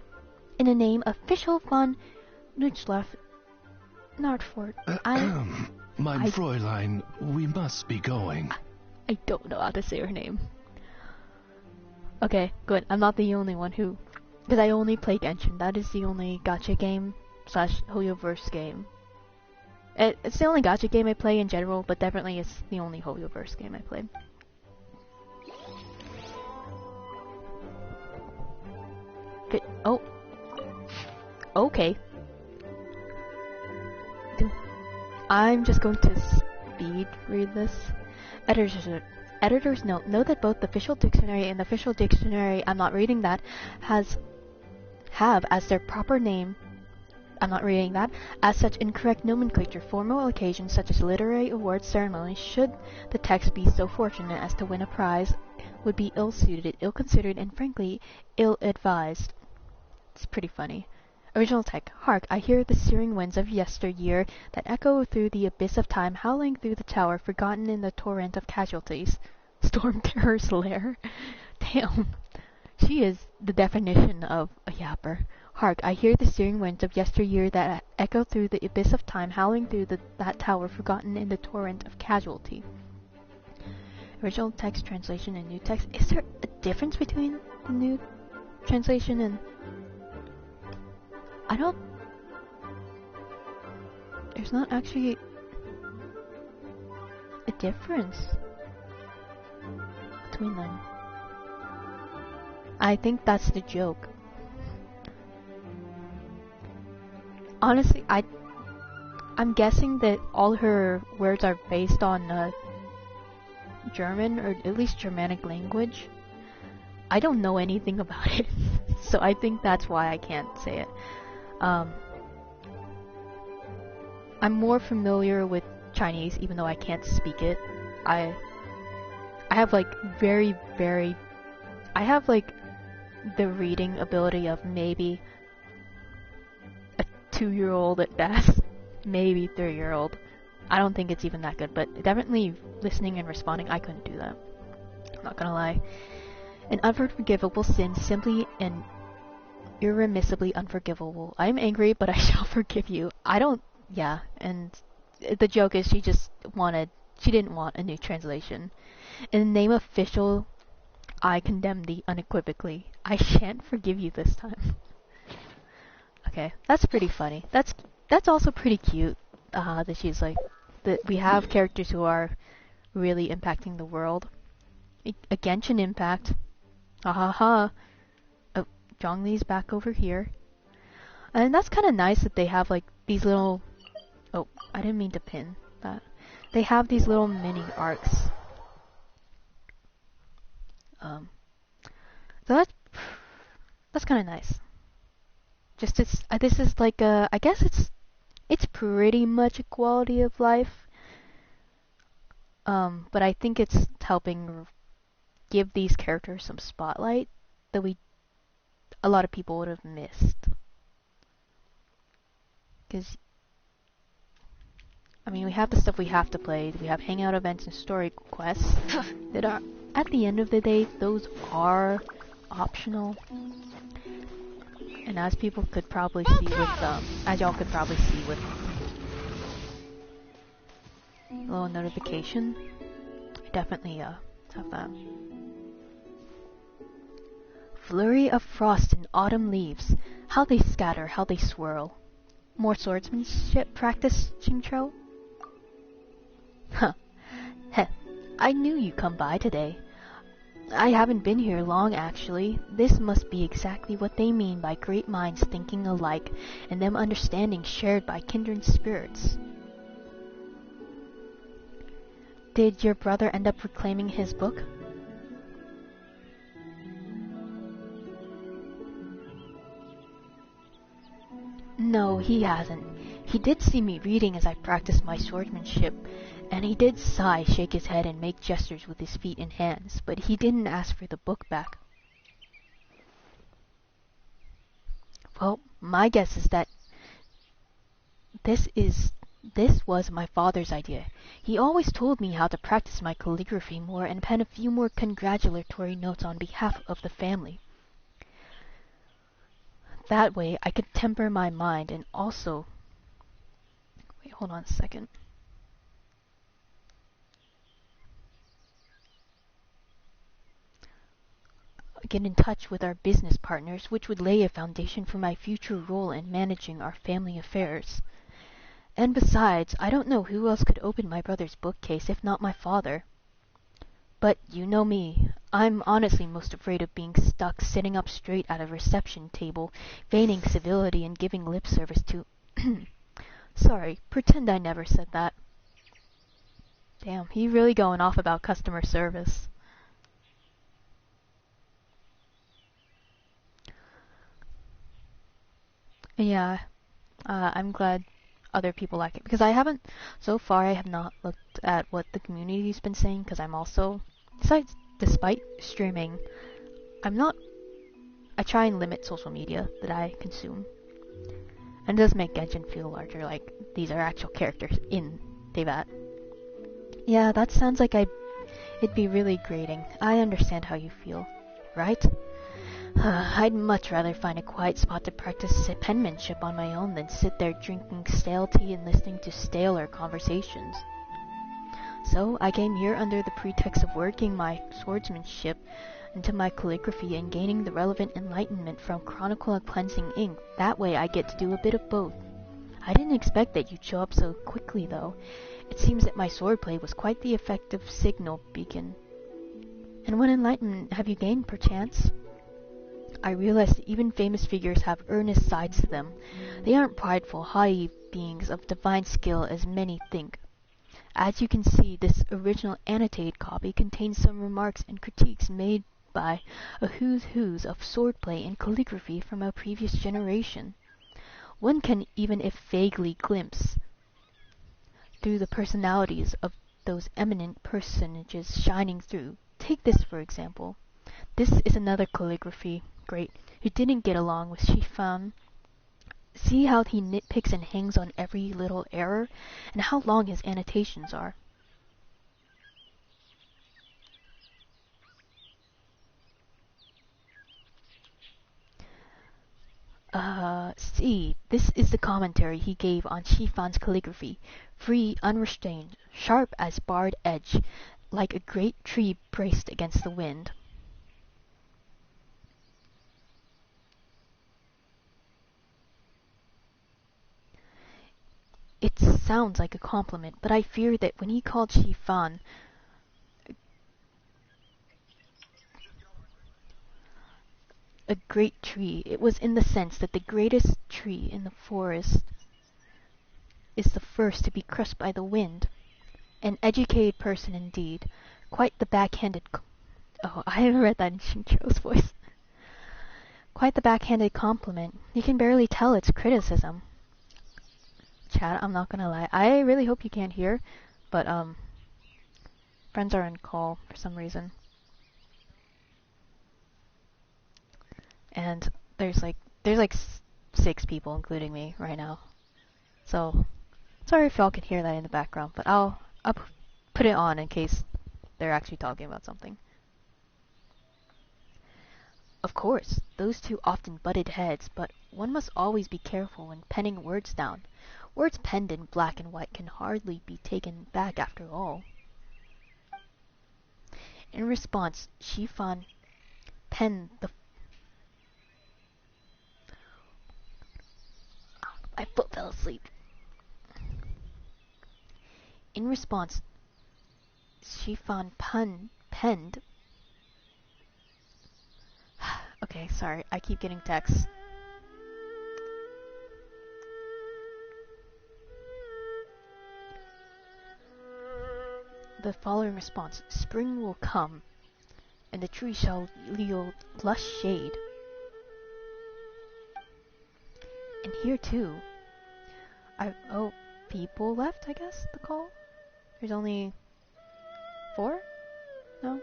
In the name of Fischl von Nuchlaff, Nordfort,
Mein Fräulein, we must be going.
I don't know how to say her name. Okay, good. I'm not the only one who... Because I only play Genshin. That is the only gacha game / Hoyoverse game. It's the only gacha game I play in general, but definitely it's the only Hoyoverse game I play. Oh. Okay. I'm just going to speed read this. Editor's note. Note that both the official dictionary and the official dictionary, I'm not reading that, have as their proper name, I'm not reading that, as such incorrect nomenclature. Formal occasions such as literary awards ceremonies, should the text be so fortunate as to win a prize, would be ill-suited, ill-considered, and frankly, ill-advised. It's pretty funny. Original tech. Hark, I hear the searing winds of yesteryear that echo through the abyss of time, howling through the tower, forgotten in the torrent of casualties. Storm Terror's lair. Damn. She is the definition of a yapper. Hark, I hear the searing winds of yesteryear that echo through the abyss of time, howling through that tower, forgotten in the torrent of casualty. Original text translation and new text. Is there a difference between the new translation and... There's not actually a difference between them. I think that's the joke. Honestly, I'm guessing that all her words are based on German, or at least Germanic language. I don't know anything about it, so I think that's why I can't say it. I'm more familiar with Chinese, even though I can't speak it. I have like I have like the reading ability of maybe a 2-year-old at best, maybe 3-year-old. I don't think it's even that good, but definitely listening and responding, I couldn't do that. I'm not gonna lie. An unforgivable sin, simply and irremissibly unforgivable. I'm angry, but I shall forgive you. Yeah, and the joke is she didn't want a new translation. In the name of official, I condemn thee unequivocally. I shan't forgive you this time. Okay, that's pretty funny. That's also pretty cute, that she's like, that we have characters who are really impacting the world. A Genshin impact. Ha ha ha. Oh, Zhongli's back over here. And that's kind of nice that they have like these little... Oh, I didn't mean to pin that. They have these little mini arcs. So that's kind of nice. Just this is like a... I guess it's pretty much a quality of life. But I think it's helping give these characters some spotlight that a lot of people would have missed. Because, I mean, we have the stuff we have to play. We have hangout events and story quests that are, at the end of the day, those are optional. And as people could probably see with, as y'all could probably see with a little notification, I definitely have that. Flurry of frost and autumn leaves, how they scatter, how they swirl. More swordsmanship practice, Jingcho? Huh. Heh, I knew you'd come by today. I haven't been here long, actually. This must be exactly what they mean by great minds thinking alike, and them understanding shared by kindred spirits. Did your brother end up reclaiming his book? No, he hasn't. He did see me reading as I practiced my swordsmanship, and he did sigh, shake his head, and make gestures with his feet and hands, but he didn't ask for the book back. Well, my guess is that this was my father's idea. He always told me how to practice my calligraphy more and pen a few more congratulatory notes on behalf of the family. That way, I could temper my mind and also... Wait, hold on a second. Get in touch with our business partners, which would lay a foundation for my future role in managing our family affairs. And besides, I don't know who else could open my brother's bookcase if not my father. But you know me. I'm honestly most afraid of being stuck sitting up straight at a reception table, feigning civility and giving lip service to... Sorry, pretend I never said that. Damn, he really going off about customer service. Yeah, I'm glad other people like it, because so far I have not looked at what the community's been saying, because I'm also, despite streaming, I try and limit social media that I consume. And it does make Genshin feel larger, like these are actual characters in Teyvat. Yeah, that sounds like it'd be really grating. I understand how you feel, right? I'd much rather find a quiet spot to practice penmanship on my own than sit there drinking stale tea and listening to staler conversations. So I came here under the pretext of working my swordsmanship into my calligraphy and gaining the relevant enlightenment from Chronicle and Cleansing Ink. That way I get to do a bit of both. I didn't expect that you'd show up so quickly, though. It seems that my swordplay was quite the effective signal beacon. And what enlightenment have you gained, perchance? I realize that even famous figures have earnest sides to them. They aren't prideful, haughty beings of divine skill as many think. As you can see, this original annotated copy contains some remarks and critiques made by a who's who's of swordplay and calligraphy from a previous generation. One can even if vaguely glimpse through the personalities of those eminent personages shining through. Take this, for example. This is another calligraphy great who didn't get along with Shifan. See how he nitpicks and hangs on every little error, and how long his annotations are. See, this is the commentary he gave on Shifan's calligraphy. Free, unrestrained, sharp as barred edge, like a great tree braced against the wind. It sounds like a compliment, but I fear that when he called Shifan a great tree, it was in the sense that the greatest tree in the forest is the first to be crushed by the wind. An educated person indeed. Quite the backhanded... Oh, I haven't read that in Shincho's voice. Quite the backhanded compliment. You can barely tell it's criticism. Chat, I'm not gonna lie. I really hope you can't hear, but, friends are on call for some reason. And there's like 6 people, including me, right now. So, sorry if y'all can hear that in the background, but I'll put it on in case they're actually talking about something. Of course, those two often butted heads, but one must always be careful when penning words down. Words penned in black and white can hardly be taken back after all. In response, Shifan penned the... My foot fell asleep. In response, Shifan penned... Okay, sorry, I keep getting texts. The following response: spring will come, and the tree shall yield lush shade. And here too, people left, I guess, the call? There's only 4? No?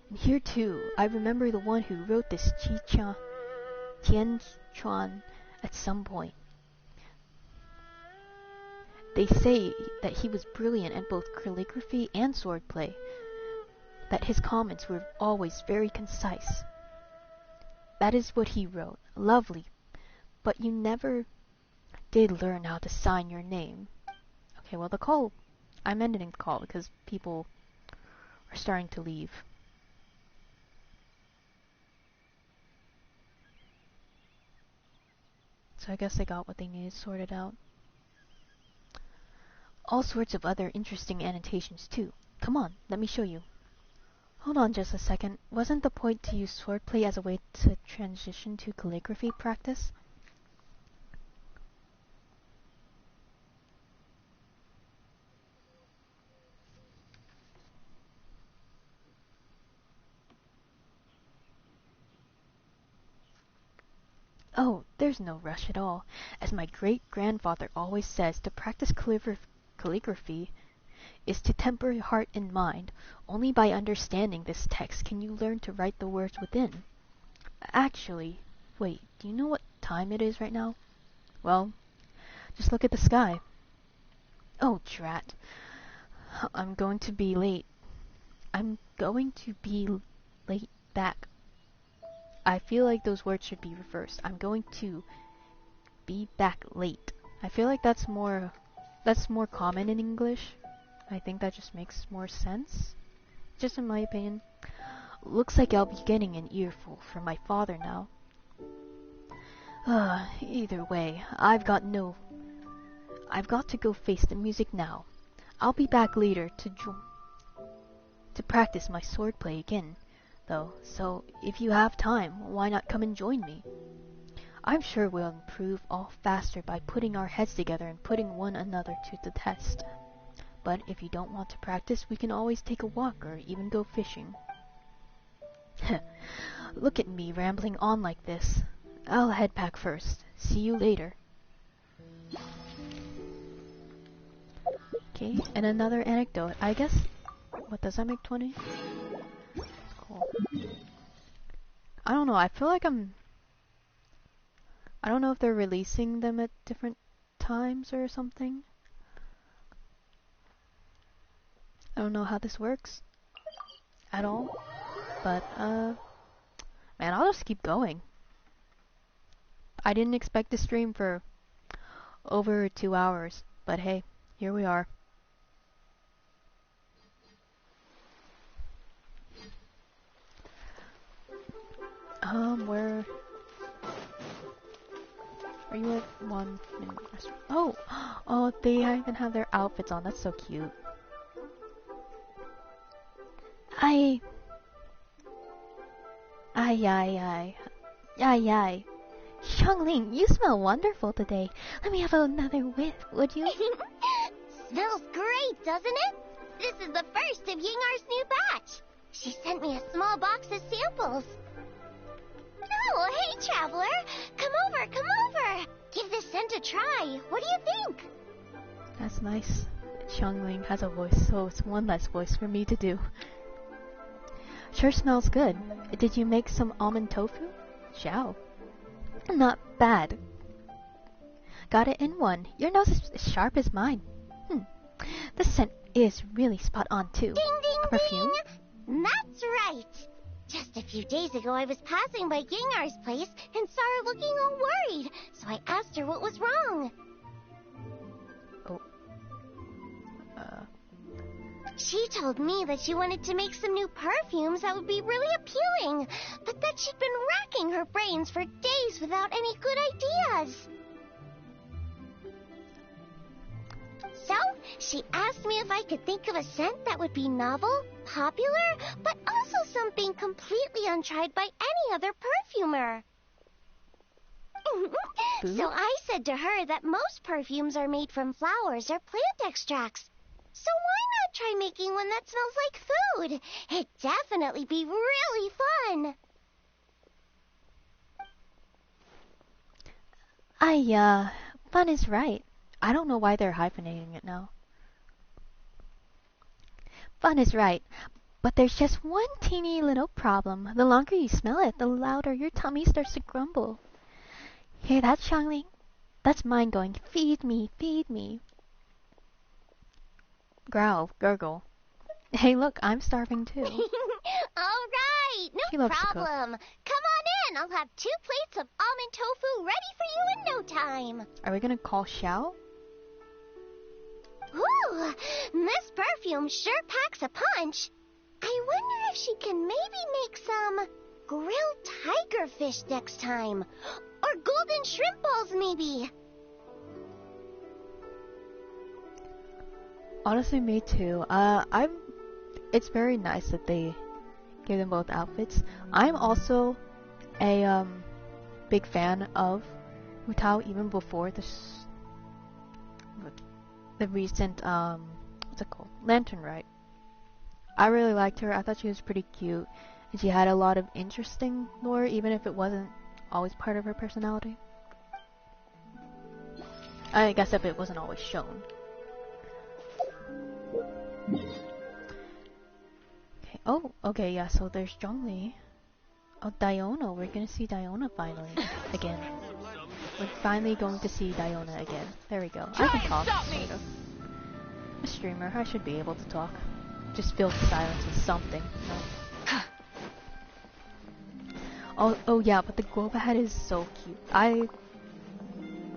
And here too, I remember the one who wrote this Tian Chuan at some point. They say that he was brilliant at both calligraphy and swordplay, that his comments were always very concise. That is what he wrote. Lovely. But you never did learn how to sign your name. Okay, well, the call... I'm ending the call because people are starting to leave. So I guess they got what they needed sorted out. All sorts of other interesting annotations too. Come on, let me show you. Hold on just a second. Wasn't the point to use swordplay as a way to transition to calligraphy practice? Oh, there's no rush at all. As my great-grandfather always says, to practice calligraphy is to temper heart and mind. Only by understanding this text can you learn to write the words within. Actually, wait, do you know what time it is right now? Well, just look at the sky. Oh, drat. I'm going to be late. I'm going to be late back. I feel like those words should be reversed. I'm going to be back late. I feel like that's more common in English. I think that just makes more sense. Just in my opinion. Looks like I'll be getting an earful from my father now. Either way, I've got to go face the music now. I'll be back later to practice my swordplay again, though, so if you have time, why not come and join me? I'm sure we'll improve all faster by putting our heads together and putting one another to the test. But if you don't want to practice, we can always take a walk or even go fishing. Look at me rambling on like this. I'll head back first. See you later. Okay, and another anecdote. I guess, what does that make 20? Cool. I don't know, I feel like I don't know if they're releasing them at different times or something. I don't know how this works at all, but man, I'll just keep going. I didn't expect to stream for over 2 hours, but hey, here we are. Where are you at 1 minute? Oh, they even have their outfits on. That's so cute. Ay. Xiangling, you smell wonderful today. Let me have another whiff, would you?
Smells great, doesn't it? This is the first of Yingar's new batch. She sent me a small box of samples. Oh, hey, traveler. Come over. Give this scent a try. What do you think?
That's nice. Xiangling has a voice, so it's one less voice for me to do. Sure smells good. Did you make some almond tofu? Xiao. Not bad. Got it in one. Your nose is as sharp as mine. The scent is really spot on too.
Ding, ding,
a perfume?
Ding. That's right. Just a few days ago, I was passing by Gengar's place and saw her looking all worried, so I asked her what was wrong.
Oh.
She told me that she wanted to make some new perfumes that would be really appealing, but that she'd been racking her brains for days without any good ideas. So, she asked me if I could think of a scent that would be novel, popular, but also something completely untried by any other perfumer. So I said to her that most perfumes are made from flowers or plant extracts. So why not try making one that smells like food? It'd definitely be really fun.
Fun is right. I don't know why they're hyphenating it now. Fun is right, but there's just one teeny little problem. The longer you smell it, the louder your tummy starts to grumble. Hear that, Xiangling? That's mine going, feed me, feed me. Growl, gurgle. Hey, look, I'm starving too.
All right,
She
no
loves to cook.
problem. Come on in. I'll have 2 plates of almond tofu ready for you in no time.
Are we gonna call Xiao?
Ooh, this perfume sure packs a punch. I wonder if she can maybe make some grilled tiger fish next time. Or golden shrimp balls, maybe.
Honestly, me too. It's very nice that they give them both outfits. I'm also a big fan of Hu Tao even before the recent what's it called? Lantern Rite. I really liked her. I thought she was pretty cute, and she had a lot of interesting lore, even if it wasn't always part of her personality. I guess if it wasn't always shown. Okay. Oh, okay, yeah, so there's Zhongli. Oh, Diona. We're gonna see Diona finally. Again. We're finally going to see Diona again. There we go. I can talk, sort of. I'm a streamer. I should be able to talk. Just fill the silence with something. Oh yeah, but the Guoba head is so cute. I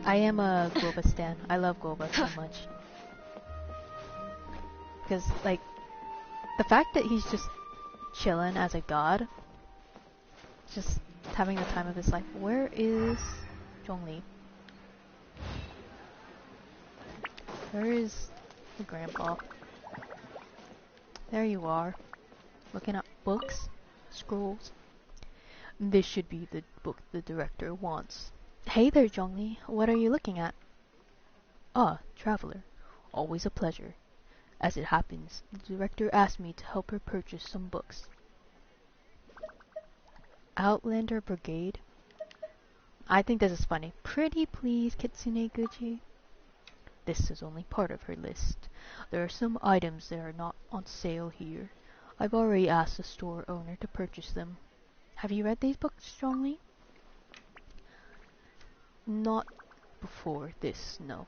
am a Guoba stan. I love Guoba so much. Because, like, the fact that he's just chilling as a god, just having the time of his life. Where is Zhongli? Where is the grandpa? There you are. Looking at books, scrolls. This should be the book the director wants. Hey there, Zhongli. What are you looking at? Ah, traveler. Always a pleasure. As it happens, the director asked me to help her purchase some books. Outlander Brigade? I think this is funny. Pretty please, Kitsune Gucci. this is only part of her list. There are some items that are not on sale here. I've already asked the store owner to purchase them. Have you read these books, Strongly? Not before this, no.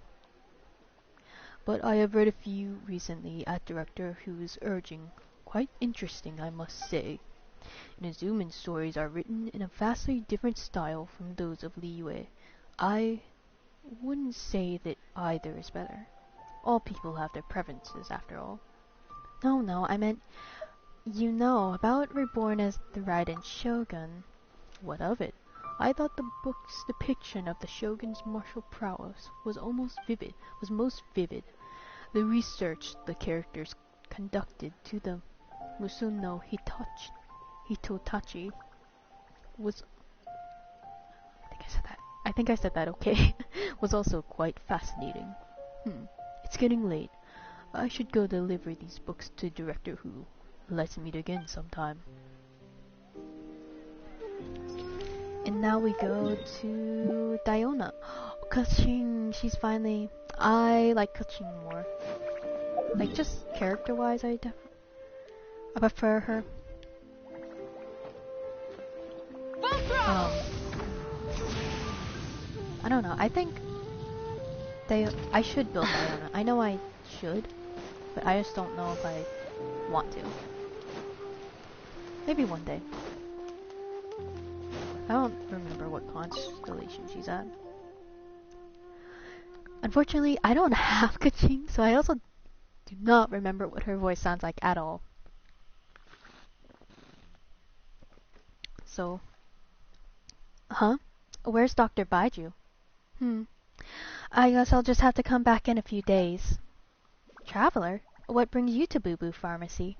But I have read a few recently at Director who's urging. Quite interesting, I must say. Inuzuman's stories are written in a vastly different style from those of Liyue. I wouldn't say that either is better. All people have their preferences, after all. No, I meant, you know, about Reborn as the Raiden Shogun. What of it? I thought the book's depiction of the Shogun's martial prowess was most vivid. The research the characters conducted to the Musuno Hitotachi was... I think I said that okay. Was also quite fascinating. It's getting late. I should go deliver these books to Director Who. Let's meet again sometime. And now we go to Diona. Kaching, she's finally... I like Kaching more. Like, just character-wise, I prefer her. I don't know, I think I should build Diona. I know I should, but I just don't know if I want to. Maybe one day. I don't remember what constellation she's at. Unfortunately, I don't have Kaching, so I also do not remember what her voice sounds like at all. So, where's Dr. Baiju? I guess I'll just have to come back in a few days. Traveler? What brings you to Boo Boo Pharmacy?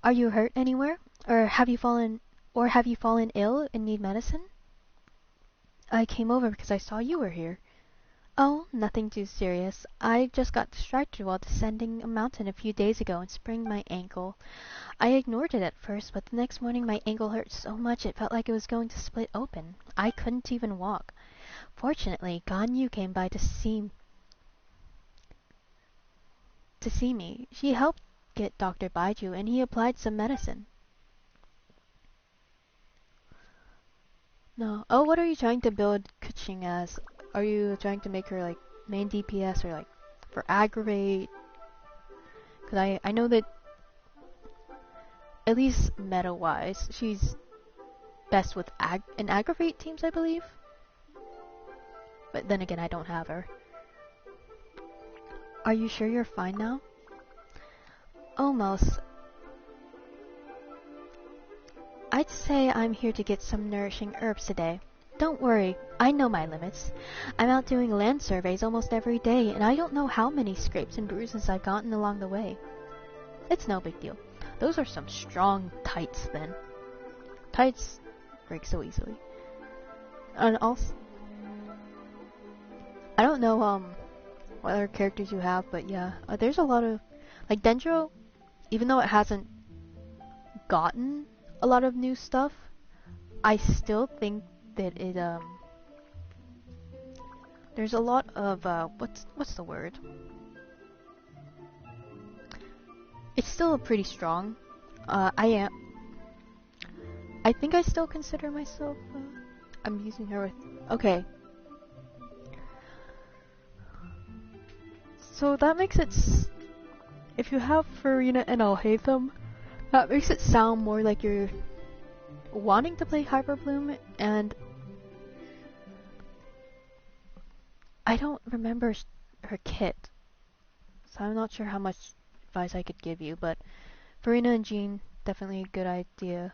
Are you hurt anywhere? Or have you fallen ill and need medicine? I came over because I saw you were here. Oh, nothing too serious. I just got distracted while descending a mountain a few days ago and sprained my ankle. I ignored it at first, but the next morning my ankle hurt so much it felt like it was going to split open. I couldn't even walk. Fortunately, Ganyu came by to see me. She helped get Dr. Baiju and he applied some medicine. No. Oh, what are you trying to build Kuching as? Are you trying to make her like main DPS or like for aggravate? Because I know that at least meta wise she's best with aggravate teams, I believe. But then again, I don't have her. Are you sure you're fine now? Almost. I'd say I'm here to get some nourishing herbs today. Don't worry, I know my limits. I'm out doing land surveys almost every day, and I don't know how many scrapes and bruises I've gotten along the way. It's no big deal. Those are some strong tights, then. Tights break so easily. And also, I don't know what other characters you have, but yeah, there's a lot of like Dendro. Even though it hasn't gotten a lot of new stuff, I still think that it there's a lot of what's the word? It's still pretty strong. I think I still consider myself. I'm using her with. Okay. So that makes it. If you have Farina and Alhaitham, that makes it sound more like you're wanting to play Hyper Bloom, and I don't remember her kit, so I'm not sure how much advice I could give you, but Farina and Jean, definitely a good idea.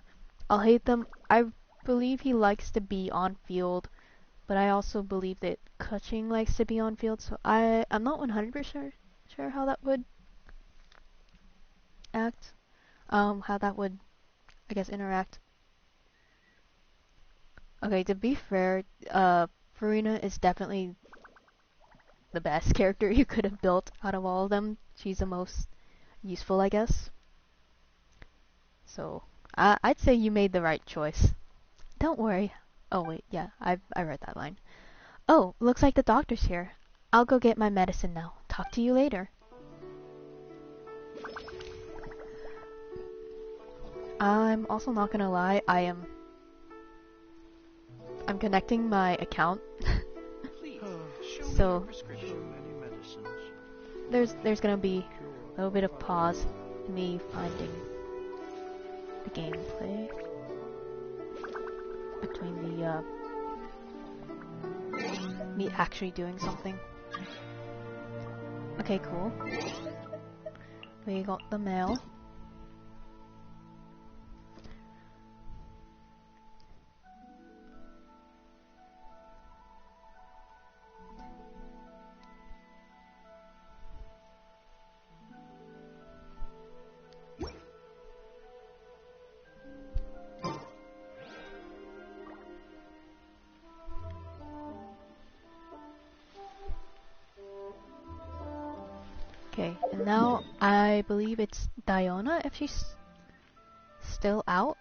Alhaitham, I believe he likes to be on field, but I also believe that Kuching likes to be on field, so I'm not 100% sure how that would act, how that would, I guess, interact. Okay, to be fair, Farina is definitely the best character you could have built out of all of them. She's the most useful, I guess. So, I'd say you made the right choice. Don't worry. Oh wait, yeah, I read that line. Oh, looks like the doctor's here. I'll go get my medicine now. talk to you later. I'm also not gonna lie, I'm connecting my account. So there's gonna be a little bit of pause in me finding the gameplay between the me actually doing something. Okay, cool. We got the mail. Okay, and now I believe it's Diona, if she's still out.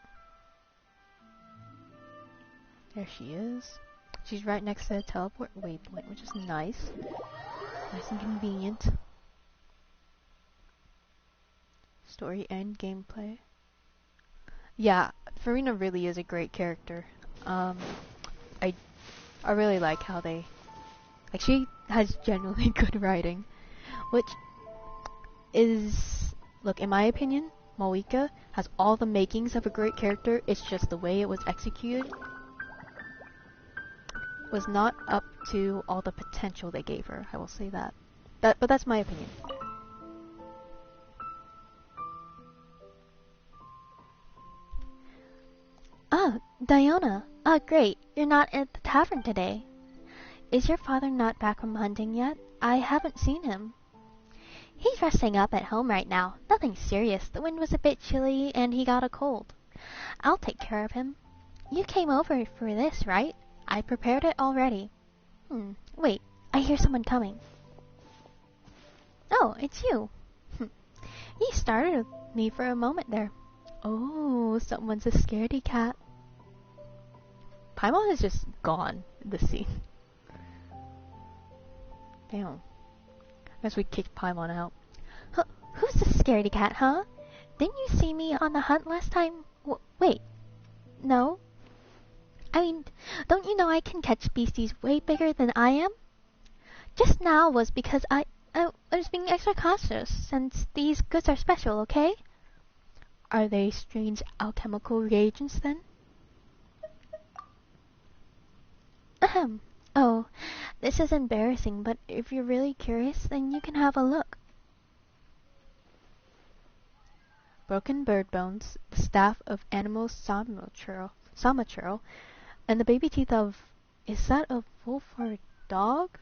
There she is. She's right next to the teleport waypoint, which is nice. Nice and convenient. Story and gameplay. Yeah, Farina really is a great character. I really like how they... Like, she has genuinely good writing. Which is... Look, in my opinion, Malika has all the makings of a great character. It's just the way it was executed was not up to all the potential they gave her. I will say that. But that's my opinion.
Ah, Diona. Ah, great. You're not at the tavern today. Is your father not back from hunting yet? I haven't seen him. He's resting up at home right now. Nothing serious. The wind was a bit chilly and he got a cold. I'll take care of him. You came over for this, right? I prepared it already. Wait. I hear someone coming. Oh, it's you. You startled me for a moment there. Oh, someone's a scaredy cat.
Paimon is just gone in the scene. Damn. Guess we kicked Paimon out.
Who's the scaredy cat, huh? Didn't you see me on the hunt last time? Wait. No? I mean, don't you know I can catch beasties way bigger than I am? Just now was because I was being extra cautious, since these goods are special, okay?
Are they strange alchemical reagents then?
Ahem. Oh, this is embarrassing, but if you're really curious, then you can have a look.
Broken bird bones, the staff of animal somatural, and the baby teeth of... Is that a wolf or a dog?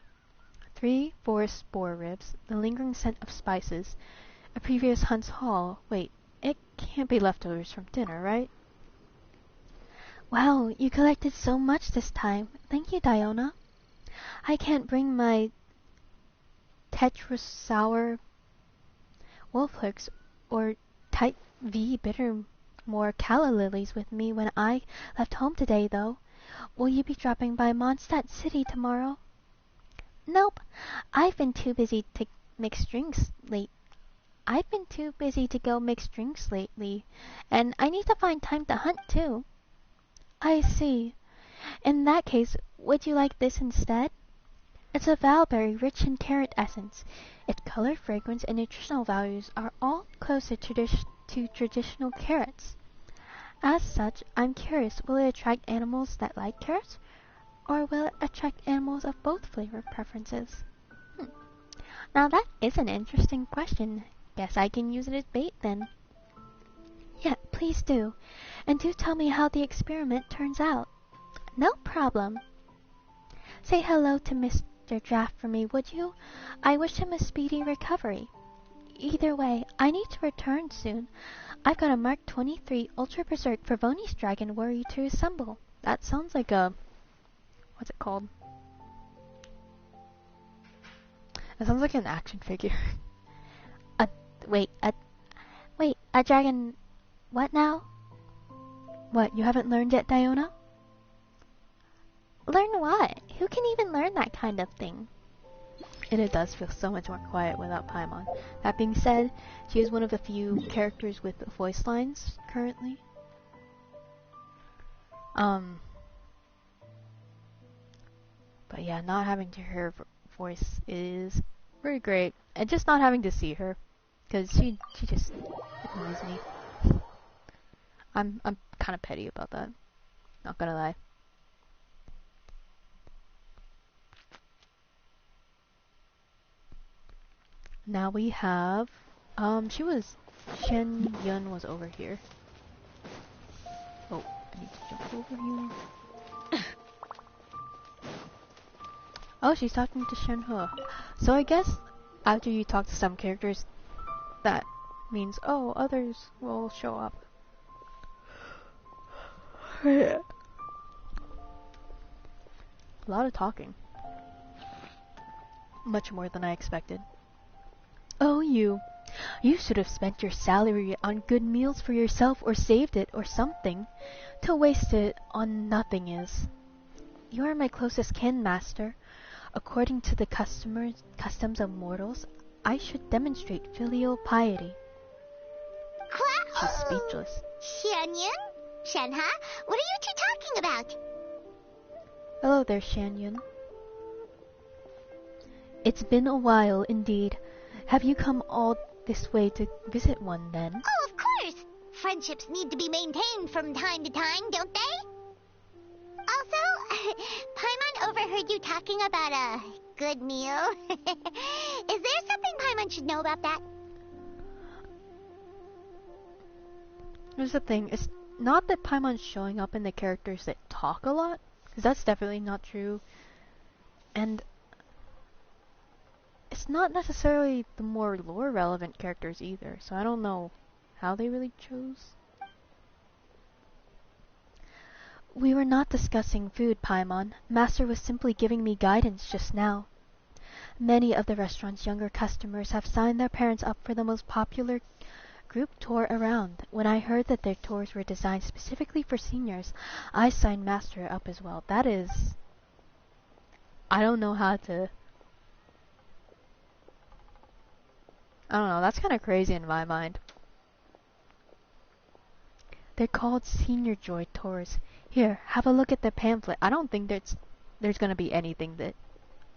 3 forest spore ribs, the lingering scent of spices, a previous hunt's haul. Wait, it can't be leftovers from dinner, right?
Wow, you collected so much this time. Thank you, Diona. I can't bring my tetrasour wolfhooks or type V bittermore calla lilies with me when I left home today, though. Will you be dropping by Mondstadt City tomorrow? Nope. I've been too busy to mix drinks lately. I've been too busy to go mix drinks lately, and I need to find time to hunt too. I see. In that case, would you like this instead? It's a valberry rich in carrot essence. Its color, fragrance, and nutritional values are all close to traditional carrots. As such, I'm curious, will it attract animals that like carrots, or will it attract animals of both flavor preferences? Now that is an interesting question. Guess I can use it as bait then. Yeah, please do. And do tell me how the experiment turns out. No problem. Say hello to Mr. Draft for me, would you? I wish him a speedy recovery. Either way, I need to return soon. I've got a Mark 23 Ultra Berserk Favoni's Dragon Warrior to assemble.
That sounds like a... What's it called? That sounds like an action figure.
A dragon... What now?
What, you haven't learned yet, Diona?
Learn what? Who can even learn that kind of thing?
And it does feel so much more quiet without Paimon. That being said, she is one of the few characters with voice lines currently. But yeah, not having to hear her voice is pretty great. And just not having to see her, because she just annoys me. I'm kind of petty about that. Not gonna lie. Now we have, Shen Yun was over here. Oh, I need to jump over here. Oh, she's talking to Shen He. So I guess after you talk to some characters, that means, oh, others will show up. A lot of talking. Much more than I expected. Oh, you should have spent your salary on good meals for yourself or saved it or something. To waste it on nothing is. You are my closest kin, master. According to the customs of mortals, I should demonstrate filial piety. She's speechless.
Xianyun? Shenhe? What are you two talking about?
Hello there, Xianyun. It's been a while indeed. Have you come all this way to visit one then?
Oh, of course! Friendships need to be maintained from time to time, don't they? Also, Paimon overheard you talking about a good meal. Is there something Paimon should know about that?
Here's the thing, it's not that Paimon's showing up in the characters that talk a lot, because that's definitely not true. And it's not necessarily the more lore relevant characters either, so I don't know how they really chose. We were not discussing food, Paimon. Master was simply giving me guidance just now. Many of the restaurant's younger customers have signed their parents up for the most popular group tour around. When I heard that their tours were designed specifically for seniors, I signed Master up as well. That is... I don't know how to... I don't know, that's kind of crazy in my mind. They're called Senior Joy Tours. Here, have a look at the pamphlet. I don't think there's gonna be anything that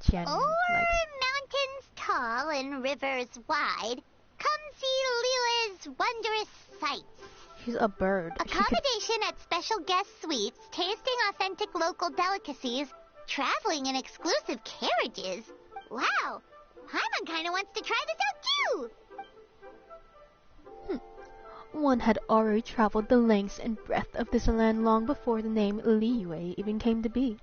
Chen likes.
Mountains tall and rivers wide, come see Lila's wondrous sights.
She's a bird.
Accommodation at special guest suites, tasting authentic local delicacies, traveling in exclusive carriages. Wow, Paimon kinda wants to try this out too!
One had already traveled the lengths and breadth of this land long before the name Liyue even came to be.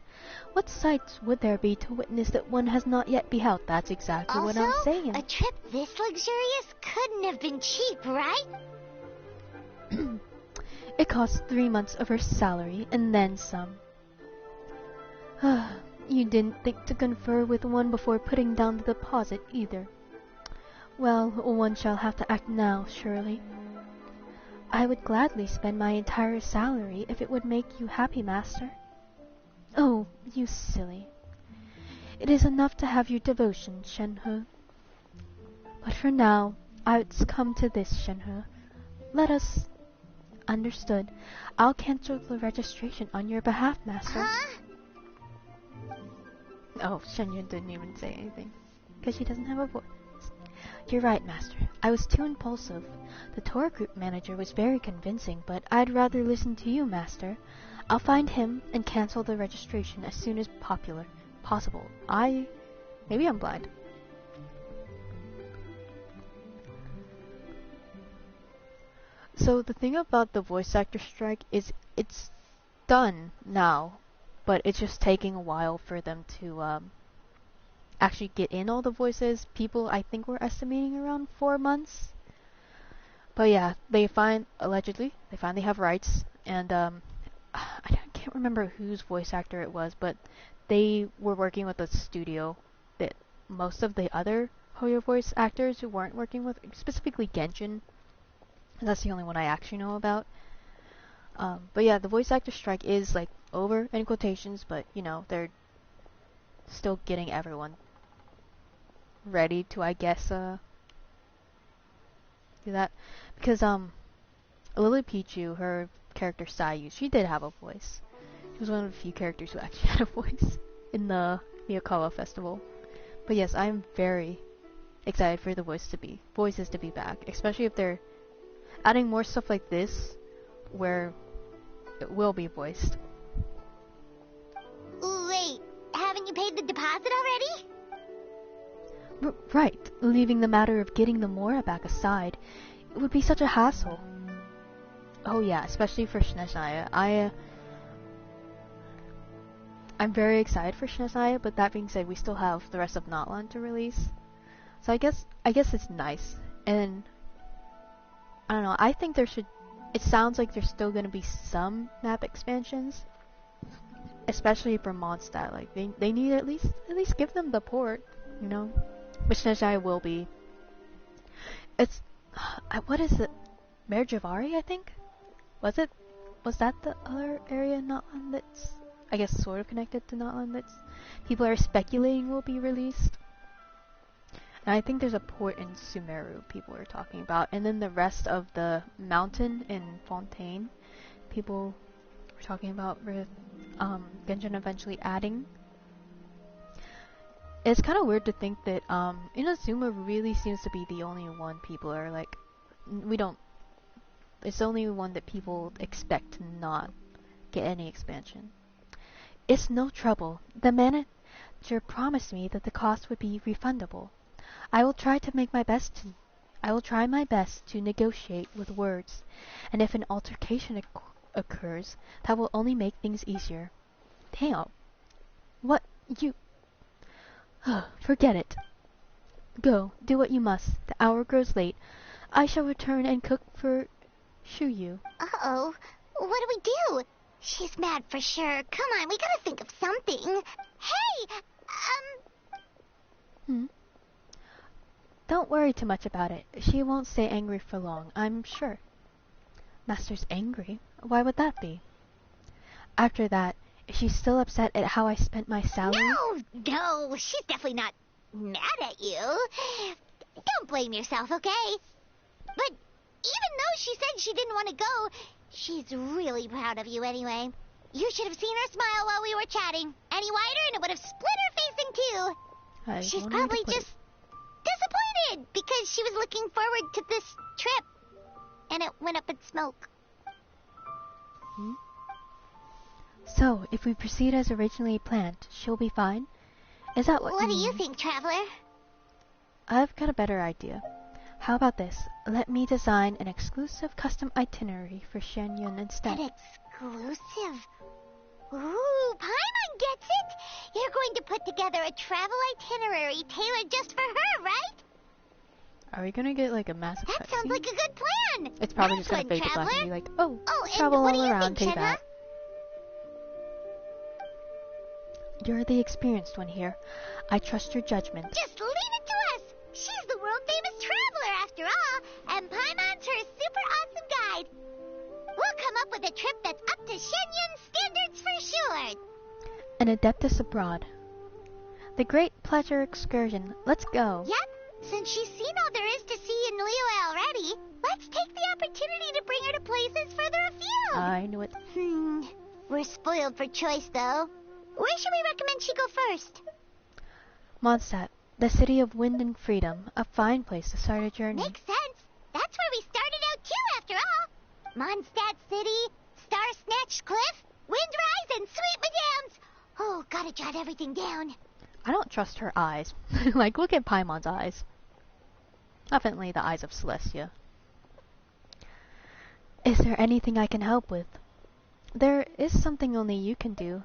What sights would there be to witness that one has not yet beheld? That's exactly what I'm saying.
A trip this luxurious couldn't have been cheap, right?
It cost 3 months of her salary, and then some. You didn't think to confer with one before putting down the deposit, either. Well, one shall have to act now, surely. I would gladly spend my entire salary if it would make you happy, Master. Oh, you silly. It is enough to have your devotion, Shenhe. But for now, I've come to this, Shenhe. Let us... Understood. I'll cancel the registration on your behalf, Master.
Huh?
Oh, Shenyun didn't even say anything. Because she doesn't have a voice. You're right, Master. I was too impulsive. The tour group manager was very convincing, but I'd rather listen to you, Master. I'll find him and cancel the registration as soon as possible. Maybe I'm blind. So the thing about the voice actor strike is it's done now, but it's just taking a while for them to actually get in all the voices. People, I think, were estimating around 4 months. But yeah, allegedly, they finally have rights, and I can't remember whose voice actor it was, but they were working with a studio that most of the other Hoyo voice actors who weren't working with, specifically Genshin. That's the only one I actually know about. But yeah, the voice actor strike is like over in quotations, but you know, they're still getting everyone ready to, I guess, do that. Because, Lily Pichu, her character Sayu, she did have a voice. She was one of the few characters who actually had a voice in the Miyakawa festival. But yes, I'm very excited for the voices to be back, especially if they're adding more stuff like this, where it will be voiced.
Wait, haven't you paid the deposit already?
Right, leaving the matter of getting the Mora back aside, it would be such a hassle. Oh yeah, especially for Shineshaya. I'm very excited for Shineshaya, but that being said, we still have the rest of Notland to release. So I guess it's nice. And I don't know, I think it sounds like there's still gonna be some map expansions. Especially for Mondstadt. Like they need at least give them the port, you know? Which Shineshaya will be. It's what is it? Merjavari, I think? Was that the other area in Notland that's, I guess, sort of connected to Notland that's people are speculating will be released? And I think there's a port in Sumeru people are talking about. And then the rest of the mountain in Fontaine, people were talking about with Genshin eventually adding. It's kind of weird to think that Inazuma really seems to be the only one people are like, it's the only one that people expect to not get any expansion. It's no trouble. The manager promised me that the cost would be refundable. I will try my best to negotiate with words, and if an altercation occurs, that will only make things easier. Damn. What you... Forget it. Go, do what you must. The hour grows late. I shall return and cook for Shuyu.
Uh-oh. What do we do? She's mad for sure. Come on, we gotta think of something. Hey!
Don't worry too much about it. She won't stay angry for long, I'm sure. Master's angry? Why would that be? After that, is she still upset at how I spent my salary?
No, she's definitely not mad at you. Don't blame yourself, okay? But even though she said she didn't want to go, she's really proud of you anyway. You should have seen her smile while we were chatting. Any wider and it would have split her face in two. She's probably just disappointed because she was looking forward to this trip. And it went up in smoke.
So, if we proceed as originally planned, she'll be fine? Is that what
do you think, Traveler?
I've got a better idea. How about this? Let me design an exclusive custom itinerary for Shenyun instead.
An exclusive? Ooh, Paimon gets it! You're going to put together a travel itinerary tailored just for her, right?
Are we gonna get like a massive
That sounds like a good plan!
It's probably just gonna fade to black and be like, oh travel all around, take that. You're the experienced one here. I trust your judgment.
Just leave it to us! She's the world-famous traveler, after all, and Paimon's her super awesome guide. We'll come up with a trip that's up to Shenyun standards for sure.
An Adeptus abroad. The Great Pleasure Excursion. Let's go.
Yep. Since she's seen all there is to see in Liyue already, let's take the opportunity to bring her to places further afield.
I knew it.
We're spoiled for choice, though. Where should we recommend she go first?
Mondstadt, the city of wind and freedom. A fine place to start a journey.
Makes sense. That's where we started out too, after all. Mondstadt City, Star-Snatched Cliff, Windrise, and Sweet Madams. Oh, gotta jot everything down.
I don't trust her eyes. Like, look at Paimon's eyes. Definitely the eyes of Celestia. Is there anything I can help with? There is something only you can do.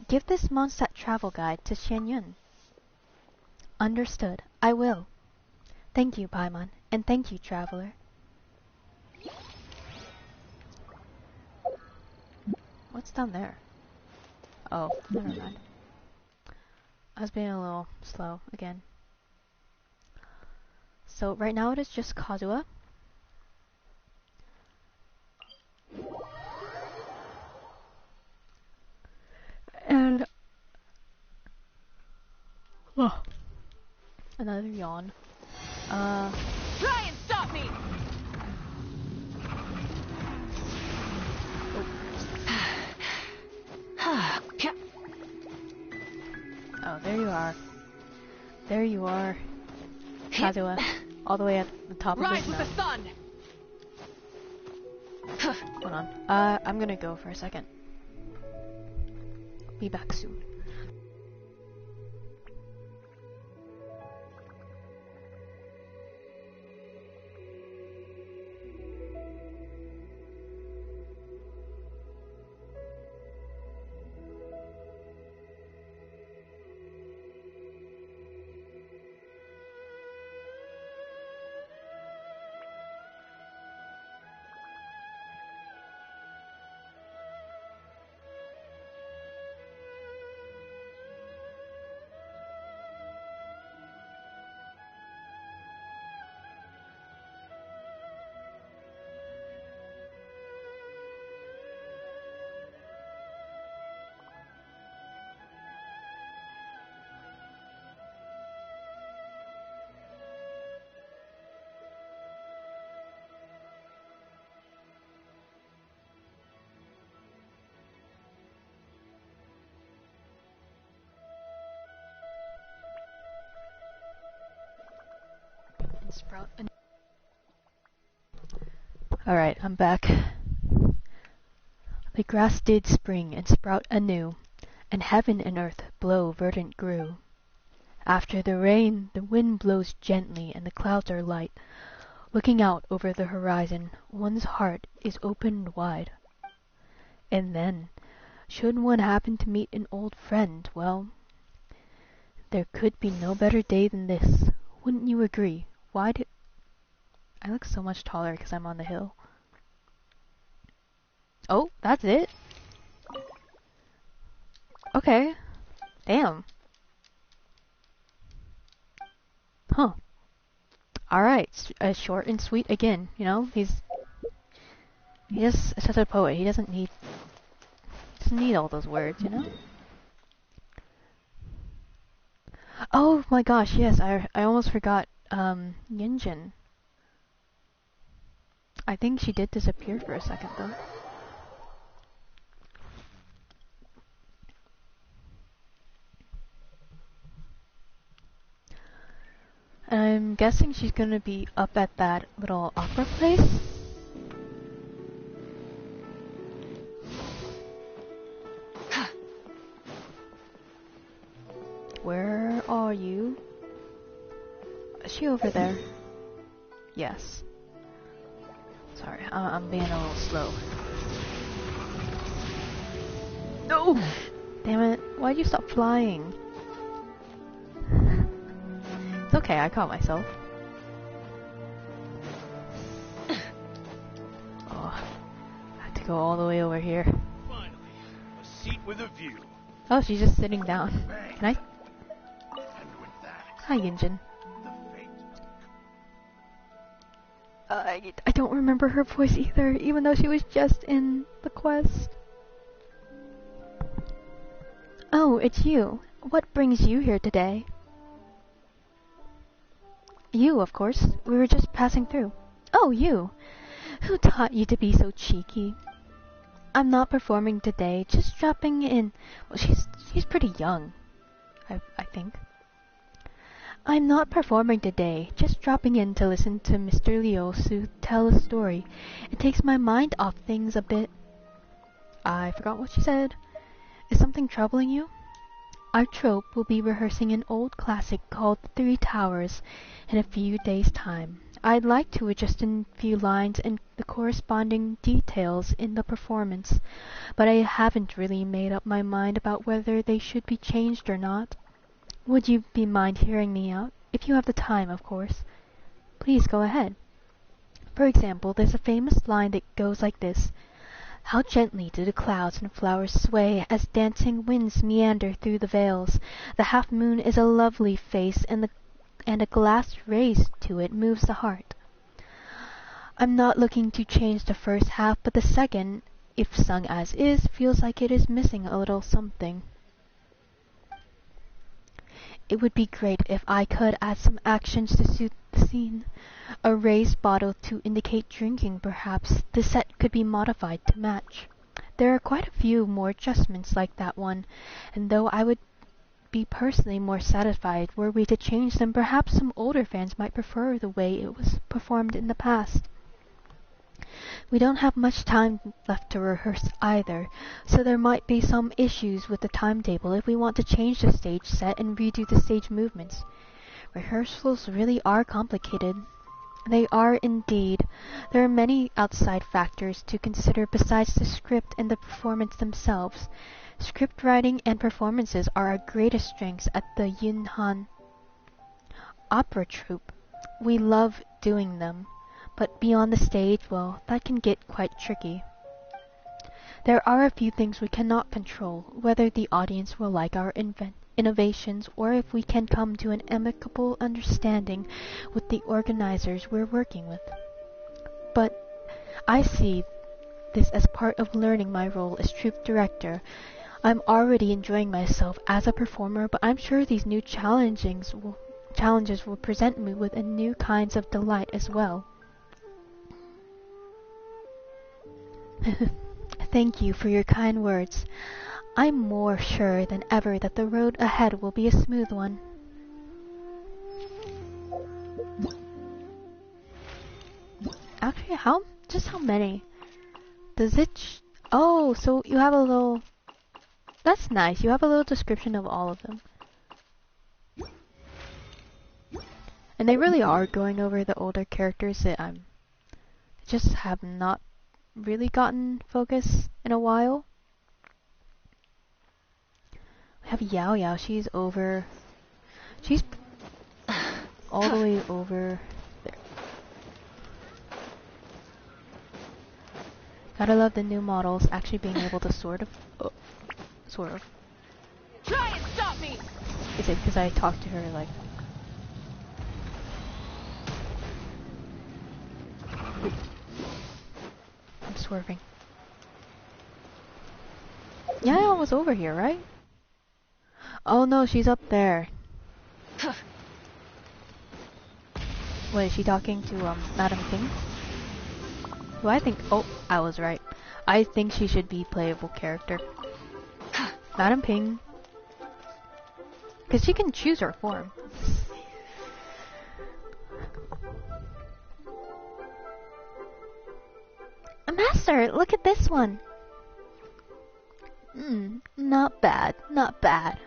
Give this Mondstadt travel guide to Shenyun. Understood. I will. Thank you, Paimon, and thank you, Traveler. What's down there? Oh, never mind. I was being a little slow again. So right now it is just Kazuha. And Another yawn.
Try and stop me!
Oh, there you are. There you are. Kazuha. All the way at the top of
Rise
the
with the sun!
Hold on. I'm gonna go for a second. Be back soon. Alright, I'm back. The grass did spring and sprout anew, and heaven and earth blow verdant grew. After the rain, the wind blows gently and the clouds are light. Looking out over the horizon, one's heart is opened wide. And then, should one happen to meet an old friend, well, there could be no better day than this. Wouldn't you agree? Why do I look so much taller because I'm on the hill? Oh, that's it? Okay. Damn. Huh. Alright, short and sweet again, you know? He's such a poet. He doesn't need all those words, you know? Oh my gosh, yes, I almost forgot Genshin. I think she did disappear for a second though. I'm guessing she's gonna be up at that little opera place. Where are you? Is she over there? Yes. Sorry, I'm being a little slow. No! Damn it, why'd you stop flying? It's okay, I caught myself. Oh, I have to go all the way over here.
Finally, a seat with a view.
Oh, she's just sitting down. Can I?
And with that,
Hi, Genshin.
the fate.
I don't remember her voice either, even though she was just in the quest. Oh, it's you. What brings you here today? You, of course. We were just passing through. Oh, you. Who taught you to be so cheeky? I'm not performing today, just dropping in. Well, she's pretty young, I think. I'm not performing today, just dropping in to listen to Mr. Leosu tell a story. It takes my mind off things a bit. I forgot what she said. Is something troubling you? Our troupe will be rehearsing an old classic called The Three Towers in a few days' time. I'd like to adjust a few lines and the corresponding details in the performance, but I haven't really made up my mind about whether they should be changed or not. Would you be mind hearing me out? If you have the time, of course. Please go ahead. For example, there's a famous line that goes like this. How gently do the clouds and flowers sway as dancing winds meander through the vales. The half-moon is a lovely face, and a glass raised to it moves the heart. I'm not looking to change the first half, but the second, if sung as is, feels like it is missing a little something. It would be great if I could add some actions to suit the scene. A raised bottle to indicate drinking, perhaps. The set could be modified to match. There are quite a few more adjustments like that one, and though I would be personally more satisfied were we to change them, perhaps some older fans might prefer the way it was performed in the past. We don't have much time left to rehearse either, so there might be some issues with the timetable if we want to change the stage set and redo the stage movements. Rehearsals really are complicated. They are indeed. There are many outside factors to consider besides the script and the performance themselves. Script writing and performances are our greatest strengths at the Yunhan Opera Troupe. We love doing them. But beyond the stage, well, that can get quite tricky. There are a few things we cannot control, whether the audience will like our innovations or if we can come to an amicable understanding with the organizers we're working with. But I see this as part of learning my role as troupe director. I'm already enjoying myself as a performer, but I'm sure these new challenges will present me with a new kinds of delight as well. Thank you for your kind words. I'm more sure than ever that the road ahead will be a smooth one. Actually, how many? Does it oh, so you have a little... That's nice. You have a little description of all of them. And they really are going over the older characters that just have not really gotten focus in a while. We have Yao Yao. She's over. She's all the way over there. Gotta love the new models actually being able to sort of.
Try and stop me!
Is it because I talked to her like? I'm swerving. Yaya was over here, right? Oh no, she's up there. What, is she talking to Madam Ping? Who I think... Oh, I was right. I think she should be playable character. Madam Ping. Because she can choose her form. Master, look at this one. Not bad, not bad.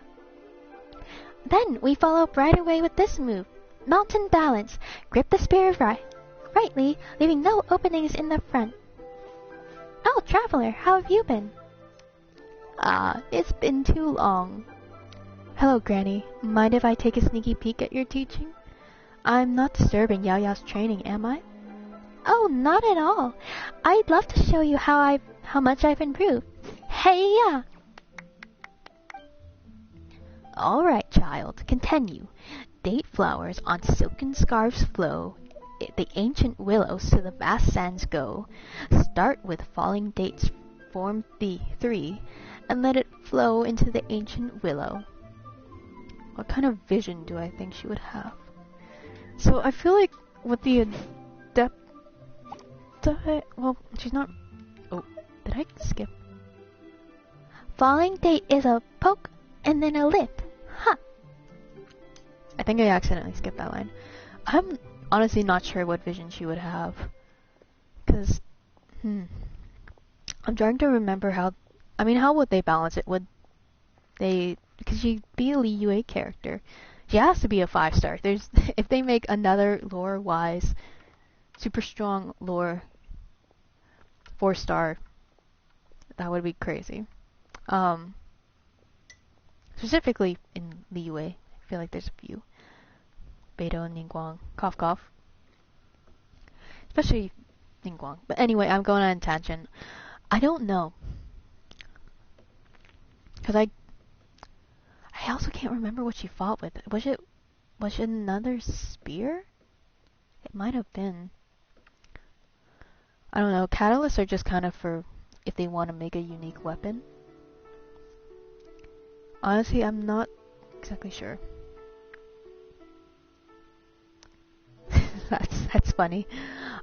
Then we follow up right away with this move. Mountain balance. Grip the spear rightly, leaving no openings in the front. Oh, traveler, how have you been? It's been too long. Hello, Granny. Mind if I take a sneaky peek at your teaching? I'm not disturbing Yao Yao's training, am I? Oh, not at all. I'd love to show you how much I've improved. Hey-ya! All right, child, continue. Date flowers on silken scarves flow. The ancient willows to the vast sands go. Start with falling dates, form B3, and let it flow into the ancient willow. What kind of vision do I think she would have? So I feel like with the well, she's not... Oh, did I skip? Falling date is a poke and then a lip. Huh. I think I accidentally skipped that line. I'm honestly not sure what vision she would have. Because, I'm trying to remember how... I mean, how would they balance it? Would they... Because she'd be a Li Yue character. She has to be a 5-star. There's... If they make another lore-wise, super strong lore 4-star, that would be crazy. Specifically in Li Yue, I feel like there's a few. Beidou, Ningguang, cough cough. Especially Ningguang. But anyway, I'm going on a tangent. I don't know. Because I also can't remember what she fought with. Was it another spear? It might have been. I don't know. Catalysts are just kind of for if they want to make a unique weapon. Honestly, I'm not exactly sure. That's funny.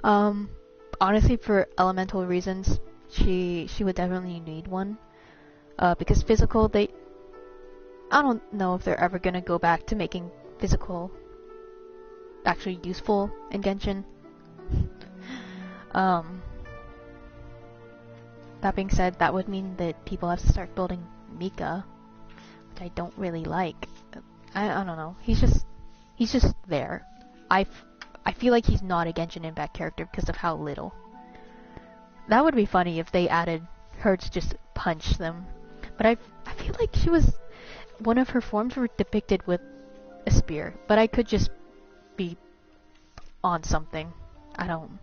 Honestly, for elemental reasons, she would definitely need one. Because physical, I don't know if they're ever gonna go back to making physical actually useful in Genshin. That being said, that would mean that people have to start building Mika, which I don't really like. I don't know. He's just there. I feel like he's not a Genshin Impact character because of how little. That would be funny if they added her to just punch them. But I feel like one of her forms were depicted with a spear. But I could just be on something. I don't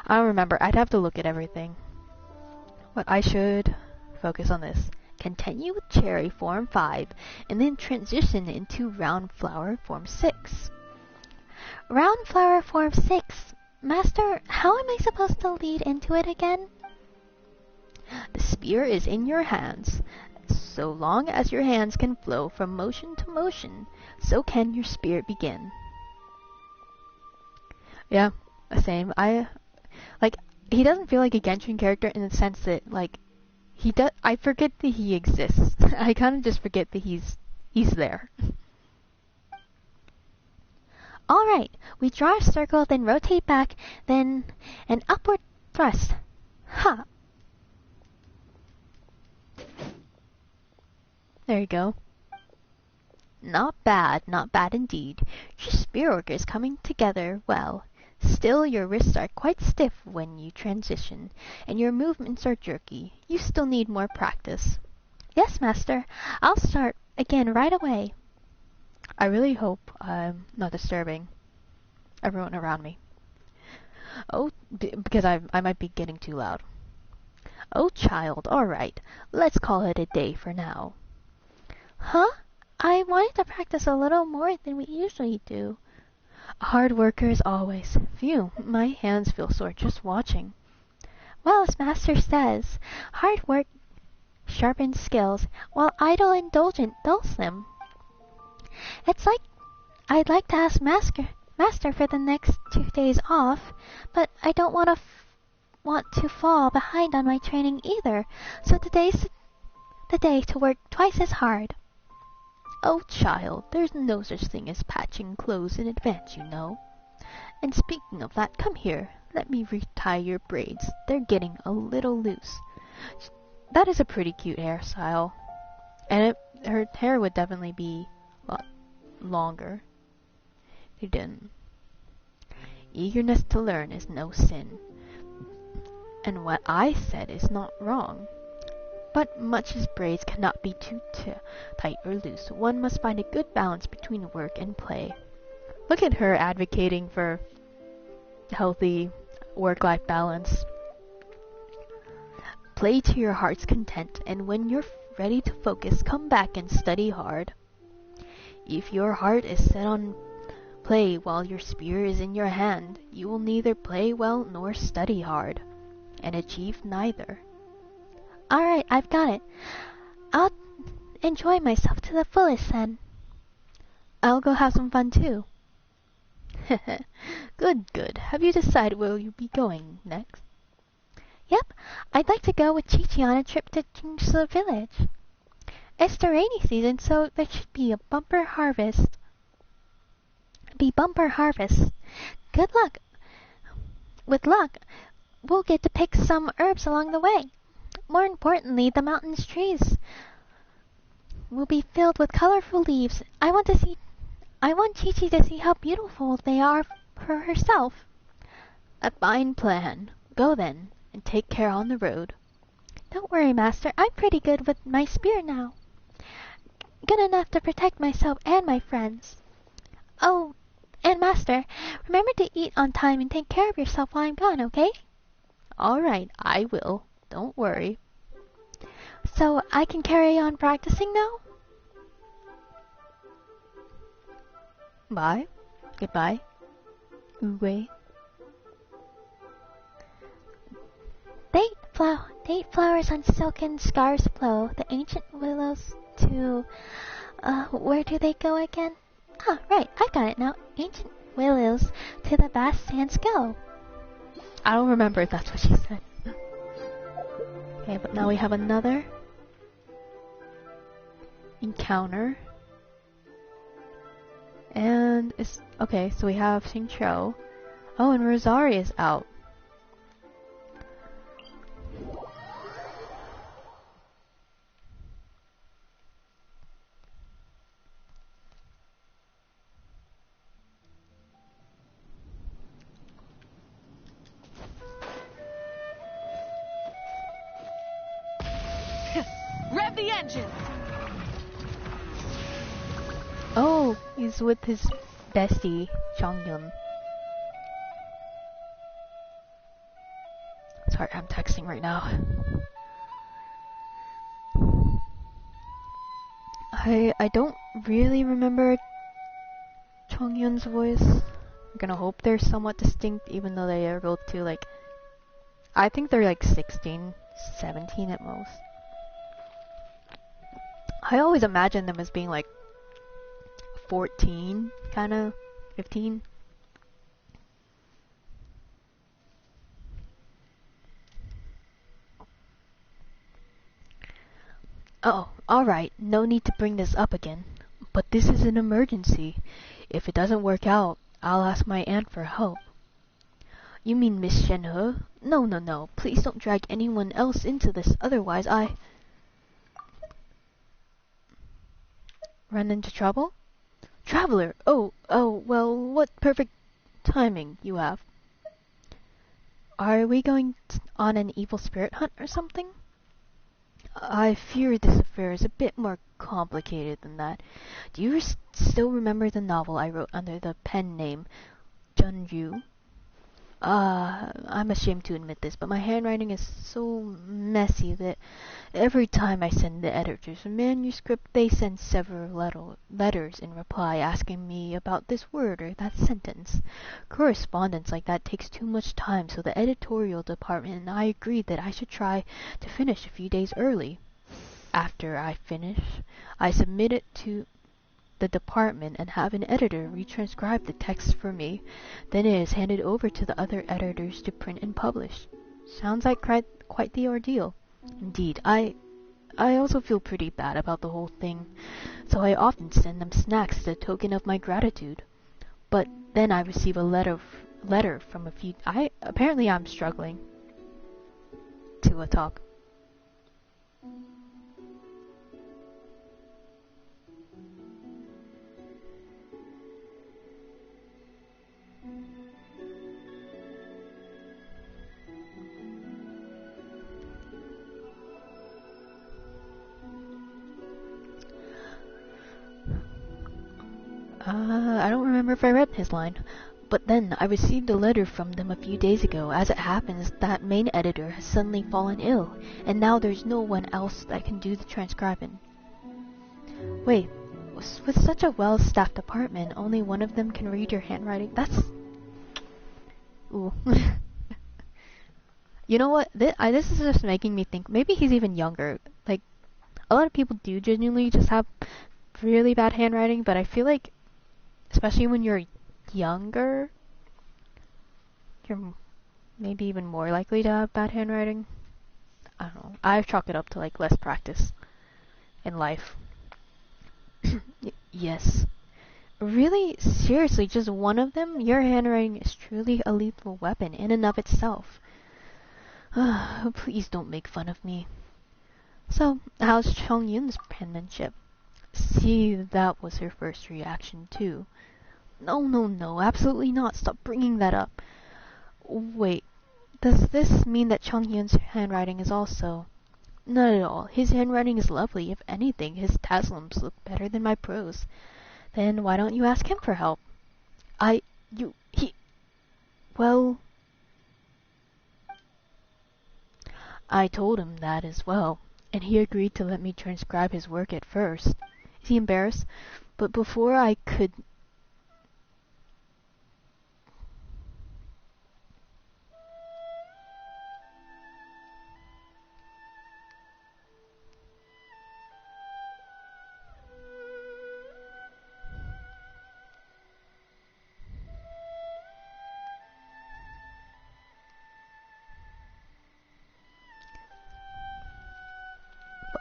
remember. I'd have to look at everything. But I should focus on this. Continue with cherry form 5 and then transition into round flower form 6.
Round flower form 6. Master, how am I supposed to lead into it again?
The spear is in your hands. So long as your hands can flow from motion to motion, so can your spirit begin. Yeah, same. He doesn't feel like a Genshin character in the sense that, I forget that he exists. I kind of just forget that he's there.
Alright, we draw a circle, then rotate back, then an upward thrust. Ha!
There you go. Not bad indeed. Your spear work is coming together well. Still, your wrists are quite stiff when you transition, and your movements are jerky. You still need more practice.
Yes, Master. I'll start again right away.
I really hope I'm not disturbing everyone around me. Oh, because I might be getting too loud. Oh, child, alright. Let's call it a day for now.
Huh? I wanted to practice a little more than we usually do.
Hard worker as always. Phew, my hands feel sore just watching.
Well, as Master says, hard work sharpens skills, while idle indulgence dulls them. It's like I'd like to ask Master for the next 2 days off, but I don't want to fall behind on my training either, so today's the day to work twice as hard.
Oh, child, there's no such thing as patching clothes in advance, you know. And speaking of that, come here. Let me retie your braids. They're getting a little loose. That is a pretty cute hairstyle. And her hair would definitely be a lot longer. You didn't. Eagerness to learn is no sin. And what I said is not wrong. But much as braids cannot be too tight or loose, one must find a good balance between work and play. Look at her advocating for healthy work-life balance. Play to your heart's content, and when you're ready to focus, come back and study hard. If your heart is set on play while your spear is in your hand, you will neither play well nor study hard, and achieve neither.
Alright, I've got it. I'll enjoy myself to the fullest then.
I'll go have some fun too. Good. Have you decided where you'll be going next?
Yep, I'd like to go with Chi-Chi on a trip to Kingsler Village. It's the rainy season, so there should be bumper harvest. Good luck. With luck, we'll get to pick some herbs along the way. More importantly, the mountain's trees will be filled with colorful leaves. I want Chi-Chi to see how beautiful they are for herself.
A fine plan. Go then, and take care on the road.
Don't worry, Master. I'm pretty good with my spear now. Good enough to protect myself and my friends. Oh, and Master, remember to eat on time and take care of yourself while I'm gone, okay?
All right, I will. Don't worry.
So I can carry on practicing now?
Bye. Goodbye. Uwe.
Date flowers on silken scarves blow, the ancient willows to... where do they go again? Ah, right, I got it now. Ancient
willows to the vast sands go.
I don't remember if that's what she said. Okay, but now we have another encounter. And it's okay, so we have Xingqiu. Oh, and Rosari is out.
Rev the engine!
Oh, he's with his bestie, Chongyun. Sorry, I'm texting right now. I don't really remember Chongyun's voice. I'm gonna hope they're somewhat distinct, even though they are both too, like, I think they're like 16, 17 at most. I always imagine them as being like 14, kinda, 15. Oh, alright, no need to bring this up again. But this is an emergency. If it doesn't work out, I'll ask my aunt for help. You mean Miss Shenhe? No, no, no. Please don't drag anyone else into this, otherwise I... Run into trouble? Traveler! Oh, well, what perfect timing you have. Are we going on an evil spirit hunt or something? I fear this affair is a bit more complicated than that. Do you still remember the novel I wrote under the pen name Jun Yu? I'm ashamed to admit this, but my handwriting is so messy that every time I send the editors a manuscript, they send several letters in reply asking me about this word or that sentence. Correspondence like that takes too much time, so the editorial department and I agreed that I should try to finish a few days early. After I finish, I submit it to the department and have an editor retranscribe the text for me. Then it is handed over to the other editors to print and publish. Sounds like quite the ordeal. Indeed, I also feel pretty bad about the whole thing, so I often send them snacks as a token of my gratitude. But then I receive a letter from a few... Apparently I'm struggling to talk. I don't remember if I read his line. But then, I received a letter from them a few days ago. As it happens, that main editor has suddenly fallen ill, and now there's no one else that can do the transcribing. Wait, with such a well-staffed department, only one of them can read your handwriting? That's... Ooh. You know what? This is just making me think, maybe he's even younger. Like, a lot of people do genuinely just have really bad handwriting, but I feel like, especially when you're younger, you're maybe even more likely to have bad handwriting. I don't know. I chalk it up to like less practice in life. Yes. Really? Seriously, just one of them? Your handwriting is truly a lethal weapon in and of itself. Please don't make fun of me. So, how's Chongyun's penmanship? See, that was her first reaction too. No, absolutely not. Stop bringing that up. Wait, does this mean that Chongyun's handwriting is also... Not at all. His handwriting is lovely. If anything, his taslums look better than my prose. Then why don't you ask him for help? Well... I told him that as well, and he agreed to let me transcribe his work at first. Is he embarrassed? But before I could...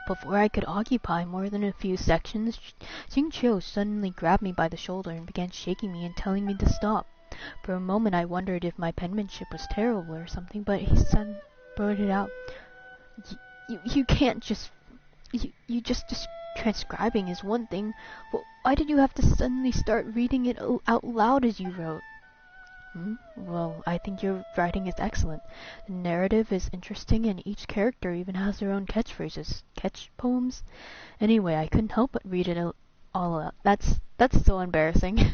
Before I could occupy more than a few sections, Xingqiu suddenly grabbed me by the shoulder and began shaking me and telling me to stop. For a moment I wondered if my penmanship was terrible or something, but he suddenly blurted out, You can't just... You just transcribing is one thing. Well, why did you have to suddenly start reading it out loud as you wrote? Well, I think your writing is excellent. The narrative is interesting, and each character even has their own catchphrases, catch poems. Anyway, I couldn't help but read it all out. That's so embarrassing.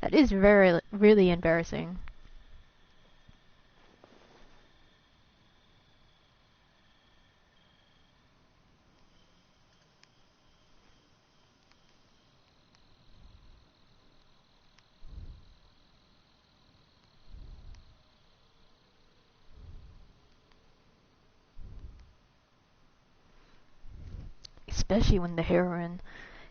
That is really embarrassing. Especially when the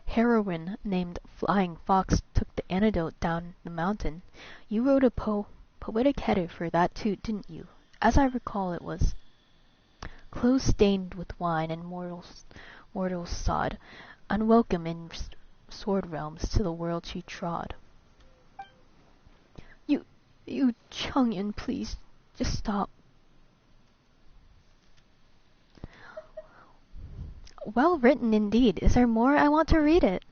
heroine named Flying Fox took the antidote down the mountain. You wrote a poetic header for that too, didn't you? As I recall, it was clothes stained with wine and mortals sod, unwelcome in sword realms to the world she trod. You Changyan, please, just stop. Well written indeed. Is there more? I want to read it.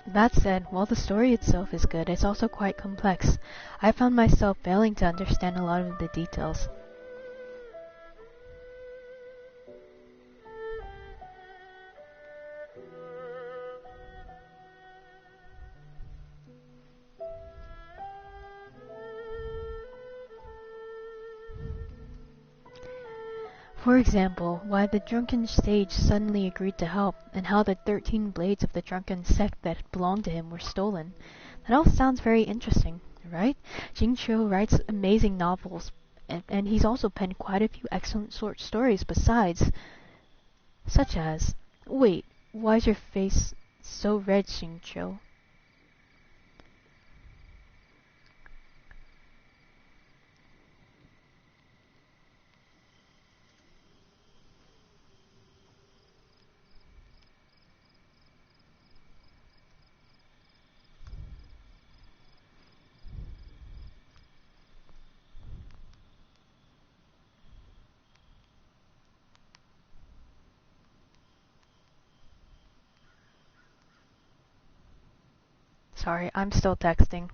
That said, while the story itself is good, it's also quite complex. I found myself failing to understand a lot of the details. For example, why the drunken sage suddenly agreed to help, and how the 13 blades of the drunken sect that belonged to him were stolen. That all sounds very interesting, right? Xingqiu writes amazing novels, and he's also penned quite a few excellent short stories besides. Such as... Wait, why is your face so red, Xingqiu? Sorry, I'm still texting.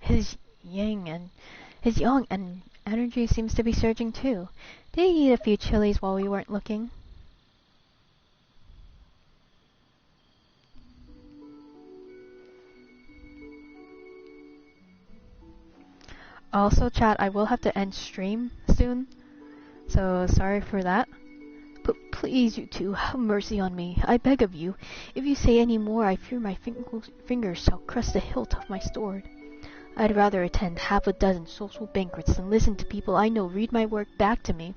His yang and energy seems to be surging too. Did he eat a few chilies while we weren't looking? Also, chat, I will have to end stream soon, so sorry for that. But please, you two, have mercy on me. I beg of you. If you say any more, I fear my fingers shall crush the hilt of my sword. I'd rather attend half a dozen social banquets than listen to people I know read my work back to me.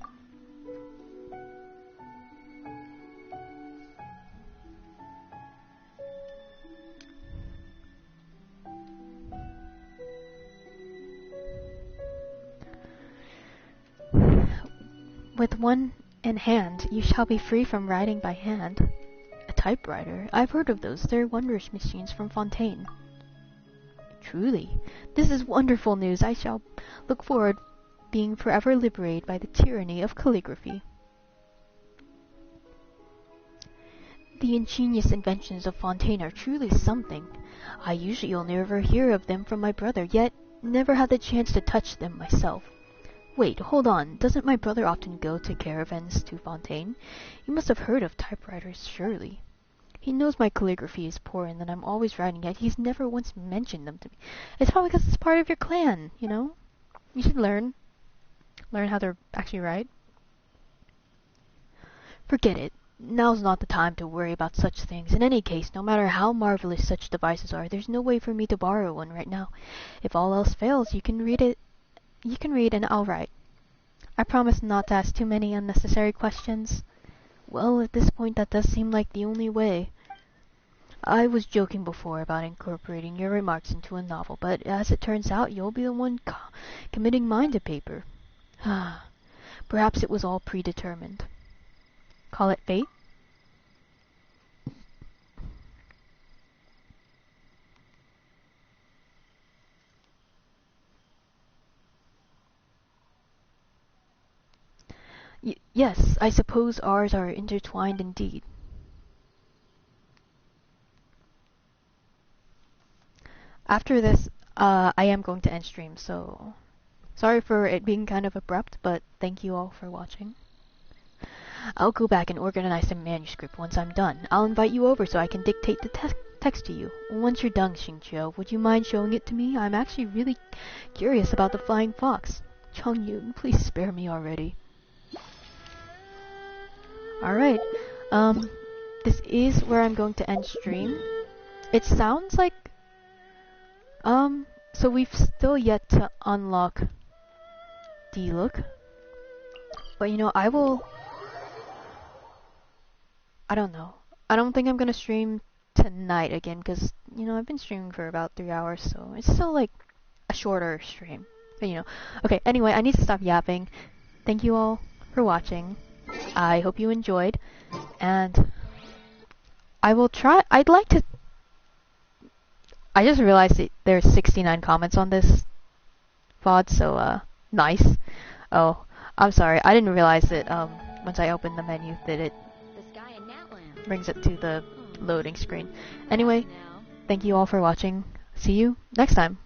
With one in hand, you shall be free from writing by hand. A typewriter? I've heard of those. They're wondrous machines from Fontaine. Truly, this is wonderful news. I shall look forward being forever liberated by the tyranny of calligraphy. The ingenious inventions of Fontaine are truly something. I usually only ever hear of them from my brother, yet never had the chance to touch them myself. Wait, hold on. Doesn't my brother often go to caravans to Fontaine? He must have heard of typewriters, surely. He knows my calligraphy is poor and that I'm always writing, yet he's never once mentioned them to me. It's probably because it's part of your clan, you know? You should learn how to actually write. Forget it. Now's not the time to worry about such things. In any case, no matter how marvelous such devices are, there's no way for me to borrow one right now. If all else fails, you can read and I'll write. I promise not to ask too many unnecessary questions. Well, at this point, that does seem like the only way. I was joking before about incorporating your remarks into a novel, but as it turns out, you'll be the one committing mine to paper. Perhaps it was all predetermined. Call it fate? Yes, I suppose ours are intertwined indeed. After this, I am going to end stream, so sorry for it being kind of abrupt, but thank you all for watching. I'll go back and organize the manuscript once I'm done. I'll invite you over so I can dictate the text to you. Once you're done, Xingqiu, would you mind showing it to me? I'm actually really curious about the flying fox. Chongyun, please spare me already. Alright, this is where I'm going to end stream. It sounds like, so we've still yet to unlock D-Look. But you know, I don't know. I don't think I'm gonna stream tonight again, because, you know, I've been streaming for about 3 hours, so it's still like a shorter stream. But you know, okay, anyway, I need to stop yapping. Thank you all for watching. I hope you enjoyed, and I just realized that there's 69 comments on this VOD, so, nice. Oh, I'm sorry, I didn't realize that, once I opened the menu that it brings it to the loading screen. Anyway, thank you all for watching. See you next time.